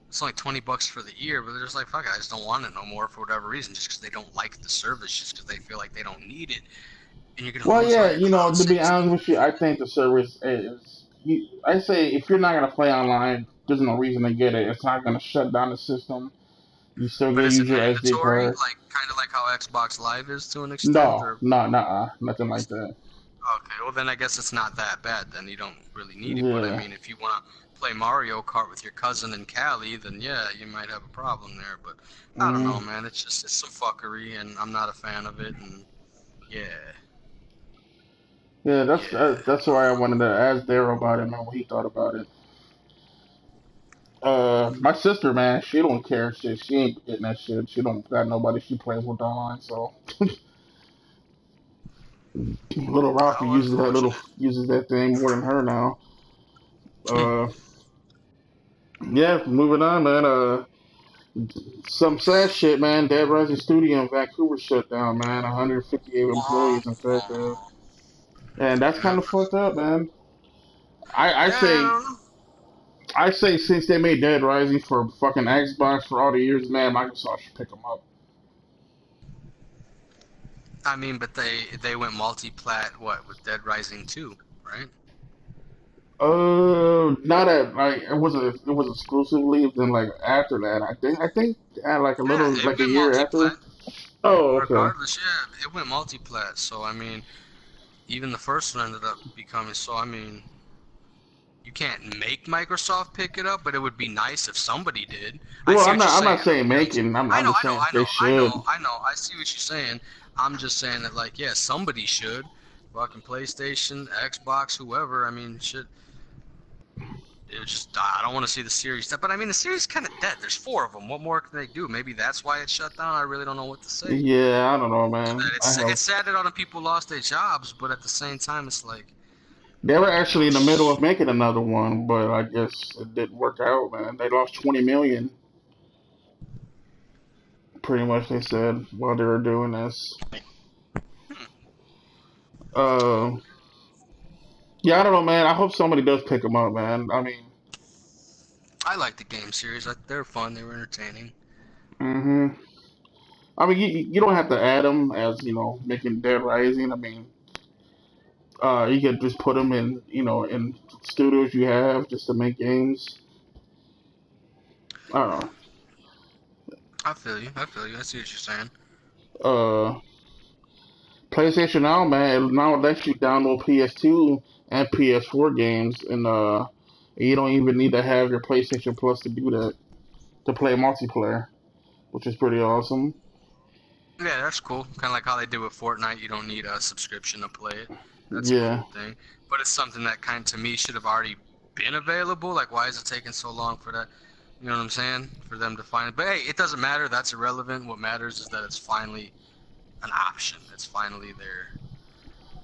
it's only $20 for the year. But they're just like, fuck it. I just don't want it no more for whatever reason, just because they don't like the service, just because they feel like they don't need it, and you're gonna Well, lose all yeah, your cloud to be saves. honest with you, I think the service is. I say if you're not gonna play online, there's no reason to get it. It's not gonna shut down the system. You still But get is use it your SD mandatory? card. Like, kind of like how Xbox Live is to an extent, No, or? no, nothing like that. Okay, well then I guess it's not that bad. Then you don't really need it. But I Yeah. mean, if you want to play Mario Kart with your cousin in Cali, then yeah, you might have a problem there. But I don't know, Mm. man. It's some fuckery, and I'm not a fan of it. And yeah, Yeah, yeah. that's why I wanted to ask Daryl about it, man, what he thought about it. My sister, man, she don't care shit. She ain't getting that shit. She don't got nobody she plays with online. So little Ralphie How unfortunate. uses that thing more than her now. Uh, yeah, moving on, man. Some sad shit, man. Dead Rising Studio in Vancouver shut down, man. 158 Wah, employees affected, wah. and that's kind Yeah, of fucked up, man. I yeah. I say don't know. I say since they made Dead Rising for fucking Xbox for all the years, man, Microsoft should pick them up. I mean, but they went multi-plat what with Dead Rising 2, right? Not at like it was exclusively. Then like after that, I think at like a Yeah, little it like a went year after. multi-plat. Oh, okay. Regardless, yeah, it went multi-plat. So I mean, even the first one ended up becoming. So I mean, you can't make Microsoft pick it up, but it would be nice if somebody did. I Well, see what you're I'm saying. not saying making. I I'm know, just I know, saying I they know, I should. know, I know. I see what you're saying. I'm just saying that, like, yeah, somebody should. Fucking PlayStation, Xbox, whoever. I mean, shit. It just, I don't want to see the series. But I mean, the series is kind of dead. There's four of them. What more can they do? Maybe that's why it shut down. I really don't know what to say. Yeah, I don't know, man. I have. It's sad that other people lost their jobs, but at the same time, it's like, They were you know, actually in the middle of making another one, but I guess it didn't work out, man. They lost 20 million, pretty much. They said while they were doing this. Uh, yeah, I don't know, man. I hope somebody does pick them up, man. I mean, I like the game series. They're fun. They were entertaining. hmm I mean, you don't have to add them as making Dead Rising. I mean, you could just put them in in studios you have just to make games. I don't I feel you. I feel you. I see what you're saying. know. PlayStation Now, man, it now lets you download PS2 and PS4 games, and you don't even need to have your PlayStation Plus to do that to play multiplayer, which is pretty awesome. Yeah, that's cool. Kind of like how they did with Fortnite. You don't need a subscription to play it. That's a Yeah, cool thing. But it's something that kind of, to me, should have already been available. Like, why is it taking so long for that? You know what I'm saying? For them to find it. But hey, it doesn't matter. That's irrelevant. What matters is that it's finally an option. It's finally there.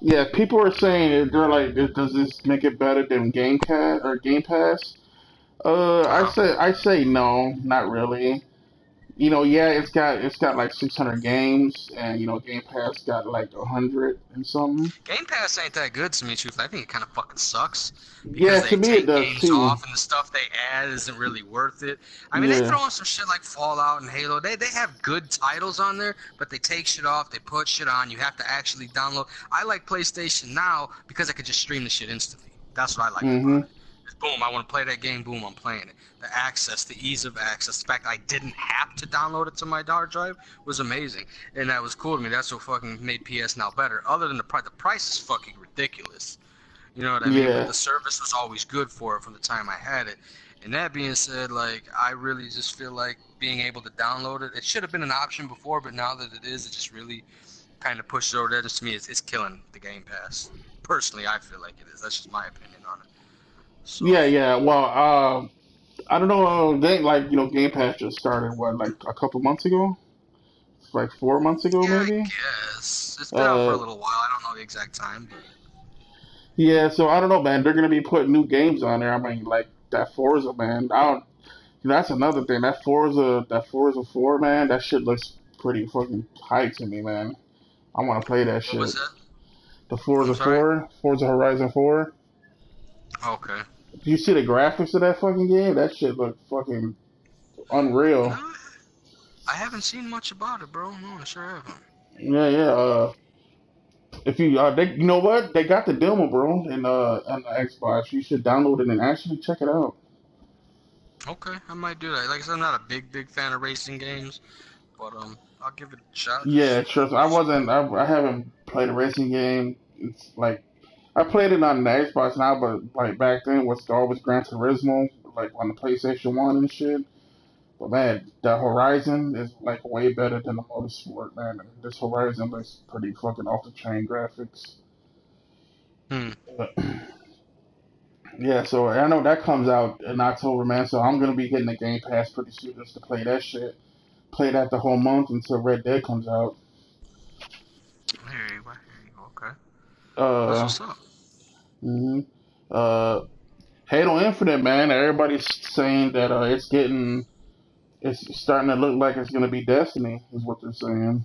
yeah. People are saying they're like, does this make it better than Game Pass? Uh-huh. I say no, not really. Yeah, it's got like 600 games, and Game Pass got like 100 and something. Game Pass ain't that good to me, truthfully. I think it kind of fucking sucks because Yeah, to they me it take does games too. off and the stuff they add isn't really worth it. I mean, they Yeah. throw in some shit like Fallout and Halo. They have good titles on there, but they take shit off. They put shit on. You have to actually download. I like PlayStation Now because I could just stream the shit instantly. That's what I like about Mhm. it. Just boom, I want to play that game. Boom, I'm playing it. The access, the ease of access, the fact I didn't have to download it to my hard drive was amazing, and that was cool to me. That's what fucking made PS Now better. Other than the price is fucking ridiculous. You know what I mean? But Yeah. the service was always good for it from the time I had it. And that being said, like, I really just feel like being able to download it. It should have been an option before, but now that it is, it just really kind of pushes over the edges to me. It's killing the Game Pass. Personally, I feel like it is. That's just my opinion on it. So. Yeah, yeah. Well, I don't know. Game Pass just started what, like a couple months ago, like 4 months ago, Yeah, I maybe. guess. It's been out for a Uh, little while. I don't know the exact time, but yeah. So I don't know, man. They're gonna be putting new games on there. I mean, like that Forza, man. I don't. That's another thing. That Forza 4, man. That shit looks pretty fucking hype to me, man. I want to play that what was shit. that? The I'm Forza sorry? 4, Forza Horizon 4. Okay. Do you see the graphics of that fucking game? That shit look fucking unreal. No, I haven't seen much about it, bro. No, I sure haven't. Yeah, yeah. If you you know what? They got the demo, bro, in on the Xbox. You should download it and actually check it out. Okay, I might do that. Like I said, I'm not a big fan of racing games, but I'll give it a shot. Yeah, Just trust. I wasn't. I haven't played a racing game. It's like I played it on the Xbox now, but like back then was always Gran Turismo, like on the PlayStation One and shit. But man, the Horizon is like way better than the Motorsport, man. This Horizon looks pretty fucking off the chain graphics. hmm. But, yeah, so I know that comes out in October, man. So I'm gonna be getting the Game Pass pretty soon just to play that shit. Play that the whole month until Red Dead comes out. I hear you. Okay, that's Uh, what's up. hmm uh, Halo Infinite, man. Everybody's saying that it's starting to look like it's gonna be Destiny, is what they're saying.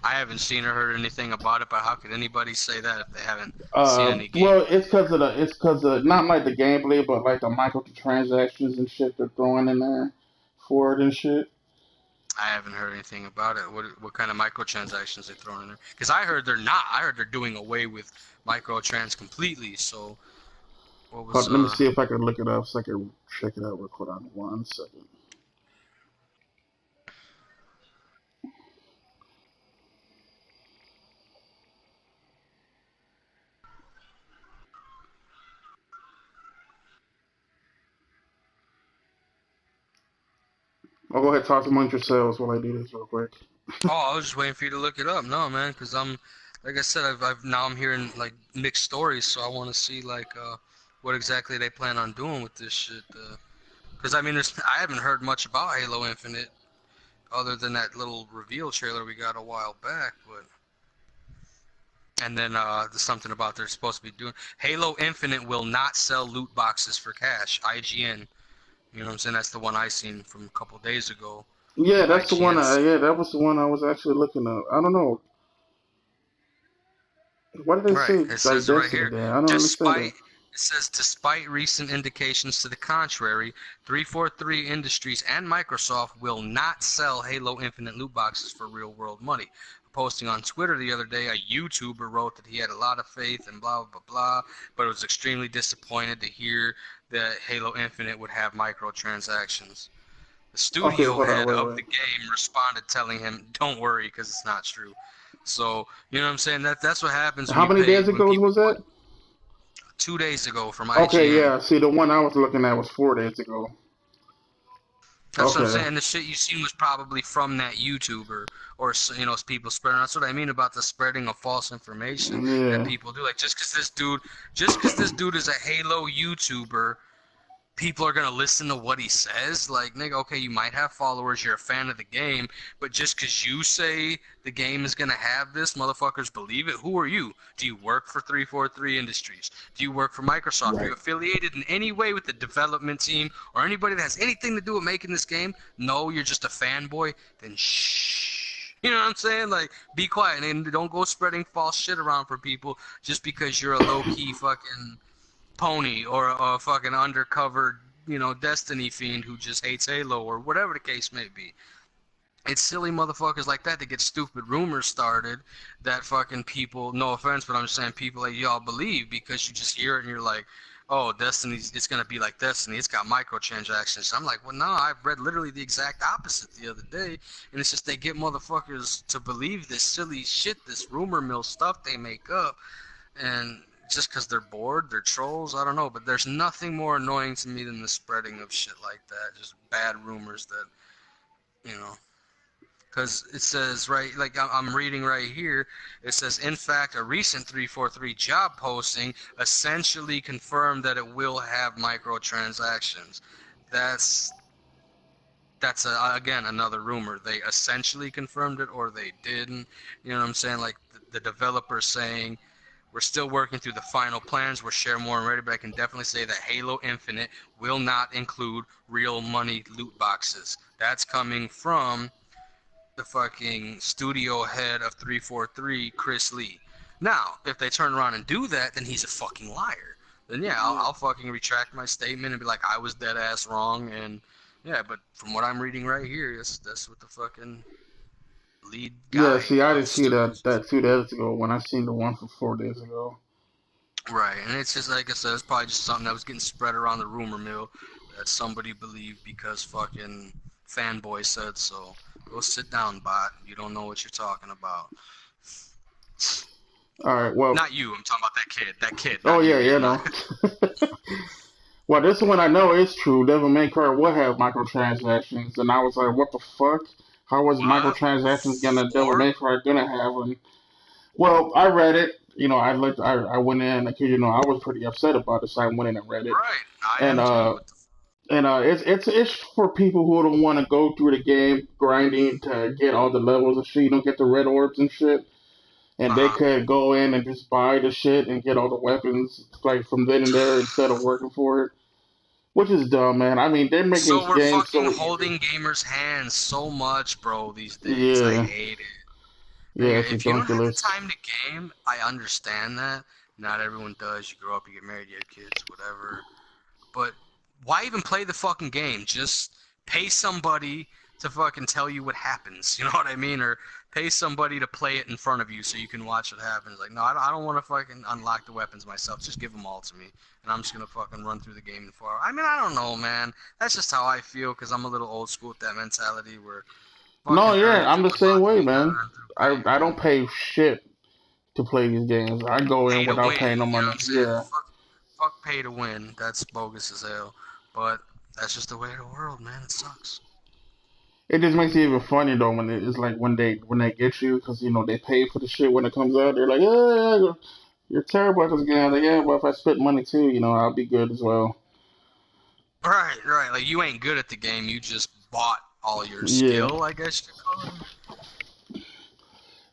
I haven't seen or heard anything about it, but how could anybody say that if they haven't seen any Well, gameplay? it's because of not like the gameplay, but like the microtransactions and shit they're throwing in there for it and shit. I haven't heard anything about it. What kind of microtransactions they throwing in there? Because I heard they're not. I heard they're doing away with microtrans completely. So What was Hold, let me see if I can look it up so I can check it out real quick. On 1 second. I'll go ahead and talk amongst yourselves while I do this real quick. Oh, I was just waiting for you to look it up. No, man, because like I said, now I'm hearing like mixed stories, so I want to see like what exactly they plan on doing with this shit. Because I mean, I haven't heard much about Halo Infinite other than that little reveal trailer we got a while back, but. And then there's something about they're supposed to be doing. Halo Infinite will not sell loot boxes for cash. IGN. You know what I'm saying? That's the one I seen from a couple days ago. Yeah, that's the one. IGN. Yeah, that was the one I was actually looking at. I don't know. Why did they Right. say It like says it right Destiny here. there? I don't understand Despite that. it says despite recent indications to the contrary, 343 Industries and Microsoft will not sell Halo Infinite loot boxes for real world money. Posting on Twitter the other day, a YouTuber wrote that he had a lot of faith and blah blah blah, but was extremely disappointed to hear that Halo Infinite would have microtransactions. The Okay, studio hold on, head wait, of wait. the game responded telling him, "Don't worry, because it's not true." So you know what I'm saying? That's what happens when How you many pay days when ago people was that? put 2 days ago from Okay, IGN. yeah. See, the one I was looking at was 4 days ago. That's what I'm Okay. saying. The shit you seen was probably from that YouTuber or people spreading. That's what I mean about the spreading of false information that Yeah. people do. Like just because this dude is a Halo YouTuber, people are gonna listen to what he says. Like, nigga, okay, you might have followers, you're a fan of the game, but just because you say the game is gonna have this, motherfuckers believe it. Who are you? Do you work for 343 Industries? Do you work for Microsoft? Are you Right. affiliated in any way with the development team or anybody that has anything to do with making this game? No, you're just a fanboy. Then shh. You know what I'm saying? Like, be quiet and don't go spreading false shit around for people just because you're a low key fucking pony or a fucking undercover, Destiny fiend who just hates Halo or whatever the case may be. It's silly motherfuckers like that get stupid rumors started that fucking people, no offense, but I'm just saying people like y'all believe because you just hear it and you're like, oh, it's going to be like Destiny. It's got microtransactions. I'm like, well, no, I read literally the exact opposite the other day. And it's just they get motherfuckers to believe this silly shit, this rumor mill stuff they make up. And just because they're bored, they're trolls, I don't know. But there's nothing more annoying to me than the spreading of shit like that. Just bad rumors that, you know. Because it says, right, like I'm reading right here, it says, in fact, a recent 343 job posting essentially confirmed that it will have microtransactions. That's again another rumor. They essentially confirmed it or they didn't. You know what I'm saying? Like the developer saying, we're still working through the final plans. We'll share more and ready, but I can definitely say that Halo Infinite will not include real money loot boxes. That's coming from the fucking studio head of 343, Chris Lee. Now, if they turn around and do that, then he's a fucking liar. Then yeah, I'll fucking retract my statement and be like, I was dead ass wrong. And yeah, but from what I'm reading right here, that's what the fucking lead Yeah, guy see, I of didn't see studios. that 2 days ago when I seen the one from 4 days ago. Right, and it's just like I said, it's probably just something that was getting spread around the rumor mill that somebody believed because fucking fanboy said so. Go sit down, bot. You don't know what you're talking about. All right, well, Not you. I'm talking about that kid. That kid, oh not yeah, you. you know. Well, this one I know is true. Devil May Cry will have microtransactions, and I was like, what the fuck? How was What? microtransactions gonna Devil Four? May Cry gonna have one? Well, I read it. I went in because I was pretty upset about it, so I went in and read it. Right. I And am too. uh, What the it's for people who don't want to go through the game grinding to get all the levels and shit. You don't get the red orbs and shit, and they Uh-huh. could go in and just buy the shit and get all the weapons like from then and there instead of working for it, which is dumb, man. I mean, they're making So this we're game fucking so easy. holding gamers' hands so much, bro, these days. I Yeah, hate it. yeah, Nigga, it's if you don't have the ridiculous. time to game, I understand that. Not everyone does. You grow up, you get married, you have kids, whatever. But why even play the fucking game? Just pay somebody to fucking tell you what happens. You know what I mean? Or pay somebody to play it in front of you so you can watch what happens. Like, no, I don't want to fucking unlock the weapons myself. Just give them all to me, and I'm just gonna fucking run through the game in 4 hours. I mean, I don't know, man. That's just how I feel because I'm a little old school with that mentality where No, fucking earn yeah, through I'm the same way, unlocking, you gotta man. earn through paying, I man. don't pay shit to play these games. I go in Pay to without win. paying no You know what money. I'm saying? Yeah. Fuck pay to win. That's bogus as hell. But that's just the way of the world, man. It sucks. It just makes it even funny though when it's like when they get you because they pay for the shit when it comes out. They're like, yeah, you're terrible at this game. I'm like, yeah, but if I spent money too, I'll be good as well. Right, right. Like you ain't good at the game. You just bought all your Yeah, skill, I guess you could call it.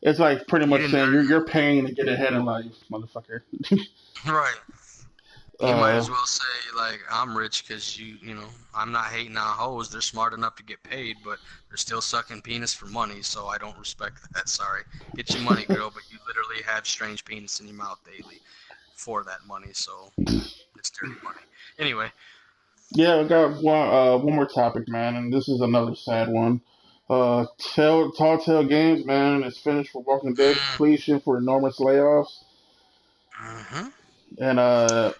it's like pretty You much didn't saying earn you're paying to get ahead in life, motherfucker. it. Right. You might uh, as well say like I'm rich because I'm not hating on hoes. They're smart enough to get paid, but they're still sucking penis for money. So I don't respect that. Sorry, get your money, girl, but you literally have strange penis in your mouth daily for that money. So it's dirty money. Anyway, yeah, we got one more topic, man, and this is another sad one. Telltale Games, man, is finished for Walking Dead completion for enormous layoffs. mm-hmm. And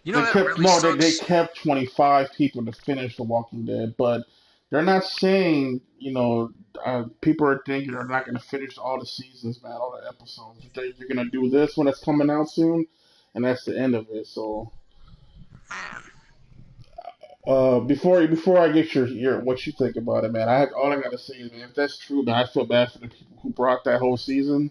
You know they that kept really no, they sucks. kept 25 people to finish The Walking Dead, but they're not saying people are thinking they're not going to finish all the seasons, man, all the episodes. You're going to do this one that's coming out soon, and that's the end of it. So Man, before I get your what you think about it, man, all I got to say is, man, if that's true, man, I feel bad for the people who brought that whole season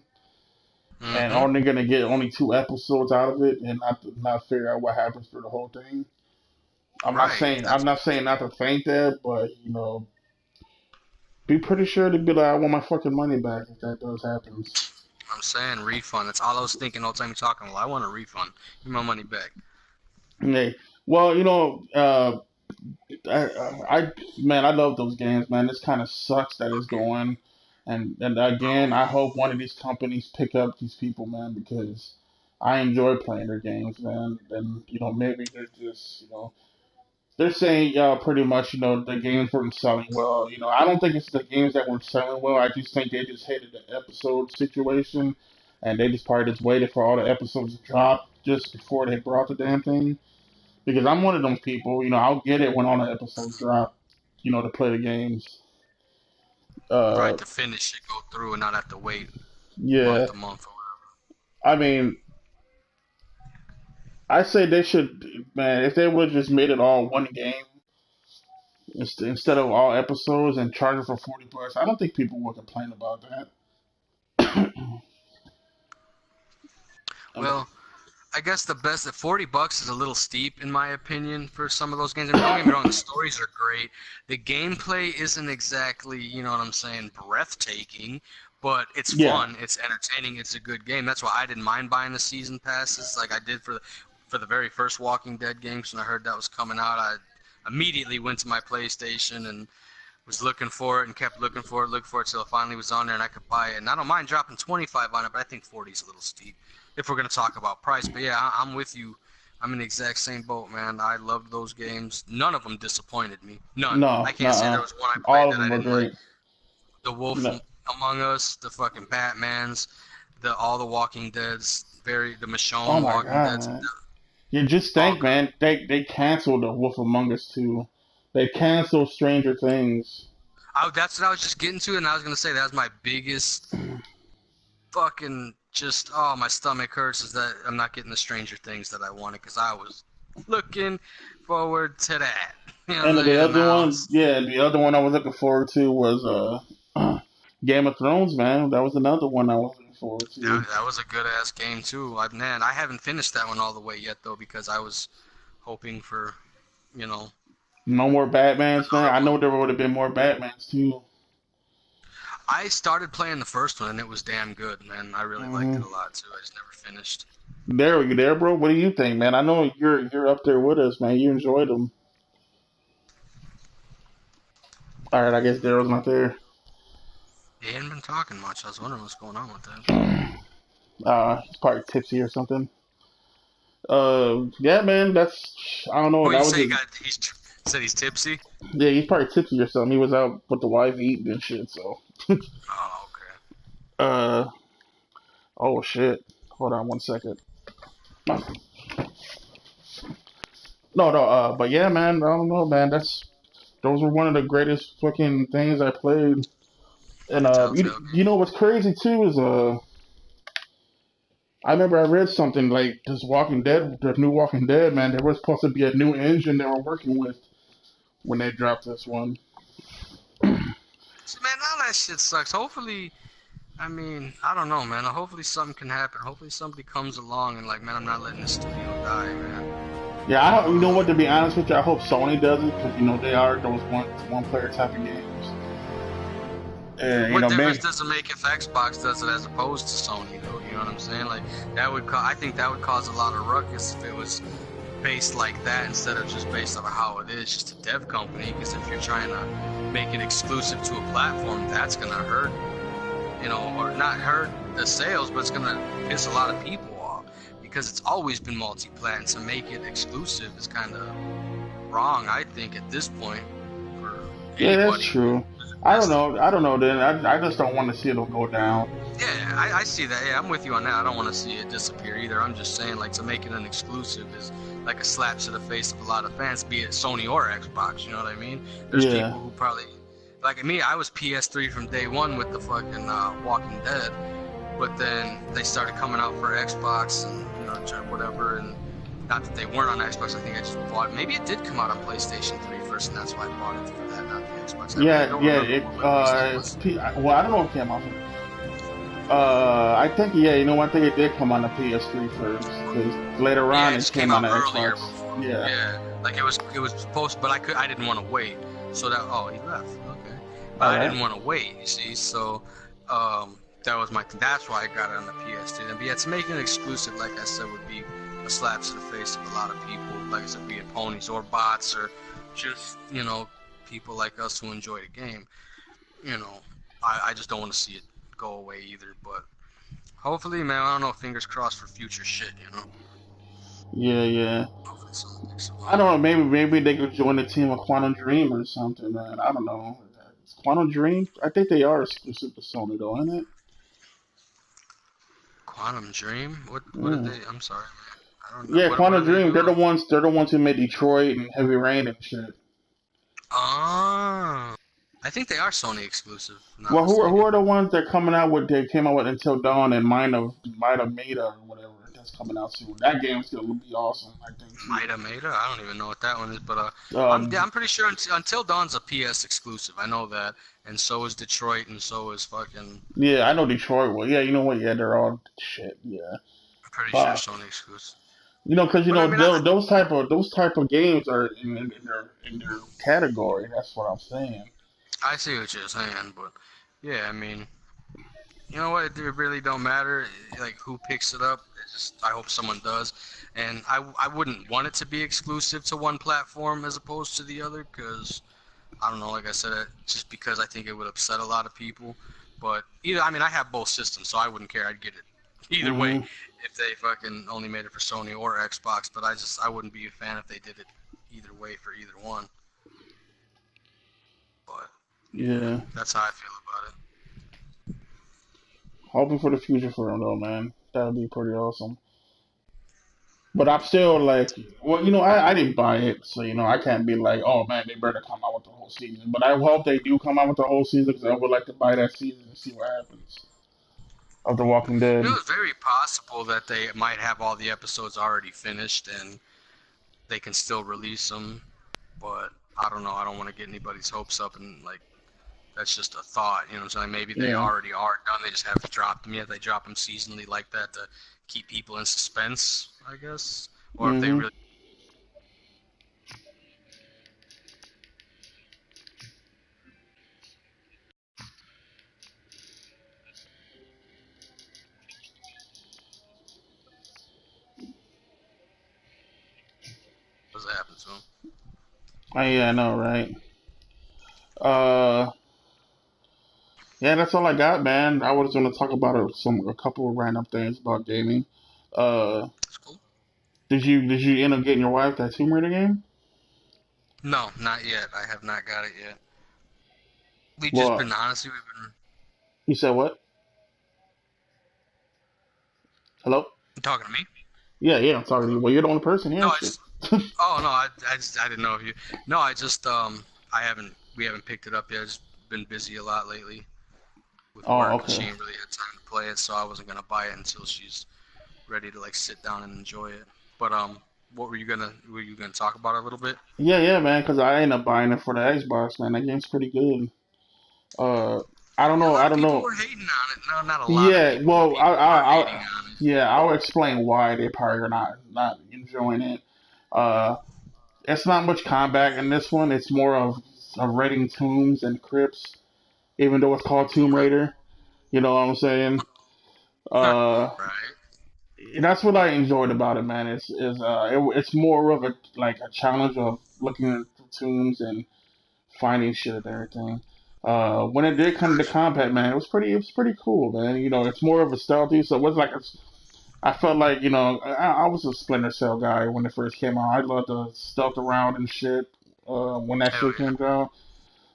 and mm-hmm. only gonna get only 2 episodes out of it and not figure out what happens through the whole thing. I'm not Right. saying I'm That's not saying not to thank that, but be pretty sure to be like, I want my fucking money back if that does happen. I'm saying refund. That's all I was thinking all the time you're talking. Well, I want a refund. Give me my money back. Yeah. Well, I man, I love those games, man. This kind of sucks that it's Okay. going, and again, I hope one of these companies pick up these people, man, because I enjoy playing their games, man. And maybe they're just they're saying pretty much the games weren't selling well. I don't think it's the games that weren't selling well. I just think they just hated the episode situation, and they just probably just waited for all the episodes to drop just before they brought the damn thing. Because I'm one of those people. I'll get it when all the episodes drop. To play the games. Right, Uh, to finish it, go through, and not have to wait month yeah. to month or I mean, I say they should, man. If they would have just made it all one game instead of all episodes and charge it for $40, I don't think people would complain about that. whatever. Well, I guess the best at $40 is a little steep in my opinion for some of those games. I mean, don't get me wrong, the stories are great. The gameplay isn't exactly, you know what I'm saying, breathtaking, but it's Yeah. fun, it's entertaining, it's a good game. That's why I didn't mind buying the season passes like I did for the very first Walking Dead games. When I heard that was coming out, I immediately went to my PlayStation and was looking for it and kept looking for it till it finally was on there and I could buy it. And I don't mind dropping 25 on it, but I think 40 is a little steep if we're gonna talk about price. But yeah, I'm with you. I'm in the exact same boat, man. I loved those games. None of them disappointed me. None. I No. can't say there Nuh-uh. was one I All played of that them I were didn't like. great. The Wolf No. Among Us, the fucking Batmans, all the Walking Deads, the Oh Michonne my Walking god, Deads, man. You just all think, good. man. They canceled the Wolf Among Us too. They canceled Stranger Things. That's what I was just getting to, and I was gonna say that was my biggest fucking just my stomach hurts is that I'm not getting the Stranger Things that I wanted because I was looking forward to that. You know what I'm And the saying? other Now one, yeah, the other one I was looking forward to was Game of Thrones, man. That was another one I was looking forward to. that was a good ass game too. I haven't finished that one all the way yet though because I was hoping for you know No more Batmans, man. another I one. know there would have been more Batmans too. I started playing the first one and it was damn good, man. I really liked Hmm. it a lot too. I just never finished. There, you there, bro? What do you think, man? I know you're up there with us, man. You enjoyed them. All right, I guess Daryl's not there. He hadn't been talking much. I was wondering what's going on with that. He's probably tipsy or something. Yeah, man. That's I don't know. What you That was say? a Said he's tipsy. Yeah, he's probably tipsy or something. He was out with the wife eating and shit. So, Oh, okay. uh, oh shit. Hold on 1 second. No, no. But yeah, man. I don't know, man. Those were one of the greatest fucking things I played. And Telltale you game. know what's crazy too is I remember I read something like this Walking Dead, the new Walking Dead, man. There was supposed to be a new engine they were working with when they dropped this one. See, man, all that shit sucks. Hopefully, I mean, I don't know, man. Hopefully something can happen. Hopefully somebody comes along and like, man, I'm not letting this studio die, man. Yeah, I don't. You know what? To be honest with you, I hope Sony does it because you know they are those one player type of games. And you What know, difference man. does it make if Xbox does it as opposed to Sony, though? You know what I'm saying? Like that would, I think that would cause a lot of ruckus if it was based like that instead of just based on how it is, just a dev company. Because if you're trying to make it exclusive to a platform, that's gonna hurt, you know, or not hurt the sales, but it's gonna piss a lot of people off because it's always been multi-plat. And to make it exclusive is kind of wrong, I think, at this point for Yeah, that's anybody. true. I don't know. I don't know. Then I just don't want to see it go down. Yeah, I see that. Yeah, I'm with you on that. I don't want to see it disappear either. I'm just saying, like, to make it an exclusive is like a slap to the face of a lot of fans, be it Sony or Xbox. You know what I mean? There's Yeah. people who probably, like me, I was PS3 from day one with the fucking Walking Dead, but then they started coming out for Xbox and you know whatever. And not that they weren't on Xbox. I think I just bought. Maybe it did come out on PlayStation 3 first, and that's why I bought it for that, not the Xbox. I really Yeah, don't yeah. remember what release that was. Well, I don't know if it came out. I think yeah. You know, one thing it did come on the PS3 first because later Yeah, on it it just came came on out the earlier Xbox. before. Yeah. Yeah, like it was supposed, but I didn't want to wait. So that he left. Okay, but All I right. didn't want to wait. You see, so that was that's why I got it on the PS3. And yeah, to make it exclusive, like I said, would be a slap to the face of a lot of people. Like I said, be it ponies or bots or just you know people like us who enjoy the game. You know, I just don't want to see it go away either. But hopefully, man, I don't know. Fingers crossed for future shit. You know, Yeah, yeah. hopefully something picks I up. don't know. Maybe they could join the team of Quantum Dream or something, man. I don't know. Quantum Dream? I think they are exclusive to Sony, though, isn't it? Quantum Dream? What did Yeah. they? I'm sorry, man. I don't know. Yeah, What do Quantum they Dream. do? They're the ones. They're the ones who made Detroit and Heavy Rain and shit. Ah, I think they are Sony exclusive. If I'm not Well, who mistaken. are the ones that coming out with? They came out with Until Dawn and Might of Meta or whatever. That's coming out soon. That game's gonna be awesome, I think too. Mida Meta? I don't even know what that one is, but Um, I'm pretty sure Until Dawn's a PS exclusive. I know that, and so is Detroit, and so is fucking. yeah, I know Detroit. Well, yeah, you know what? Yeah, they're all shit. Yeah, I'm pretty sure fuck. Sony exclusive. You know, because you But I know mean, those type of games are in their category. That's what I'm saying. I see what you're saying, but yeah, I mean, you know what? It really don't matter, like who picks it up. It's just I hope someone does, and I wouldn't want it to be exclusive to one platform as opposed to the other, because I don't know. Like I said, just because I think it would upset a lot of people. But either, I mean, I have both systems, so I wouldn't care. I'd get it either way Hmm. if they fucking only made it for Sony or Xbox. But I wouldn't be a fan if they did it either way for either one. But yeah, Yeah, that's how I feel about it. hoping for the future for them though, man. That would be pretty awesome. But I'm still like, well, you know, I didn't buy it, so you know, I can't be like, oh man, they better come out with the whole season. But I hope they do come out with the whole season because I would like to buy that season and see what happens of The Walking You know, Dead. it's very possible that they might have all the episodes already finished and they can still release them. But I don't know. I don't want to get anybody's hopes up and like that's just a thought. You know what I'm saying? Maybe they Yeah. already are done. They just haven't dropped them yet. They drop them seasonally like that to keep people in suspense, I guess. Or if they Hmm. really does happen to them. Oh, yeah, I know, right? Uh, yeah, that's all I got, man. I was going to talk about a couple of random things about gaming. Uh, That's cool. did you end up getting your wife that Tomb Raider game? No, not yet. I have not got it yet. We've just Well, been honestly, we've been you said what? Hello? talking to me. Yeah, yeah, I'm talking to you. Well, you're the only person No, here. I Shit. just. Oh no, I didn't know if you. No, I just I haven't. We haven't picked it up yet. I've just been busy a lot lately with Oh, work, and okay. she ain't really had time to play it, so I wasn't gonna buy it until she's ready to like sit down and enjoy it. But what were you gonna talk about a little bit? Yeah, yeah, man. Because I ended up buying it for the Xbox, man. That game's pretty good. Uh, I don't Yeah, a know. lot I of don't people know. were hating on it. No, not a lot of Yeah, people, but well, people were hating on it. yeah, I'll explain why they probably are not enjoying it. Uh, it's not much combat in this one. It's more of raiding tombs and crypts, even though it's called Tomb Okay. Raider. You know what I'm saying? Uh, Right. that's what I enjoyed about it, man. It's more of a like a challenge of looking at the tombs and finding shit and everything. When it did come to Gotcha. combat, man, it was pretty cool, man. You know, it's more of a stealthy, so it was like I felt like I was a Splinter Cell guy when it first came out. I loved to stealth around and shit when that Hell shit yeah. came out.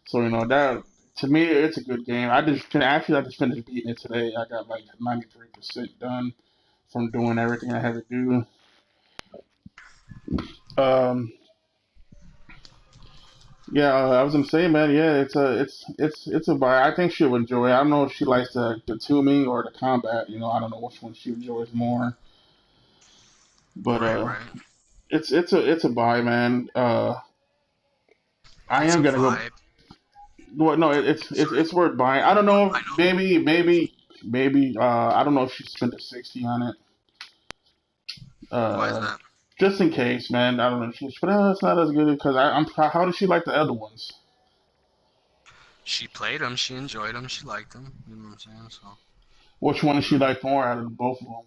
So that to me, it's a good game. I just finished beating it today. I got like 93% done from doing everything I had to do. Um, yeah, I was gonna say, man. Yeah, it's a buy. I think she'll enjoy it. I don't know if she likes the tuning or the combat. I don't know which one she enjoys more. But Right. Right. it's a buy, man. I It's am a gonna go. vibe. Well, no, it's Sorry. it's worth buying. I don't know. I know. Maybe. I don't know if she spent a 60 on it. Why is Uh, that? just in case, man. I don't know. But it's not as good because I'm. How does she like the other ones? She played them. She enjoyed them. She liked them. You know what I'm saying? So, Which one does she like more out of both of them?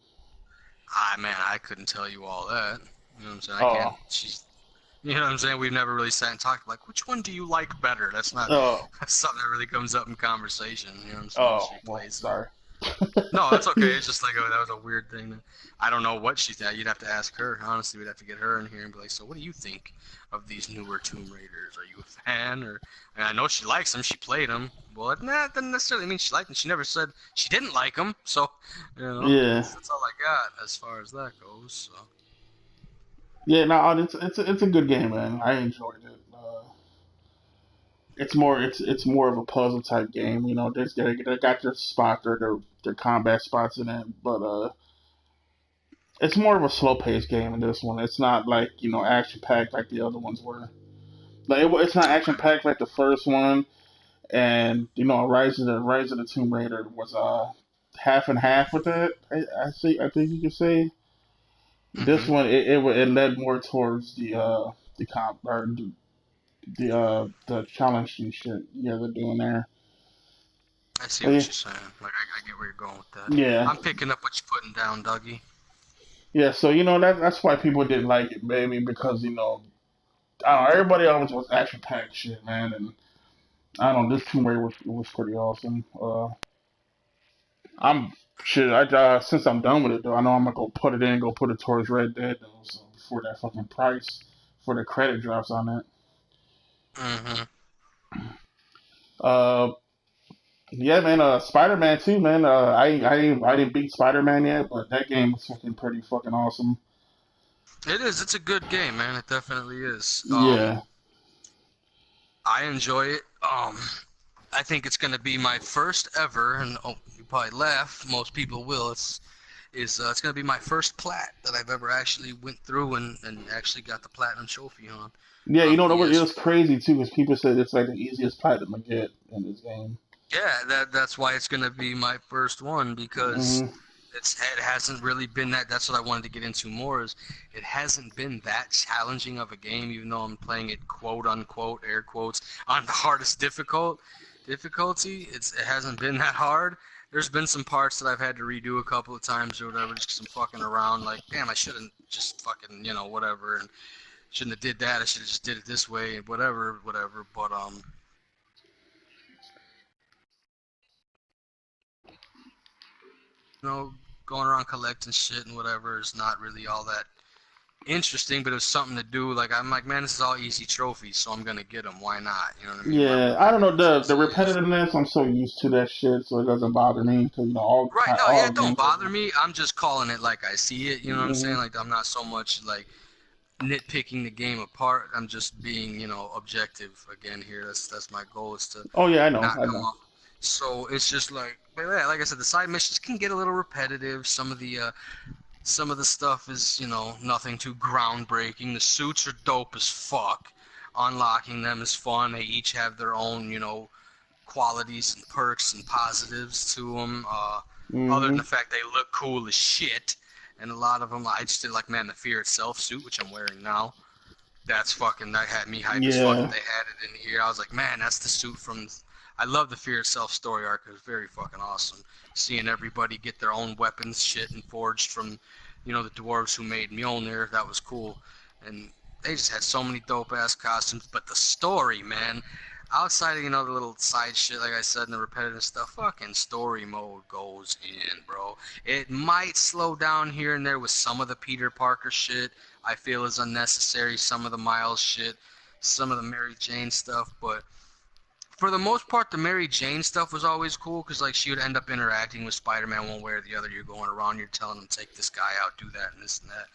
man, I couldn't tell you all that. You know what I'm saying? I can't. Oh, She's. You know what I'm saying? We've never really sat and talked like which one do you like better. That's not oh, that's something that really comes up in conversation. You know what I'm saying? oh. She Well, plays them. sorry. No, that's okay. It's just like that was a weird thing. I don't know what she thought. You'd have to ask her. Honestly, we'd have to get her in here and be like, "So, what do you think of these newer Tomb Raiders? Are you a fan?" Or I know she likes them. She played them. Well, that doesn't necessarily mean she liked them. She never said she didn't like them. So, Yeah, that's all I got as far as that goes. So, yeah. No, it's a good game, man. I enjoyed it. It's more of a puzzle type game. They got their spot, their combat spots in it, but it's more of a slow paced game in this one. It's not like action packed like the other ones were. Like it's not action okay, packed like the first one, and Rise of the Tomb Raider was half and half with it. I see. I think you could say this mhm, one it led more towards the comp or the challenge and shit. Yeah, they're doing there. I see But what yeah, you're saying. Like I get where you're going with that. yeah, I'm picking up what you're putting down, Dougie. yeah. So that's why people didn't like it, maybe because I don't know, everybody always was action packed shit, man, and I don't know, this Tomb Raider was pretty awesome. I'm shit. Since I'm done with it though, I know I'm gonna go put it towards Red Dead though. So before that fucking price for the credit drops on it. Mhm. Uh, yeah, man. Spider Man too, man. I didn't beat Spider Man yet, but that game was fucking pretty fucking awesome. It is. It's a good game, man. It definitely is. Yeah, I enjoy it. I think it's gonna be my first ever, and you probably laugh. Most people will. It's gonna be my first plat that I've ever actually went through and actually got the platinum trophy on yeah. It was PS4. crazy too, because people said it's like the easiest platinum to get in this game. Yeah, that's why it's gonna be my first one because Hmm. it hasn't really been that. That's what I wanted to get into more. Is it hasn't been that challenging of a game, even though I'm playing it quote unquote air quotes on the hardest difficulty. It hasn't been that hard. There's been some parts that I've had to redo a couple of times or whatever, just 'cause I'm fucking around. Like, damn, I shouldn't just fucking whatever, and shouldn't have did that. I should have just did it this way, whatever. But you know, going around collecting shit and whatever is not really all that interesting, but it was something to do. Like I'm like, man, this is all easy trophies, so I'm gonna get them. Why not? You know what I mean? Why Yeah, wouldn't I I don't get know them for the the saves? repetitiveness. I'm so used to that shit, so it doesn't bother me because Right, no, yeah, all it don't games. bother me. I'm just calling it like I see it. You know what I'm saying? Hmm. Like I'm not so much like nitpicking the game apart. I'm just being, objective again here. That's my goal is to Oh yeah, not I come know. off. So it's just like, but yeah, like I said, the side missions can get a little repetitive. Some of the stuff is, nothing too groundbreaking. The suits are dope as fuck. Unlocking them is fun. They each have their own, qualities and perks and positives to them. Other than Hmm. the fact they look cool as shit, and a lot of them I just did like, man, the Fear itself suit, which I'm wearing now. That had me hype as fuck that Yeah. they had it in here. I was like, man, that's the suit from. I love the Fear itself story arc. It was very fucking awesome. Seeing everybody get their own weapons, shit, and forged from, the dwarves who made Mjolnir. That was cool, and they just had so many dope ass costumes. But the story, man, outside of the little side shit, like I said, and the repetitive stuff, fucking story mode goes in, bro. It might slow down here and there with some of the Peter Parker shit. I feel is unnecessary. Some of the Miles shit, some of the Mary Jane stuff, but for the most part, the Mary Jane stuff was always cool because like she would end up interacting with Spider-Man one way or the other. You're going around, you're telling him take this guy out, do that, and this and that.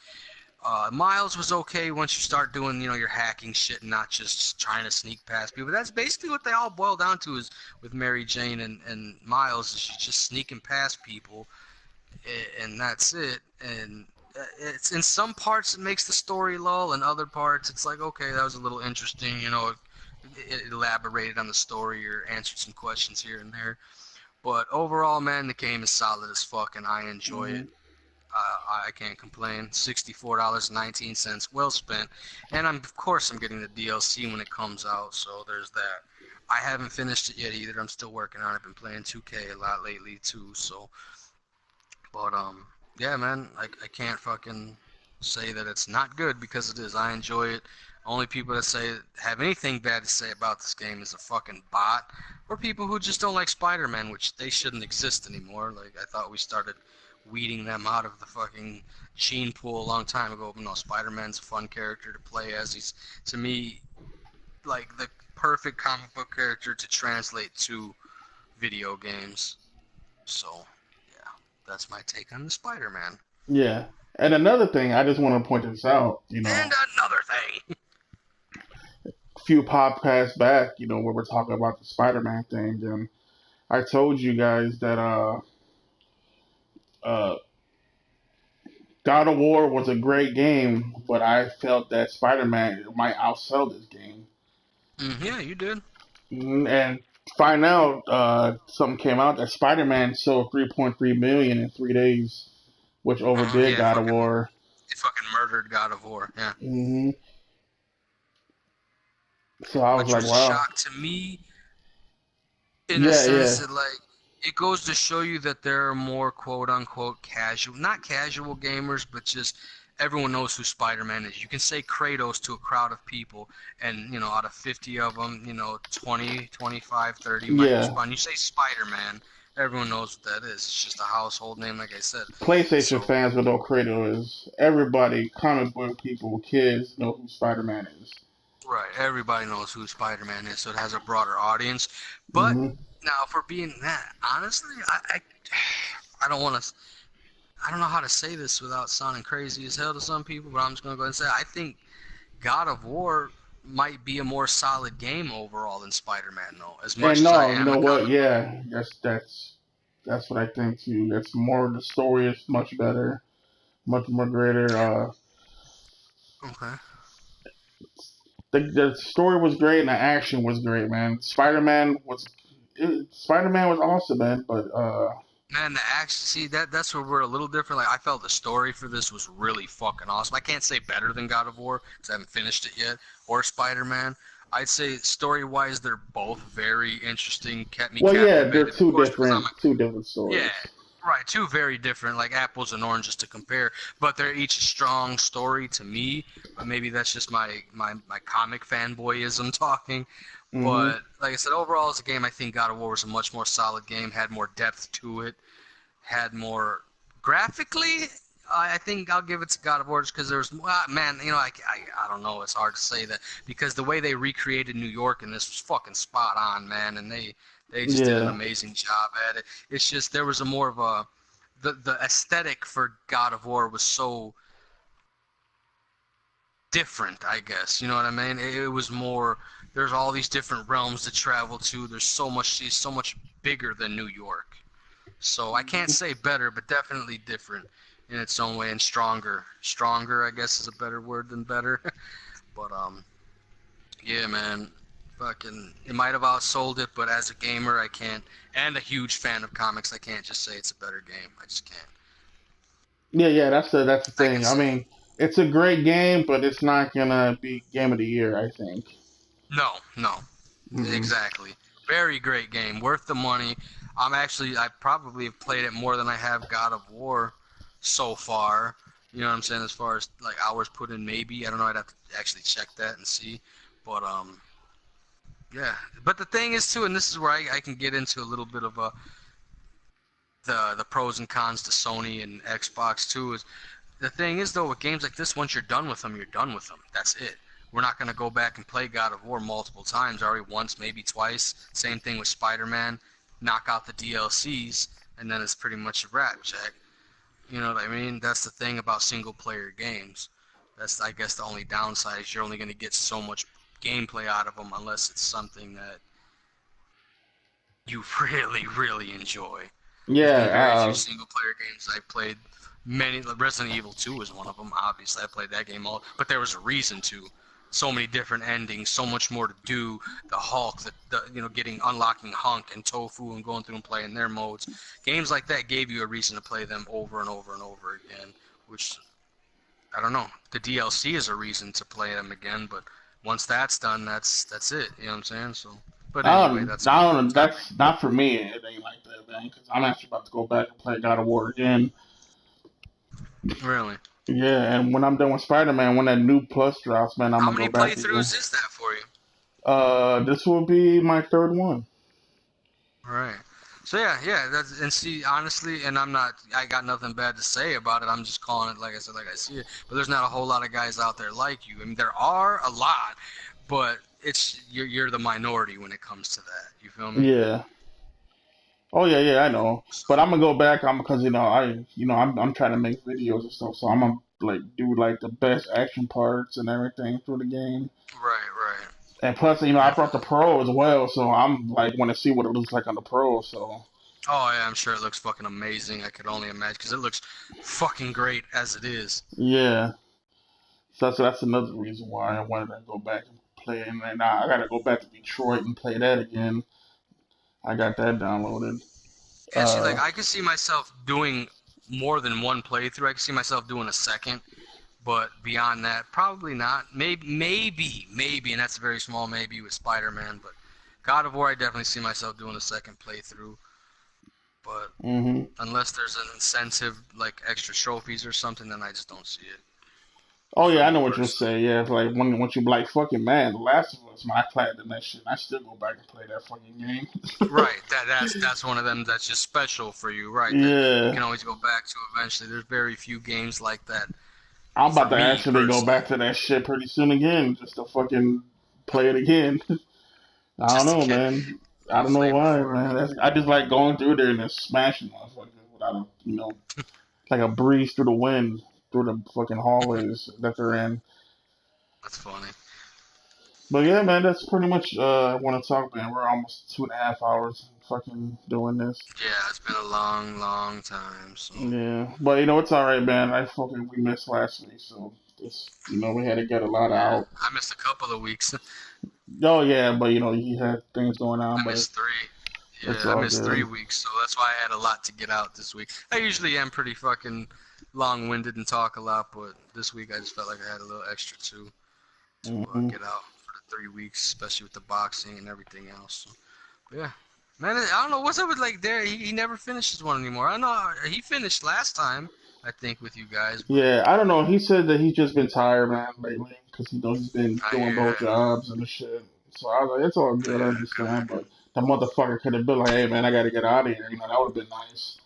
Miles was okay once you start doing, your hacking shit and not just trying to sneak past people. That's basically what they all boil down to is with Mary Jane and Miles. She's just sneaking past people, and that's it. And it's in some parts it makes the story lull, and other parts it's like, okay, that was a little interesting. It elaborated on the story or answered some questions here and there. But overall, man, the game is solid as fuck, and I enjoy Hmm. it. I can't complain. $64.19, well spent. And of course I'm getting the DLC when it comes out, so there's that. I haven't finished it yet either. I'm still working on it. I've been playing 2K a lot lately too, so. But yeah, man, I can't fucking say that it's not good because it is. I enjoy it. Only people that have anything bad to say about this game is a fucking bot, or people who just don't like Spider-Man, which they shouldn't exist anymore. Like I thought we started weeding them out of the fucking gene pool a long time ago. But no, Spider-Man's a fun character to play as. He's to me like the perfect comic book character to translate to video games. So yeah, that's my take on the Spider-Man. Yeah. And another thing, I just want to point this out. And another thing. A few podcasts back, where we're talking about the Spider-Man thing, and I told you guys that uh, God of War was a great game, but I felt that Spider-Man might outsell this game. Yeah, you did. And find out something came out that Spider-Man sold 3.3 million in 3 days, which overdid Yeah, God of War. it fucking murdered God of War. Yeah, Hmm. So I was which like, was a wow. shock to me in a Yeah, sense yeah, that like it goes to show you that there are more quote unquote casual, not casual gamers, but just everyone knows who Spider-Man is. You can say Kratos to a crowd of people, and out of 50 of them, 20, 25, 30 might yeah. respond. You say Spider-Man, everyone knows what that is. It's just a household name, like I said. PlayStation So fans will know Kratos is. Everybody, comic book people, kids know who Spider-Man is. right, everybody knows who Spider-Man is, so it has a broader audience. But Hmm. now, for being that, honestly, I don't want to. I don't know how to say this without sounding crazy as hell to some people, but I'm just gonna go ahead and say I think God of War might be a more solid game overall than Spider-Man, though. As And much as I no, you am know a what? comic book. Yeah, that's what I think too. That's more. The story is much better, much more greater. Okay. The story was great and the action was great, man. Spider-Man was awesome, man. But Man, the action, see, that's where we're a little different. Like, I felt the story for this was really fucking awesome. I can't say better than God of War, because I haven't finished it yet, or Spider-Man. I'd say story-wise, they're both very interesting, kept me well, yeah, they're captivated. Of course, because I'm a two different yeah, stories. right. Two very different, like apples and oranges to compare, but they're each a strong story to me. But maybe that's just my comic fanboyism talking. Hmm. But like I said, overall as a game, I think God of War was a much more solid game, had more depth to it, had more graphically. I think I'll give it to God of War just because there's man, I don't know. It's hard to say that because the way they recreated New York and this was fucking spot on, man, and they just did an Yeah. amazing job at it. It's just there was a more of a the aesthetic for God of War was so different, I guess. You know what I mean? It was more. There's all these different realms to travel to. There's so much. It's so much bigger than New York. So I can't say better, but definitely different in its own way and stronger. Stronger, I guess, is a better word than better. But yeah, man. Fucking, it might have outsold it, but as a gamer, I can't. And a huge fan of comics, I can't just say it's a better game. I just can't. Yeah. That's the I can thing. I say mean, it's a great game, but it's not gonna be game of the year. I think. no. Hmm. Exactly. Very great game. Worth the money. I probably have played it more than I have God of War so far. You know what I'm saying? As far as like hours put in, maybe. I don't know. I'd have to actually check that and see. But yeah. But the thing is too, and this is where I can get into a little bit of the pros and cons to Sony and Xbox too. Is the thing is though with games like this, once you're done with them, you're done with them. That's it. We're not going to go back and play God of War multiple times. Already once, maybe twice. Same thing with Spider-Man. Knock out the DLCs, and then it's pretty much a wrap, Jack. You know what I mean? That's the thing about single-player games. That's, I guess, the only downside is you're only going to get so much gameplay out of them unless it's something that you really, really enjoy. There's been very few Yeah. single-player games I've played. Many, Resident Evil 2 is one of them. Obviously, I played that game all, but there was a reason to. So many different endings, so much more to do. The Hulk, getting unlocking Hunk and Tofu and going through and playing their modes. Games like that gave you a reason to play them over and over and over again. Which I don't know. The DLC is a reason to play them again, but once that's done, that's it. You know what I'm saying? So, but anyway, that's my I don't know. topic. That's not for me. It ain't like that, man. Because I'm actually about to go back and play God of War again. Really. Yeah, and when I'm done with Spider-Man, when that new plus drops, man, I'm How gonna go many back again. playthroughs is that for you? This will be my third one. Right. So yeah, that's and see honestly, and I got nothing bad to say about it. I'm just calling it like I said, like I see it. But there's not a whole lot of guys out there like you. I mean, there are a lot, but you're the minority when it comes to that. You feel me? Yeah. Oh yeah, I know. So, But I'm gonna go back. I'm because I'm trying to make videos and stuff, so I'm gonna like do like the best action parts and everything through the game. right. And plus, I brought the Definitely. Pro as well, so I'm like want to see what it looks like on the Pro. So Oh yeah, I'm sure it looks fucking amazing. I could only imagine because it looks fucking great as it is. yeah, so that's another reason why I wanted to go back and play it. And now I gotta go back to Detroit and play that again. I got that downloaded. Yeah, see, like Uh, I could see myself doing more than one playthrough. I could see myself doing a second. But beyond that, probably not. Maybe, and that's a very small maybe with Spider-Man. But God of War, I definitely see myself doing a second playthrough. But hmm unless there's an incentive, like extra trophies or something, then I just don't see it Oh for yeah, I me know what you're personally. saying. Yeah, it's like when once you be like fucking man, The Last of Us, man, I played the next shit. I still go back and play that fucking game. Right, that's one of them that's just special for you, right? That you Yeah, can always go back to eventually. There's very few games like that I'm for about to me actually go personally, back to that shit pretty soon again, just to fucking play it again. I don't just to know, get man. I don't know flavor why, for it. man. I just like going through there and just smashing motherfuckers without like a breeze through the wind through the fucking hallways that they're in. That's funny. But yeah, man, that's pretty much I want to talk, man. We're almost 2.5 hours fucking doing this. Yeah, it's been a long, long time. So Yeah, but it's all right, man. We missed last week, so we had to get a lot yeah, out. I missed a couple of weeks. Oh yeah, but you had things going on, I but missed three. it's Yeah, I all missed good. 3 weeks, so that's why I had a lot to get out this week. I usually am pretty fucking long-winded and talk a lot, but this week I just felt like I had a little extra too to Hmm. get out for the 3 weeks, especially with the boxing and everything else. So, but yeah, man, I don't know what's up with like there. He never finishes one anymore. I know he finished last time, I think, with you guys, but Yeah, I don't know. He said that he's just been tired, man, lately, because he's been I doing hear both that. jobs and the shit. So I was like, it's all good, I Yeah, good understand, for but him. the motherfucker could have been like, hey, man, I got to get out of here. That would have been nice.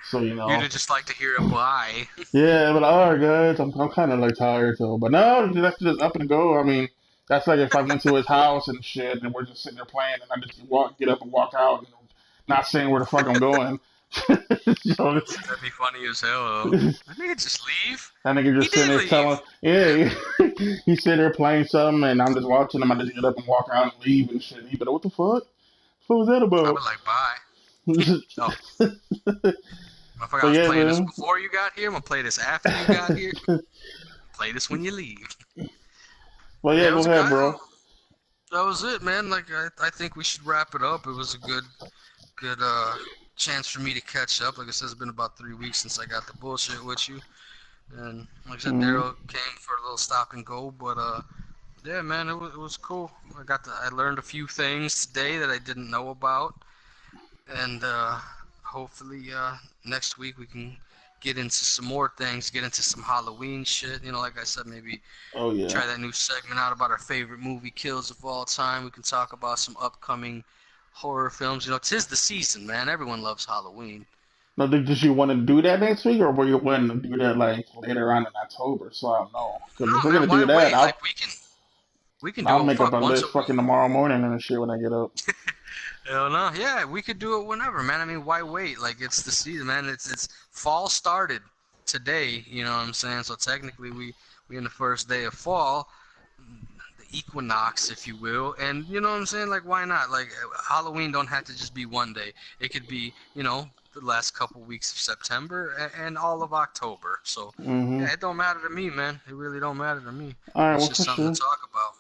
So You'd just like to hear a bye. yeah, but alright, guys, I'm kind of like tired, so. But no, that's just up and go. I mean, that's like if I went to his house and shit, and we're just sitting there playing, and I just get up and walk out, not saying where the fuck I'm going. So, That'd be funny as hell, though. That nigga just leave. that nigga He just sitting did there telling, leave. yeah, he's sitting there playing something, and I'm just watching him. I just get up and walk out and leave and shit. He, but what the fuck? What was that I about? was like, bye. Oh, motherfucker, So I was yeah, playing this man. before you got here. I'm gonna play this after you got here. Play this when you leave. Well, yeah, Yeah, it go was a ahead, guy. bro. That was it, man. Like I think we should wrap it up. It was a good chance for me to catch up. Like I said, it's been about 3 weeks since I got the bullshit with you. And like I said, Mm-hmm. Daryl came for a little stop and go, but yeah, man, it was cool. I learned a few things today that I didn't know about, and hopefully next week we can get into some more things, get into some Halloween shit. Like I said, maybe Oh yeah. try that new segment out about our favorite movie kills of all time. We can talk about some upcoming horror films. 'Tis the season, man. Everyone loves Halloween. Now, did you want to do that next week, or were you wanting to do that like later on in October? So I don't know. Because if No, we're gonna man, do why that, wait? Like we can I'll do it make up a once a list week. fucking tomorrow morning and shit when I get up. Hell no. Yeah, we could do it whenever, man. I mean, why wait? Like it's the season, man. It's fall started today, you know what I'm saying? So technically we in the first day of fall, the equinox, if you will. And you know what I'm saying? Like why not? Like Halloween don't have to just be one day. It could be, the last couple weeks of September and all of October. So Mm-hmm. yeah, it don't matter to me, man. It really don't matter to me. All right, It's well just for something sure, to talk about.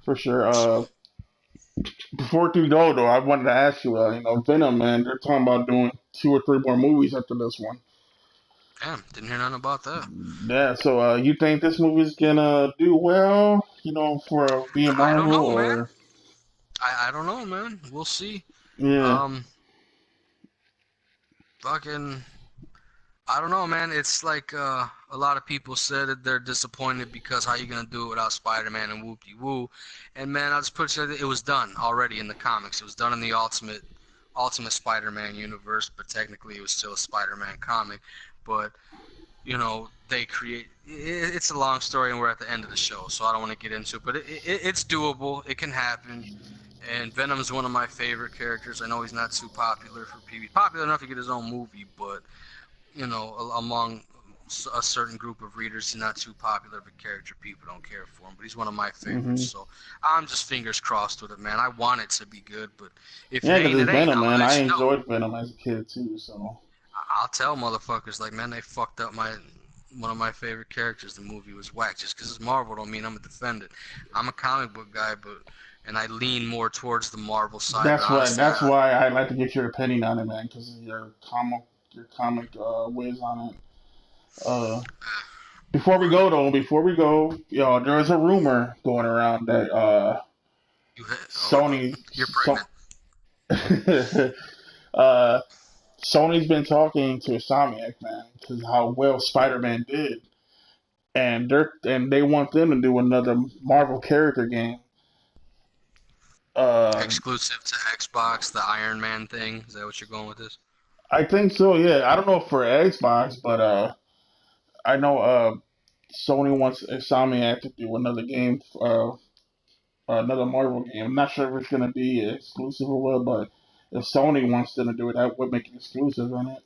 for sure. So Before we go though, I wanted to ask you, Venom, man, they're talking about doing 2 or 3 more movies after this one. damn, didn't hear nothing about that. Yeah, so you think this movie's gonna do well, for being I don't Marvel, know, man. or I don't know, man. We'll see. yeah, Um, fucking, I don't know, man. It's like a lot of people said that they're disappointed because how you gonna do it without Spider-Man and whoop-de-woo? And man, I'll just put it was done already in the comics. It was done in the Ultimate Spider-Man universe, but technically it was still a Spider-Man comic. But they create. It's a long story, and we're at the end of the show, so I don't want to get into it. But it's doable. It can happen. And Venom's one of my favorite characters. I know he's not too popular for people. He's popular enough to get his own movie, but among a certain group of readers, he's not too popular of a character. People don't care for him, but he's one of my favorites. mm-hmm. So I'm just fingers crossed with it, man. I want it to be good, but if it Yeah, because ain't, it it's ain't. Venom, I'm gonna man. I let you know. enjoyed Venom as a kid too, so. I'll tell motherfuckers like, man, they fucked up one of my favorite characters. The movie was whack. Just because it's Marvel don't mean I'm a defender. I'm a comic book guy, and I lean more towards the Marvel side. But That's why. honestly, That's why I'd like to get your opinion on it, man, because of your comic whiz on it. Uh, before we go, there is a rumor going around that Sony, you're so, pregnant. uh, Sony's been talking to Insomniac, man, because how well Spider-Man did, and they want them to do another Marvel character game. Uh, Exclusive to Xbox, the Iron Man thing. Is that what you're going with this? I think so. Yeah, I don't know for Xbox, but I know Sony wants Insomniac to do another game, another Marvel game. I'm not sure if it's gonna be exclusive or what, but if Sony wants them to do it, that would make it exclusive, on it?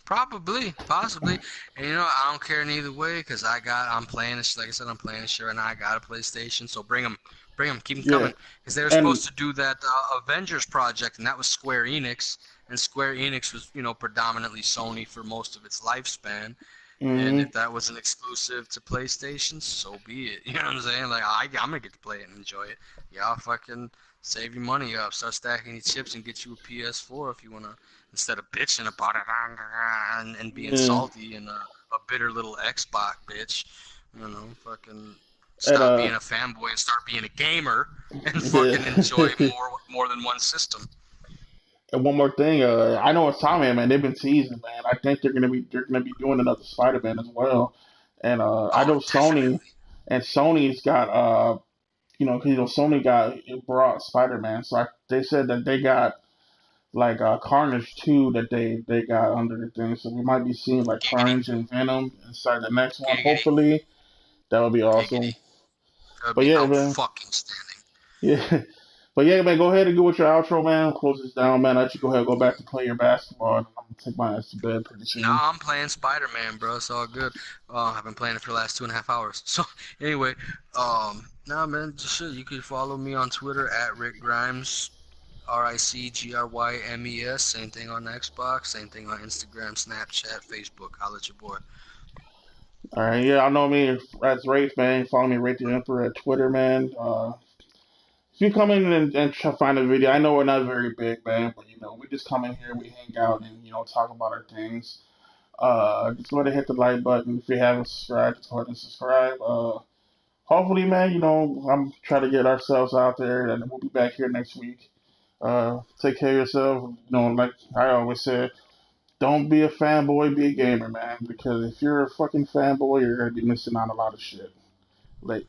Probably, possibly. And I don't care neither way because I'm playing this. Like I said, I'm playing this shit right now. I got a PlayStation, so bring them, keep them Yeah, coming. Because they were and supposed to do that Avengers project, and that was Square Enix. And Square Enix was, predominantly Sony for most of its lifespan. And hmm if that was an exclusive to PlayStation, so be it. You know what I'm saying? Like I'm gonna get to play it and enjoy it. Y'all fucking save your money up, start stacking your chips, and get you a PS4 if you wanna. Instead of bitching about it and being yeah, salty and a bitter little Xbox bitch, fucking and stop being a fanboy and start being a gamer and fucking enjoy yeah. more than one system. And one more thing, I know it's Tommy, man. They've been teasing, man. I think they're gonna be doing another Spider-Man as well. And I Oh, know definitely. Sony's got 'cause, Sony got it brought Spider-Man, so they said that they got like Carnage 2 that they got under the thing. So we might be seeing like Giggity, Carnage and Venom inside the next one. giggity, Hopefully, that would be giggity. awesome. That would But be yeah, out man. fucking standing. Yeah. But yeah, man, go ahead and go with your outro, man. Close this down, man. Let you go ahead and go back to play your basketball. I'm gonna take my ass to bed pretty soon. Nah, I'm playing Spider-Man, bro. It's all good. I've been playing it for the last 2.5 hours. So anyway, nah, man, just shit. You can follow me on Twitter at Rick Grimes, RICGRYMES. Same thing on Xbox. Same thing on Instagram, Snapchat, Facebook. Holla at your boy. All right, yeah, I know me as Wraith, man. Follow me, Wraith the Emperor at Twitter, man. If you come in and try to find a video, I know we're not very big, man, but you know we just come in here, we hang out, and talk about our things. Just go ahead and hit the like button if you haven't subscribed. Just go ahead and subscribe. Hopefully, man, I'm trying to get ourselves out there, and we'll be back here next week. Take care of yourself. Like I always said, don't be a fanboy, be a gamer, man. Because if you're a fucking fanboy, you're gonna be missing out on a lot of shit. Like.